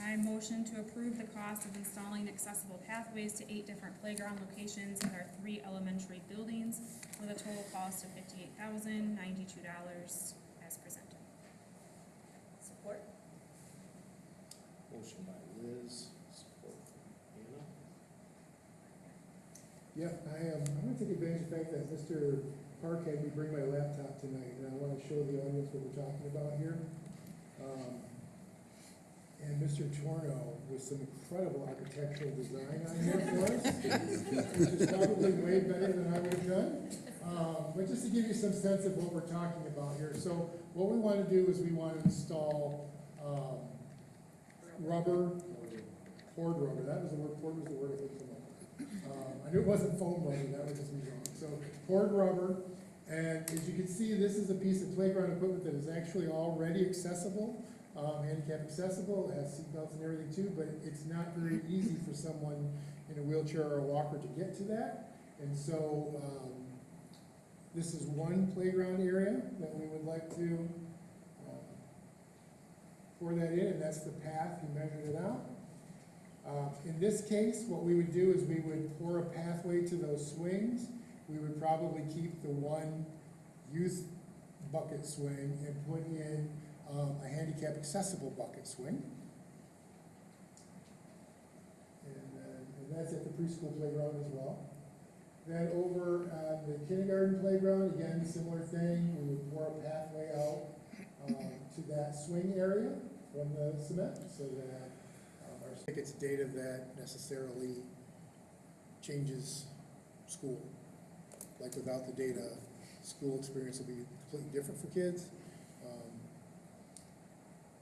I motion to approve the cost of installing accessible pathways to 8 different playground locations at our 3 elementary buildings with a total cost of $58,092 as presented. Support. Motion by Liz, support from Anna. Yeah, I'm gonna take advantage of the fact that Mr. Park had me bring my laptop tonight, and I want to show the audience what we're talking about here. And Mr. Torno with some incredible architectural design on here for us, which is probably way better than I would have done. But just to give you some sense of what we're talking about here. So what we want to do is we want to install rubber, poured rubber. That was the word, poured was the word I couldn't come up with. I knew it wasn't foam rubber, that was just me wrong. So poured rubber, and as you can see, this is a piece of playground equipment that is actually already accessible. Handicap accessible, it has seatbelts and everything too, but it's not very easy for someone in a wheelchair or a walker to get to that. And so this is one playground area that we would like to pour that in, and that's the path, you measured it out. In this case, what we would do is we would pour a pathway to those swings. We would probably keep the one youth bucket swing and put in a handicap accessible bucket swing. And that's at the preschool playground as well. Then over on the kindergarten playground, again, similar thing, we would pour a pathway out to that swing area from the cement, so that I think it's data that necessarily changes school. Like without the data, school experience will be completely different for kids.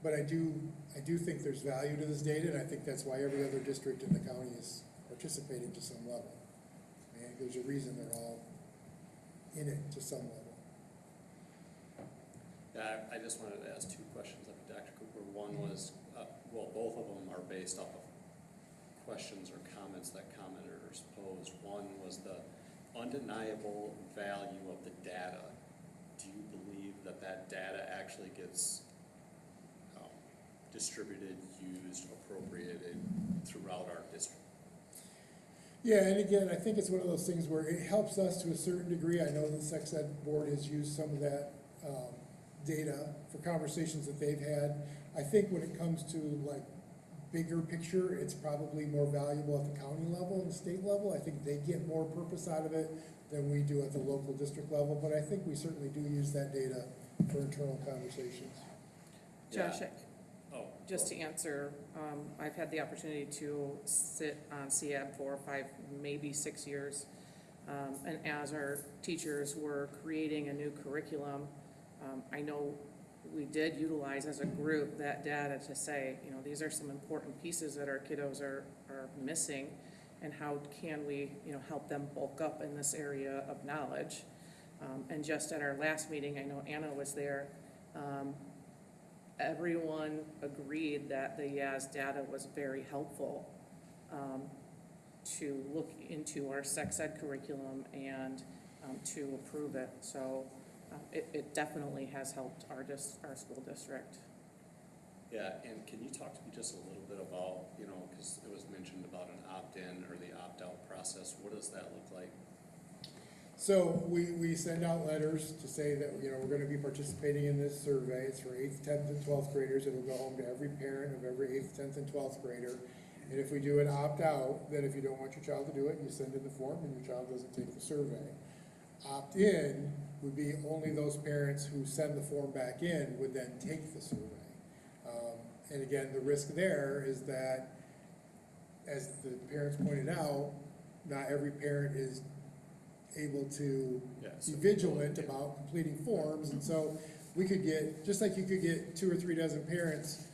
But I do think there's value to this data, and I think that's why every other district in the county is participating to some level. And there's a reason they're all in it to some level. Yeah, I just wanted to ask two questions of Dr. Cooper. One was, well, both of them are based off of questions or comments that commenters posed. One was the undeniable value of the data. Do you believe that that data actually gets distributed, used, appropriated throughout our district? Yeah, and again, I think it's one of those things where it helps us to a certain degree. I know the Sex Ed Board has used some of that data for conversations that they've had. I think when it comes to like bigger picture, it's probably more valuable at the county level and the state level. I think they get more purpose out of it than we do at the local district level, but I think we certainly do use that data for internal conversations. Josh, Oh, just to answer, I've had the opportunity to sit on CAB for 5, maybe 6 years. And as our teachers were creating a new curriculum, I know we did utilize as a group that data to say, you know, these are some important pieces that our kiddos are missing, and how can we, you know, help them bulk up in this area of knowledge. And just at our last meeting, I know Anna was there, everyone agreed that the YAS data was very helpful to look into our sex ed curriculum and to approve it. So it definitely has helped our school district. yeah, and can you talk to me just a little bit about, you know, because it was mentioned about an opt-in or the opt-out process. What does that look like? So we send out letters to say that, you know, we're gonna be participating in this survey. It's for 8th, 10th, and 12th graders. It'll go home to every parent of every 8th, 10th, and 12th grader. And if we do an opt-out, then if you don't want your child to do it, you send in the form and your child doesn't take the survey. Opt-in would be only those parents who send the form back in would then take the survey. And again, the risk there is that, as the parents pointed out, not every parent is able to be vigilant about completing forms, and so we could get, just like you could get 2 or 3 dozen parents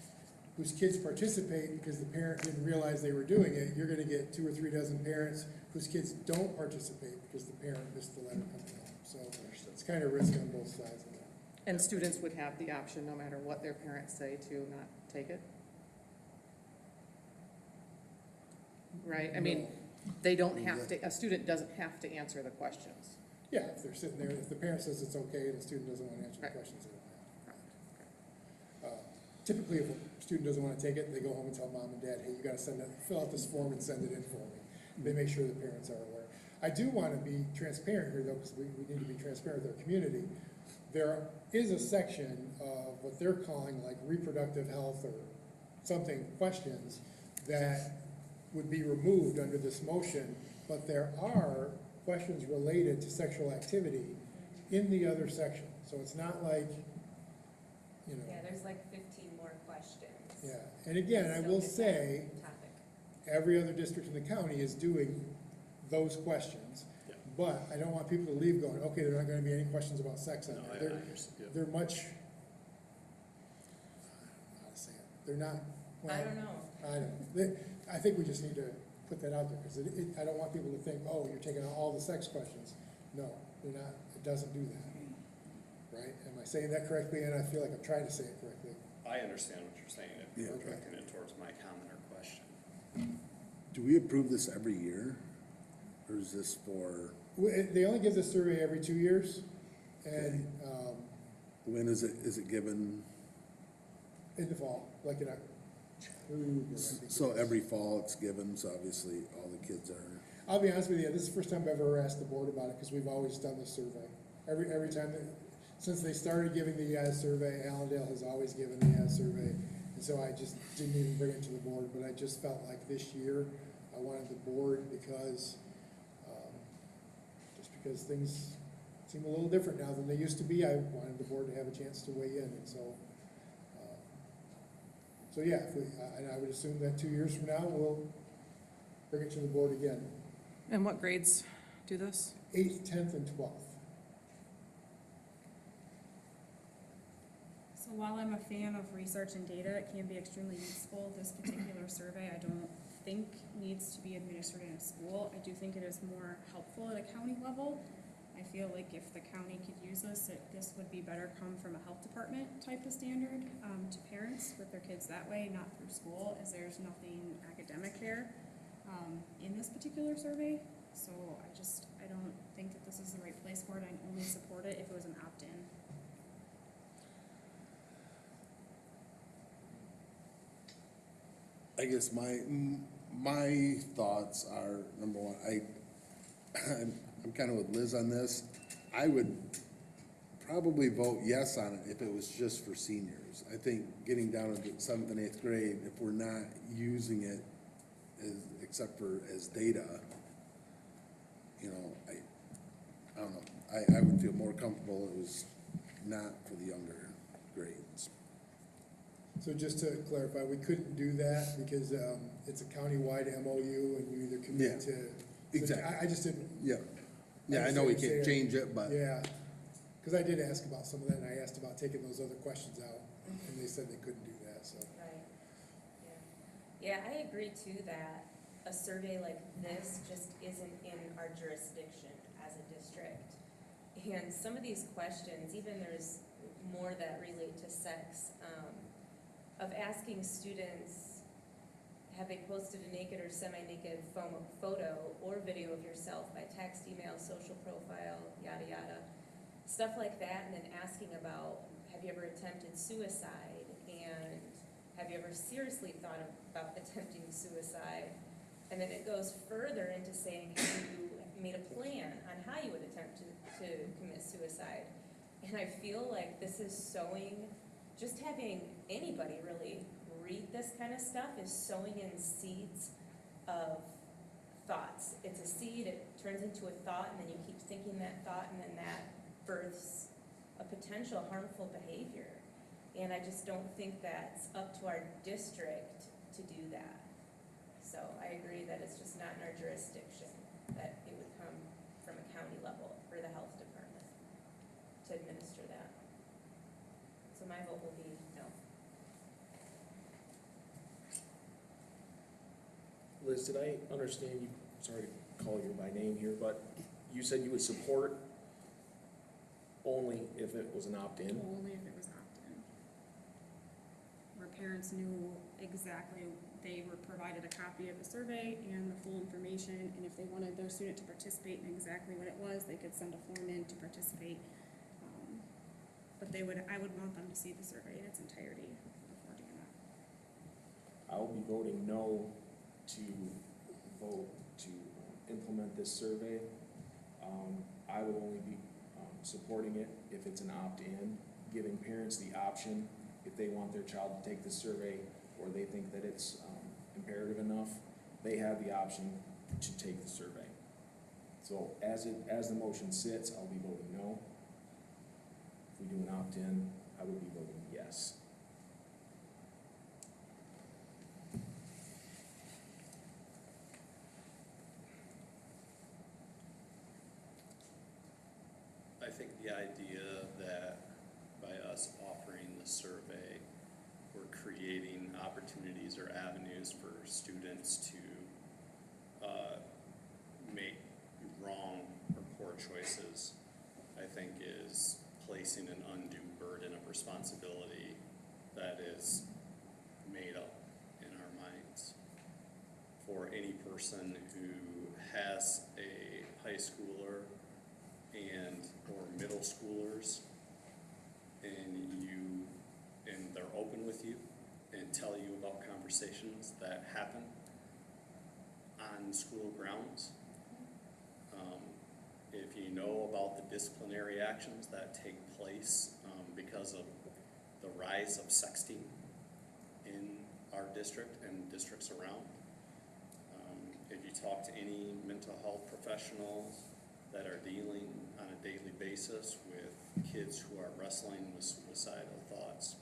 whose kids participate because the parent didn't realize they were doing it, you're gonna get 2 or 3 dozen parents whose kids don't participate because the parent missed the letter coming home. So it's kind of risk on both sides of that. And students would have the option, no matter what their parents say, to not take it? Right, I mean, they don't have to, a student doesn't have to answer the questions. Yeah, if they're sitting there, if the parent says it's okay and the student doesn't want to answer the questions, they don't have to. Typically, if a student doesn't want to take it, they go home and tell mom and dad, hey, you gotta fill out this form and send it in for me. They make sure the parents are aware. I do want to be transparent here though, because we need to be transparent with our community. There is a section of what they're calling like reproductive health or something questions that would be removed under this motion, but there are questions related to sexual activity in the other section. So it's not like, you know. Yeah, there's like 15 more questions. Yeah, and again, I will say, Topic. every other district in the county is doing those questions. Yeah. But I don't want people to leave going, okay, there aren't gonna be any questions about sex on No, there. I understand. They're much, how to say it, they're not, well, I don't know. I don't, I think we just need to put that out there, because I don't want people to think, oh, you're taking out all the sex questions. No, they're not, it doesn't do that, right? Am I saying that correctly? And I feel like I'm trying to say it correctly. I understand what you're saying, if Yeah. you're directing it towards my comment or question. Do we approve this every year? Or is this for, They only give the survey every 2 years, and, when is it given? in the fall, like in October. I think So it is. every fall it's given, so obviously all the kids are, I'll be honest with you, this is the first time I've ever asked the board about it, because we've always done this survey. Every time, since they started giving the YAS survey, Allendale has always given the YAS survey. And so I just didn't even bring it to the board, but I just felt like this year, I wanted the board, because because things seem a little different now than they used to be. I wanted the board to have a chance to weigh in, and so yeah, if we, and I would assume that 2 years from now, we'll bring it to the board again. And what grades do this? 8th, 10th, and 12th. So while I'm a fan of research and data, it can be extremely useful. This particular survey, I don't think needs to be administered in a school. I do think it is more helpful at a county level. I feel like if the county could use this, this would be better come from a health department type of standard to parents with their kids that way, not through school, as there's nothing academic there in this particular survey. So I don't think that this is the right place for it. I'd only support it if it was an opt-in. I guess my thoughts are, number one, I'm kind of with Liz on this. I would probably vote yes on it if it was just for seniors. I think getting down to 7th and 8th grade, if we're not using it except for as data, you know, I don't know. I would feel more comfortable it was not for the younger grades. So just to clarify, we couldn't do that because it's a county-wide MOU and you either commit to. Exactly. I just didn't. Yeah. Yeah, I know we can't change it, but. Yeah, because I did ask about some of that and I asked about taking those other questions out and they said they couldn't do that, so. Right, yeah. Yeah, I agree too that a survey like this just isn't in our jurisdiction as a district. And some of these questions, even there's more that relate to sex, of asking students, have they posted a naked or semi-naked photo or video of yourself by text, email, social profile, yada yada, stuff like that, and then asking about, have you ever attempted suicide, and have you ever seriously thought about attempting suicide? And then it goes further into saying, have you made a plan on how you would attempt to commit suicide? And I feel like this is sowing, just having anybody really read this kind of stuff is sowing in seeds of thoughts. It's a seed, it turns into a thought, and then you keep thinking that thought, and then that births a potential harmful behavior. And I just don't think that's up to our district to do that. So I agree that it's just not in our jurisdiction, that it would come from a county level or the health department to administer that. So my vote will be no. Liz, did I understand you, sorry to call you by name here, but you said you would support only if it was an opt-in? Only if it was opt-in. Where parents knew exactly, they were provided a copy of the survey and the full information, and if they wanted their student to participate in exactly what it was, they could send a form in to participate. But I would want them to see the survey in its entirety before doing that. I will be voting no to vote to implement this survey. I would only be supporting it if it's an opt-in, giving parents the option, if they want their child to take this survey or they think that it's imperative enough, they have the option to take the survey. So as the motion sits, I'll be voting no. If we do an opt-in, I would be voting yes. I think the idea that by us offering the survey, we're creating opportunities or avenues for students to make wrong or poor choices, I think is placing an undue burden of responsibility that is made up in our minds for any person who has a high schooler or middle schoolers, and they're open with you and tell you about conversations that happen on school grounds. If you know about the disciplinary actions that take place because of the rise of sexting in our district and districts around, if you talk to any mental health professionals that are dealing on a daily basis with kids who are wrestling with suicidal thoughts.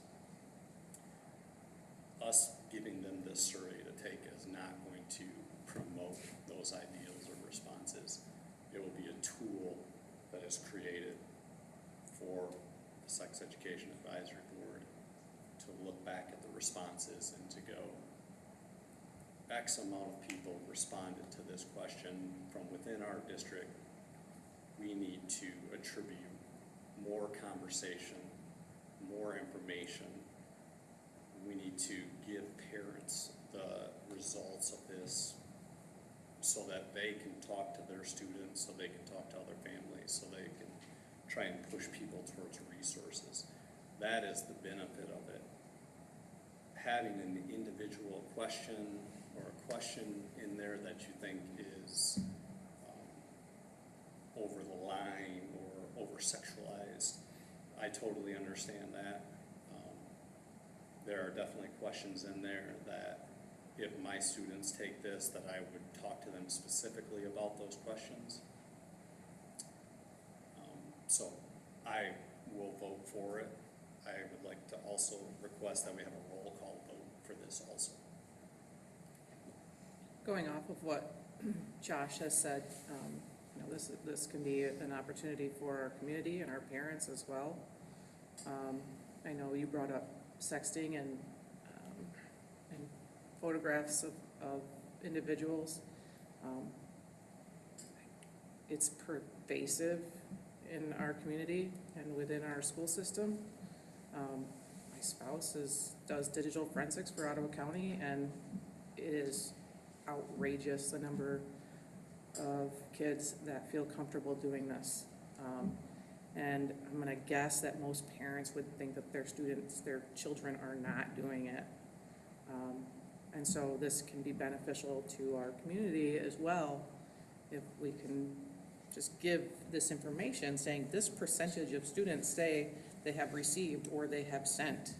Us giving them this survey to take is not going to promote those ideals or responses. It will be a tool that is created for the Sex Education Advisory Board to look back at the responses and to go, X amount of people responded to this question from within our district. We need to attribute more conversation, more information. We need to give parents the results of this so that they can talk to their students, so they can talk to other families, so they can try and push people towards resources. That is the benefit of it. Having an individual question or a question in there that you think is over the line or over sexualized, I totally understand that. There are definitely questions in there that if my students take this, that I would talk to them specifically about those questions. So I will vote for it. I would like to also request that we have a roll call vote for this also. Going off of what Josh has said, this can be an opportunity for our community and our parents as well. I know you brought up sexting and photographs of individuals. It's pervasive in our community and within our school system. My spouse does digital forensics for Ottawa County, and it is outrageous the number of kids that feel comfortable doing this. And I'm gonna guess that most parents would think that their children are not doing it. And so this can be beneficial to our community as well if we can just give this information saying this percentage of students say they have received or they have sent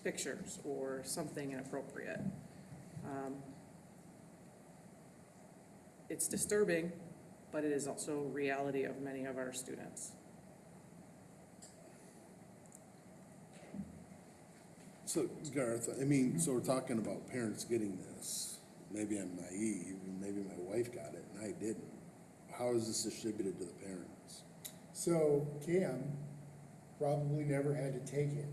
pictures or something inappropriate. It's disturbing, but it is also reality of many of our students. So Garth, I mean, so we're talking about parents getting this. Maybe I'm naive, maybe my wife got it and I didn't. How is this distributed to the parents? So Cam probably never had to take it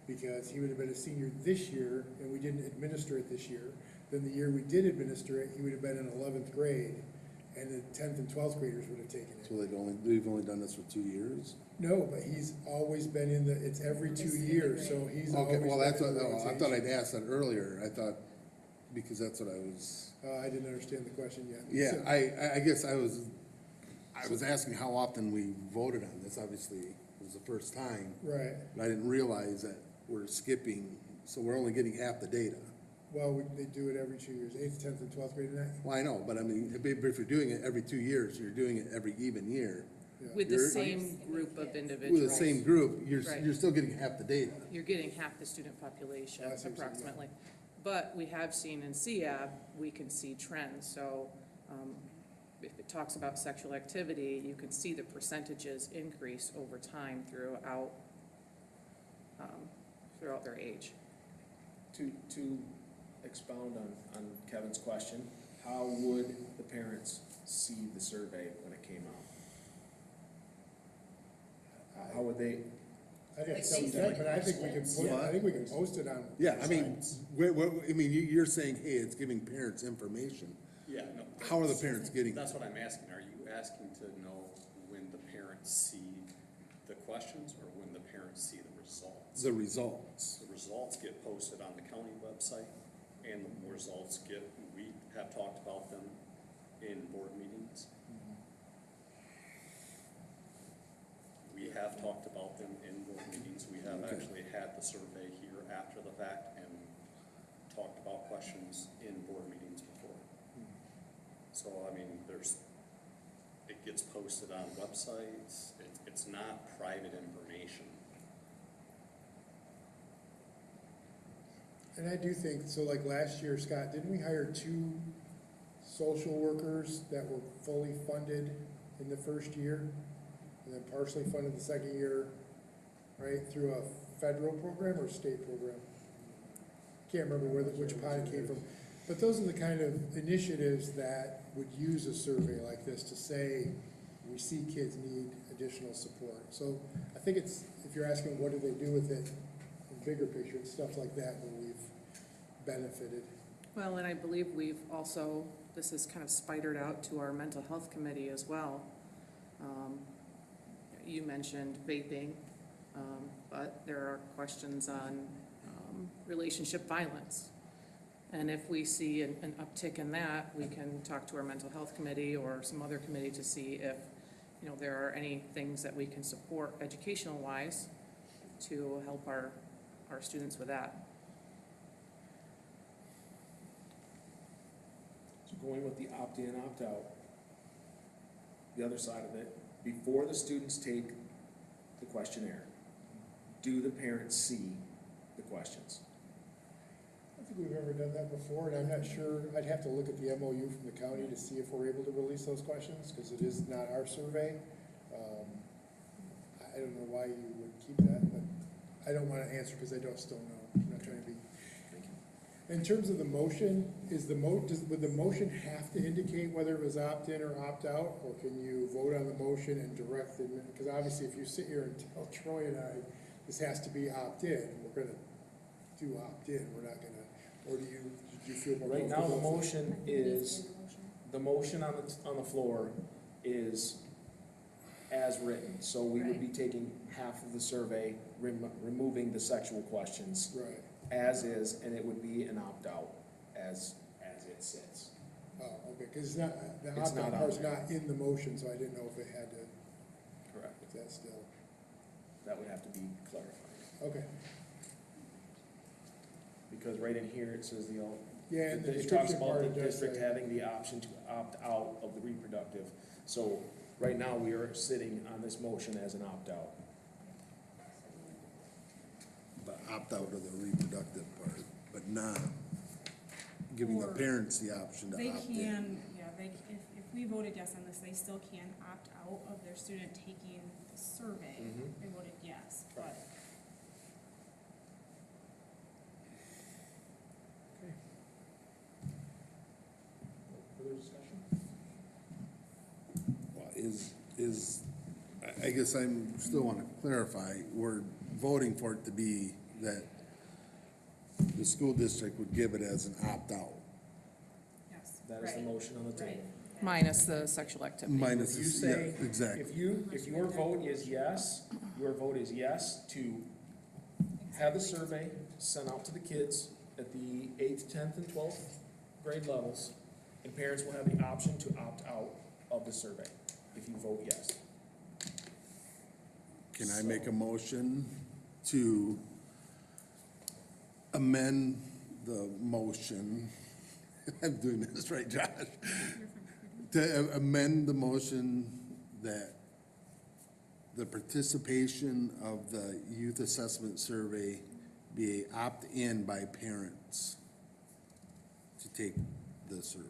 because he would have been a senior this year and we didn't administer it this year. Then the year we did administer it, he would have been in 11th grade and the 10th and 12th graders would have taken it. So we've only done this for 2 years? No, but he's always been it's every 2 years, so he's always. Okay, well, that's been what, in the I thought I'd organization. asked that earlier. I thought, because that's what I was. I didn't understand the question yet. Yeah, So- I guess I was asking how often we voted on this. Obviously, it was the first time. Right, And I didn't realize that we're skipping, so we're only getting half the data. well, they do it every 2 years, 8th, 10th, and 12th grade tonight. Well, I know, but I mean, if you're doing it every 2 years, you're doing it every even year. With the You're- same group of individuals. With the same group, Right. you're still getting half the data. You're getting half the student population I see what you're saying, yeah. approximately. But we have seen in CEAB, we can see trends. So if it talks about sexual activity, you can see the percentages increase over time throughout their age. To expound on Kevin's question, how would the parents see the survey when it came out? How would they? I'd have to double check, but I think we can post it on. Yeah, I mean, you're saying, hey, it's giving parents information. Yeah, no. How are the parents getting? That's what I'm asking. Are you asking to know when the parents see the questions or when the parents see the results? The results. The results get posted on the county website and the results we have talked about them in board meetings. We have talked about them in board meetings. We have Okay. actually had the survey here after the fact and talked about questions in board meetings before. So, I mean, it gets posted on websites. It's not private information. And I do think, so like last year, Scott, didn't we hire 2 social workers that were fully funded in the first year, and then partially funded the second year, right, through a federal program or state program. Can't remember which pot it came from. But those are the kind of initiatives that would use a survey like this to say, we see kids need additional support. So I think it's, if you're asking what do they do with it, in bigger picture, it's stuff like that where we've benefited. Well, and I believe we've also, this is kind of spidered out to our mental health committee as well. You mentioned vaping, but there are questions on relationship violence. And if we see an uptick in that, we can talk to our mental health committee or some other committee to see if, you know, there are any things that we can support educational-wise to help our students with that. So going with the opt-in, opt-out, the other side of it, before the students take the questionnaire, do the parents see the questions? I don't think we've ever done that before, and I'm not sure, I'd have to look at the MOU from the county to see if we're able to release those questions, because it is not our survey. I don't know why you would keep that, but I don't want to answer because I still know. I'm not trying to be. In terms of the motion, would the motion have to indicate whether it was opt-in or opt-out, or can you vote on the motion and direct the, because obviously if you sit here and tell Troy and I, this has to be opt-in, we're gonna do opt-in, we're not gonna, or do you feel more Right now, the comfortable? motion is, the motion on the floor is as written. So we would be taking half of the survey, removing the sexual questions Right. as is, and it would be an opt-out as it sits. Oh, okay, because it's not, the It's opt-out not part's on there. not in the motion, so I didn't know if it had to, Correct. if that's still, That would have to be clarified. okay. Because right in here, it says Yeah, and the it talks description about part the it does district say- having the option to opt out of the reproductive. So right now, we are sitting on this motion as an opt-out. But opt out of the reproductive part, but not giving the Or parents the option to They opt in. can, yeah, if we voted yes on this, they still can opt out of their student taking the survey. Mhm. They voted yes, but Further discussion? Well, I guess I'm, still want to clarify, we're voting for it to be that the school district would give it as an opt-out. yes. That is the Right. motion on the table. Minus the sexual activity. Minus, If you the- say, yeah, exactly. if your vote is yes, your vote is yes to have the survey sent out to the kids at the 8th, 10th, and 12th grade levels, and parents will have the option to opt out of the survey if you vote yes. Can I make a motion to amend the motion? I'm doing this right, Josh. To amend the motion that the participation of the youth assessment survey be a opt-in by parents to take the survey.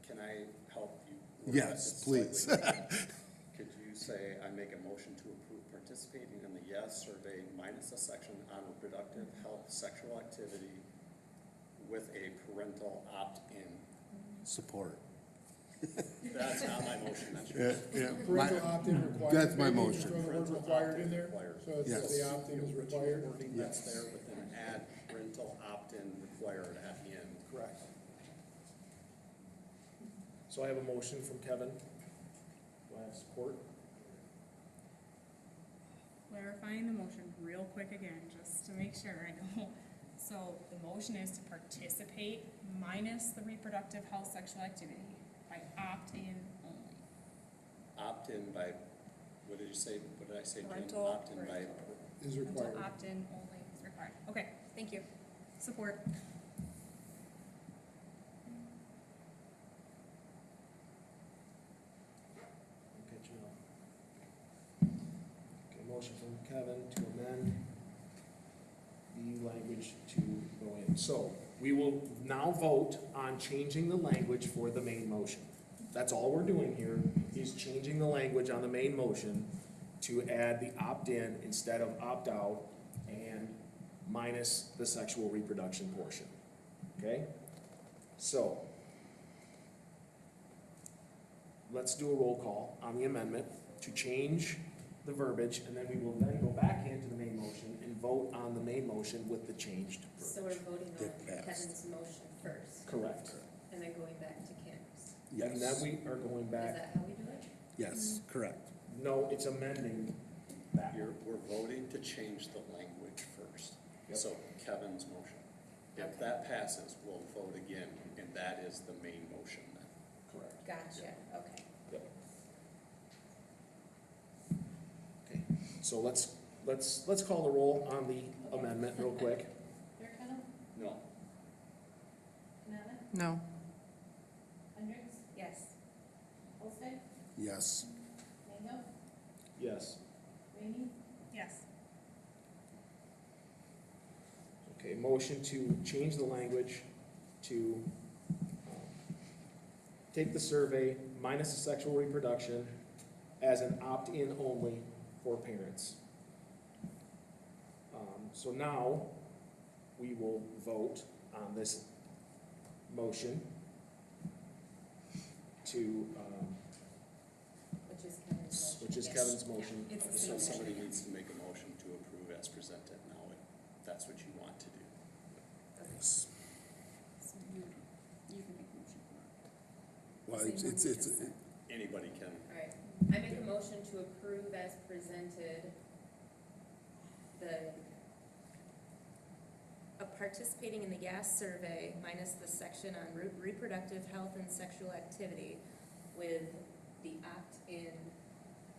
Can I help you? word Yes, that please. slightly? Could you say, I make a motion to approve participating in the yes survey minus a section on reproductive health, sexual activity with a parental opt-in? Support. That's not my motion, that's Yeah, yeah. Parental opt-in required. That's my maybe just motion. throw the word required in there, Required. so it's Yes. the opt-in is required. Wording that's there with an add parental opt-in required at the end. Correct. So I have a motion from Kevin. Do I have support? Clarifying the motion real quick again, just to make sure I know. So the motion is to participate minus the reproductive health sexual activity by opt-in only. Opt-in by, what did you say, what did I say? Jen? Parental- Opt-in by, Is Parental required. opt-in only is required. Okay, thank you. Support. Get you now. Okay, motion from Kevin to amend the the language to go in. So, we will now vote on changing the language for the main motion. That's all we're doing here, is changing the language on the main motion to add the opt-in instead of opt-out and minus the sexual reproduction portion, okay? So, let's do a roll call on the amendment to change the verbiage, and then we will then go back into the main motion and vote on the main motion with the changed So verbiage. we're voting It on passed. Kevin's motion first, Correct. and then going back to Kim's. And then we are going Is back, that how we do it? Yes, correct. no, it's amending back. We're voting to change the language first. Yep. So Kevin's motion. If that passes, we'll vote again, and that is the main motion then. Correct. Gotcha, okay. Yep. Okay, so let's call the roll on the amendment real quick. No. No. Hendricks, Yes. Olsted, Yes. Mango, Yes. Rainey, Yes. Okay, motion to change the language to take the survey minus the sexual reproduction as an opt-in only for parents. So now, we will vote on this motion to, Which is Kevin's motion. which is Kevin's motion. It's the So same somebody thing. needs to make a motion to approve as presented now, if that's what you want to do. Yes. so you can make a motion for it. Well, Same one it's, you it's, just said. Anybody can. All right, I make a motion to approve as presented participating in the GAS survey minus the section on reproductive health and sexual activity with the opt-in.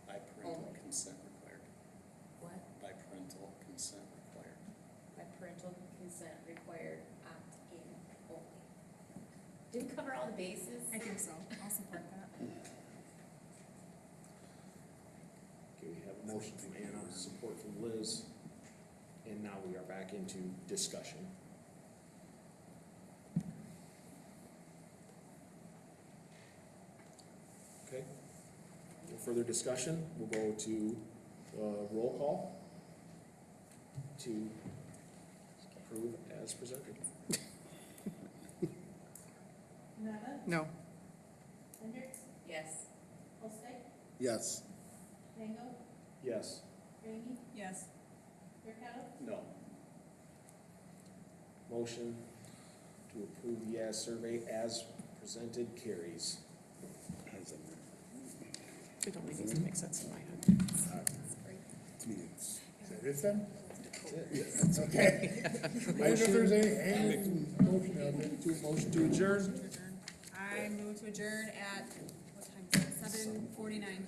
By parental Only. consent required. What? By parental consent required. By parental consent required opt-in only. Did we cover all the bases? I think so, I'll support that. Okay, we have a motion from Anna, support from Liz, and now we are back into discussion. Okay, no further discussion, we'll go to roll call to approve as presented. Nada, No. Hendricks, Yes. Olsted, yes. Mango, Yes. Rainey. Yes. Mercado, No. Motion to approve the as survey as presented carries. It don't make it make sense in my head. To me, it's, Is that it then? That's it. yeah, that's okay. I don't know if there's any hand motion out there. Motion to adjourn? I move to adjourn at, what time is it, 7:49.